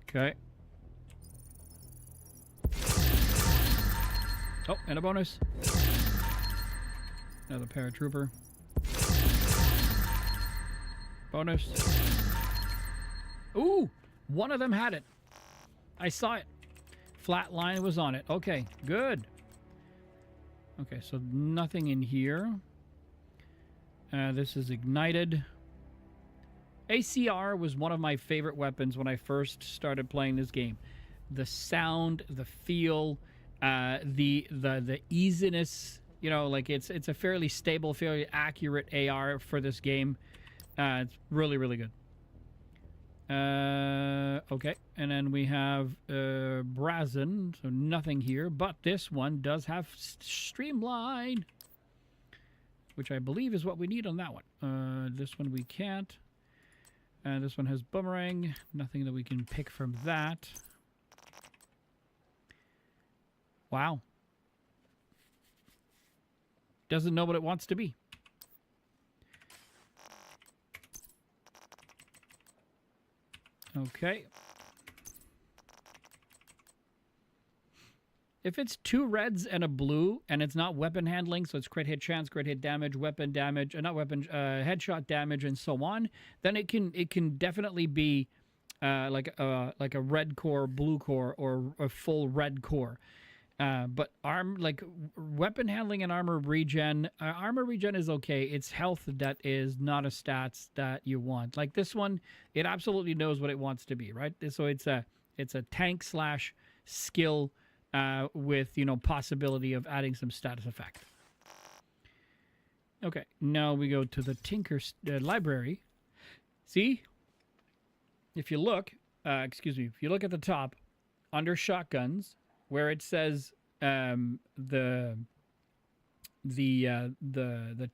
Okay. Oh, and a bonus. Another paratrooper. Bonus. Ooh! One of them had it. I saw it. Flat line was on it. Okay, good. Okay, so nothing in here. This is ignited. ACR was one of my favorite weapons when I first started playing this game. The sound, the feel, the easiness. You know, like it's a fairly stable, fairly accurate AR for this game. It's really, really good. Okay, and then we have Brazen, so nothing here, but this one does have Streamline, which I believe is what we need on that one. This one we can't. This one has Boomerang, nothing that we can pick from that. Wow. Doesn't know what it wants to be. Okay. If it's 2 reds and a blue, and it's not weapon handling, so it's crit hit chance, crit hit damage, weapon damage, not weapon, headshot damage, and so on, then it can definitely be like a red core, blue core, or a full red core. But weapon handling and armor regen is okay. It's health that is not a stats that you want. Like this one, it absolutely knows what it wants to be, right? So it's a tank slash skill with, you know, possibility of adding some status effect. Okay, now we go to the Tinker library. See, if you look, if you look at the top under shotguns, where it says the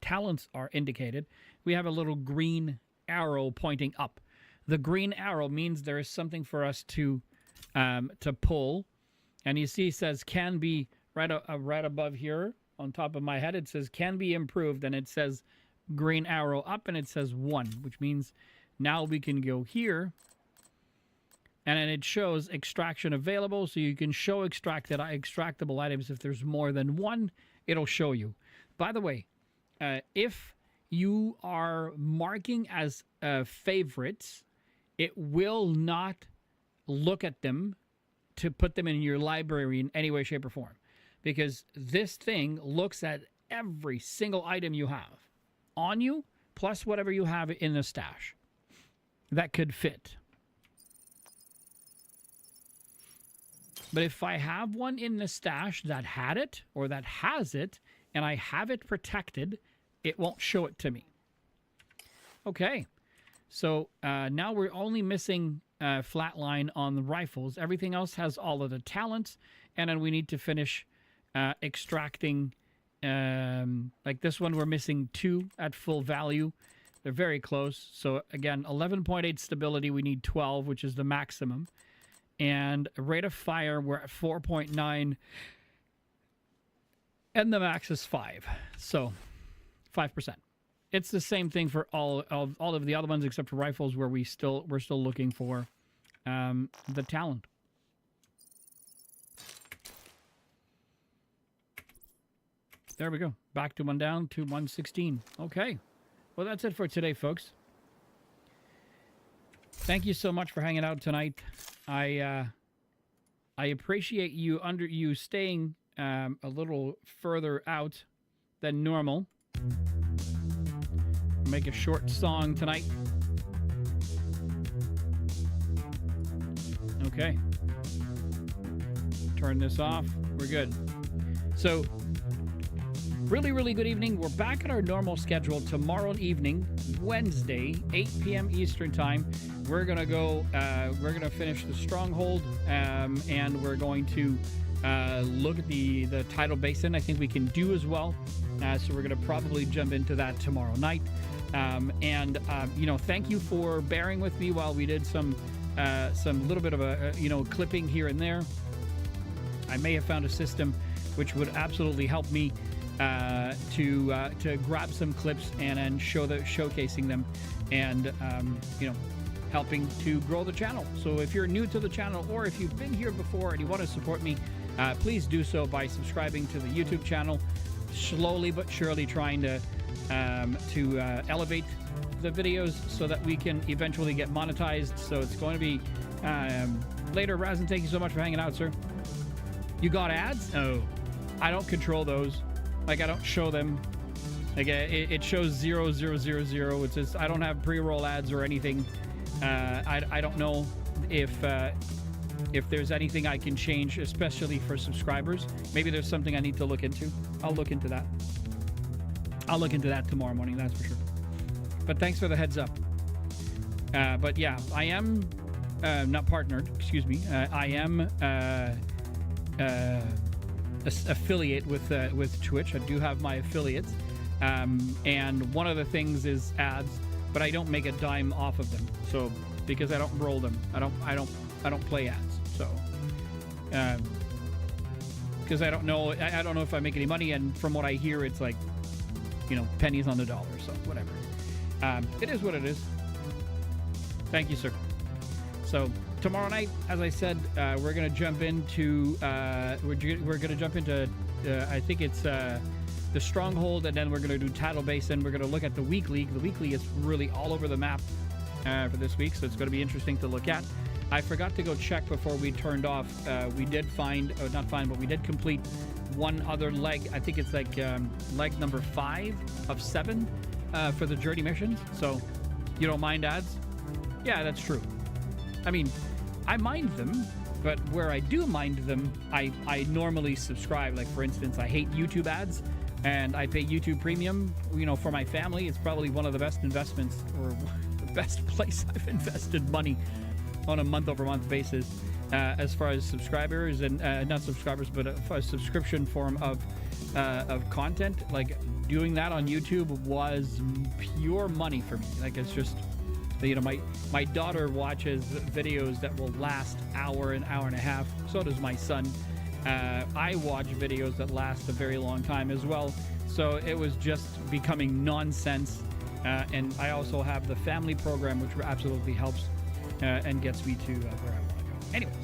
talents are indicated, we have a little green arrow pointing up. The green arrow means there is something for us to pull, and you see it says can be right above here on top of my head. It says can be improved, and it says green arrow up, and it says 1, which means now we can go here. And then it shows extraction available, so you can show extractable items. If there's more than 1, it'll show you. By the way, if you are marking as favorites, it will not look at them to put them in your library in any way, shape, or form. Because this thing looks at every single item you have on you, plus whatever you have in the stash that could fit. But if I have one in the stash that had it or that has it, and I have it protected, it won't show it to me. Okay, so now we're only missing flatline on the rifles. Everything else has all of the talents, and then we need to finish extracting. Like this one, we're missing 2 at full value. They're very close. So again, 11.8 stability, we need 12, which is the maximum. And rate of fire, we're at 4.9. And the max is 5. So 5%. It's the same thing for all of the other ones except for rifles, where we're still looking for the talent. There we go. Back to 1 down to 116. Okay. Well, that's it for today, folks. Thank you so much for hanging out tonight. I appreciate you staying a little further out than normal. Make a short song tonight. Okay. Turn this off. We're good. So, really, really good evening. We're back at our normal schedule tomorrow evening, Wednesday, 8 p.m. Eastern Time. We're going to go, we're going to finish the Stronghold, and we're going to look at the Tidal Basin. I think we can do as well. So we're going to probably jump into that tomorrow night. You know, thank you for bearing with me while we did some some little bit of a clipping here and there. I may have found a system which would absolutely help me to grab some clips and showcasing them, and helping to grow the channel. So if you're new to the channel, or if you've been here before and you want to support me, please do so by subscribing to the YouTube channel. Slowly but surely trying to elevate the videos so that we can eventually get monetized. So it's going to be later. Razin, thank you so much for hanging out, sir. You got ads? Oh, I don't control those. Like, I don't show them. Like, it shows 0, 0, 0, 0. It says I don't have pre-roll ads or anything. I don't know if there's anything I can change, especially for subscribers. Maybe there's something I need to look into. I'll look into that. I'll look into that tomorrow morning, that's for sure. But thanks for the heads up. But yeah, I am not partnered, excuse me. I am affiliate with Twitch. I do have my affiliates. And one of the things is ads, but I don't make a dime off of them. So, because I don't roll them. I don't play ads. So, because I don't know if I make any money, and from what I hear, it's like, pennies on the dollar. So whatever. It is what it is. Thank you, sir. So tomorrow night, as I said, we're gonna jump into I think it's the Stronghold, and then we're gonna do Tattle Base, and we're gonna look at the weekly. The weekly is really all over the map for this week, so it's gonna be interesting to look at. I forgot to go check before we turned off. We did but we did complete one other leg. I think it's like leg number 5 of 7 for the journey missions. So you don't mind ads? Yeah, that's true. I mean, I mind them, but where I do mind them, I normally subscribe. Like, for instance, I hate YouTube ads, and I pay YouTube Premium. For my family, it's probably one of the best investments, or the best place I've invested money on a month-over-month basis, as far as subscribers and not subscribers, but a subscription form of content. Like, doing that on YouTube was pure money for me. Like, it's just, my daughter watches videos that will last hour and a half. So does my son. I watch videos that last a very long time as well. So it was just becoming nonsense. And I also have the family program, which absolutely helps and gets me to where I want to go. Anyways,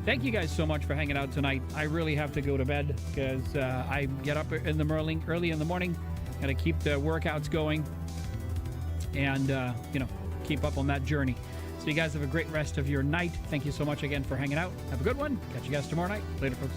thank you guys so much for hanging out tonight. I really have to go to bed because I get up early in the morning. Got to keep the workouts going and, keep up on that journey. So you guys have a great rest of your night. Thank you so much again for hanging out. Have a good one. Catch you guys tomorrow night. Later, folks.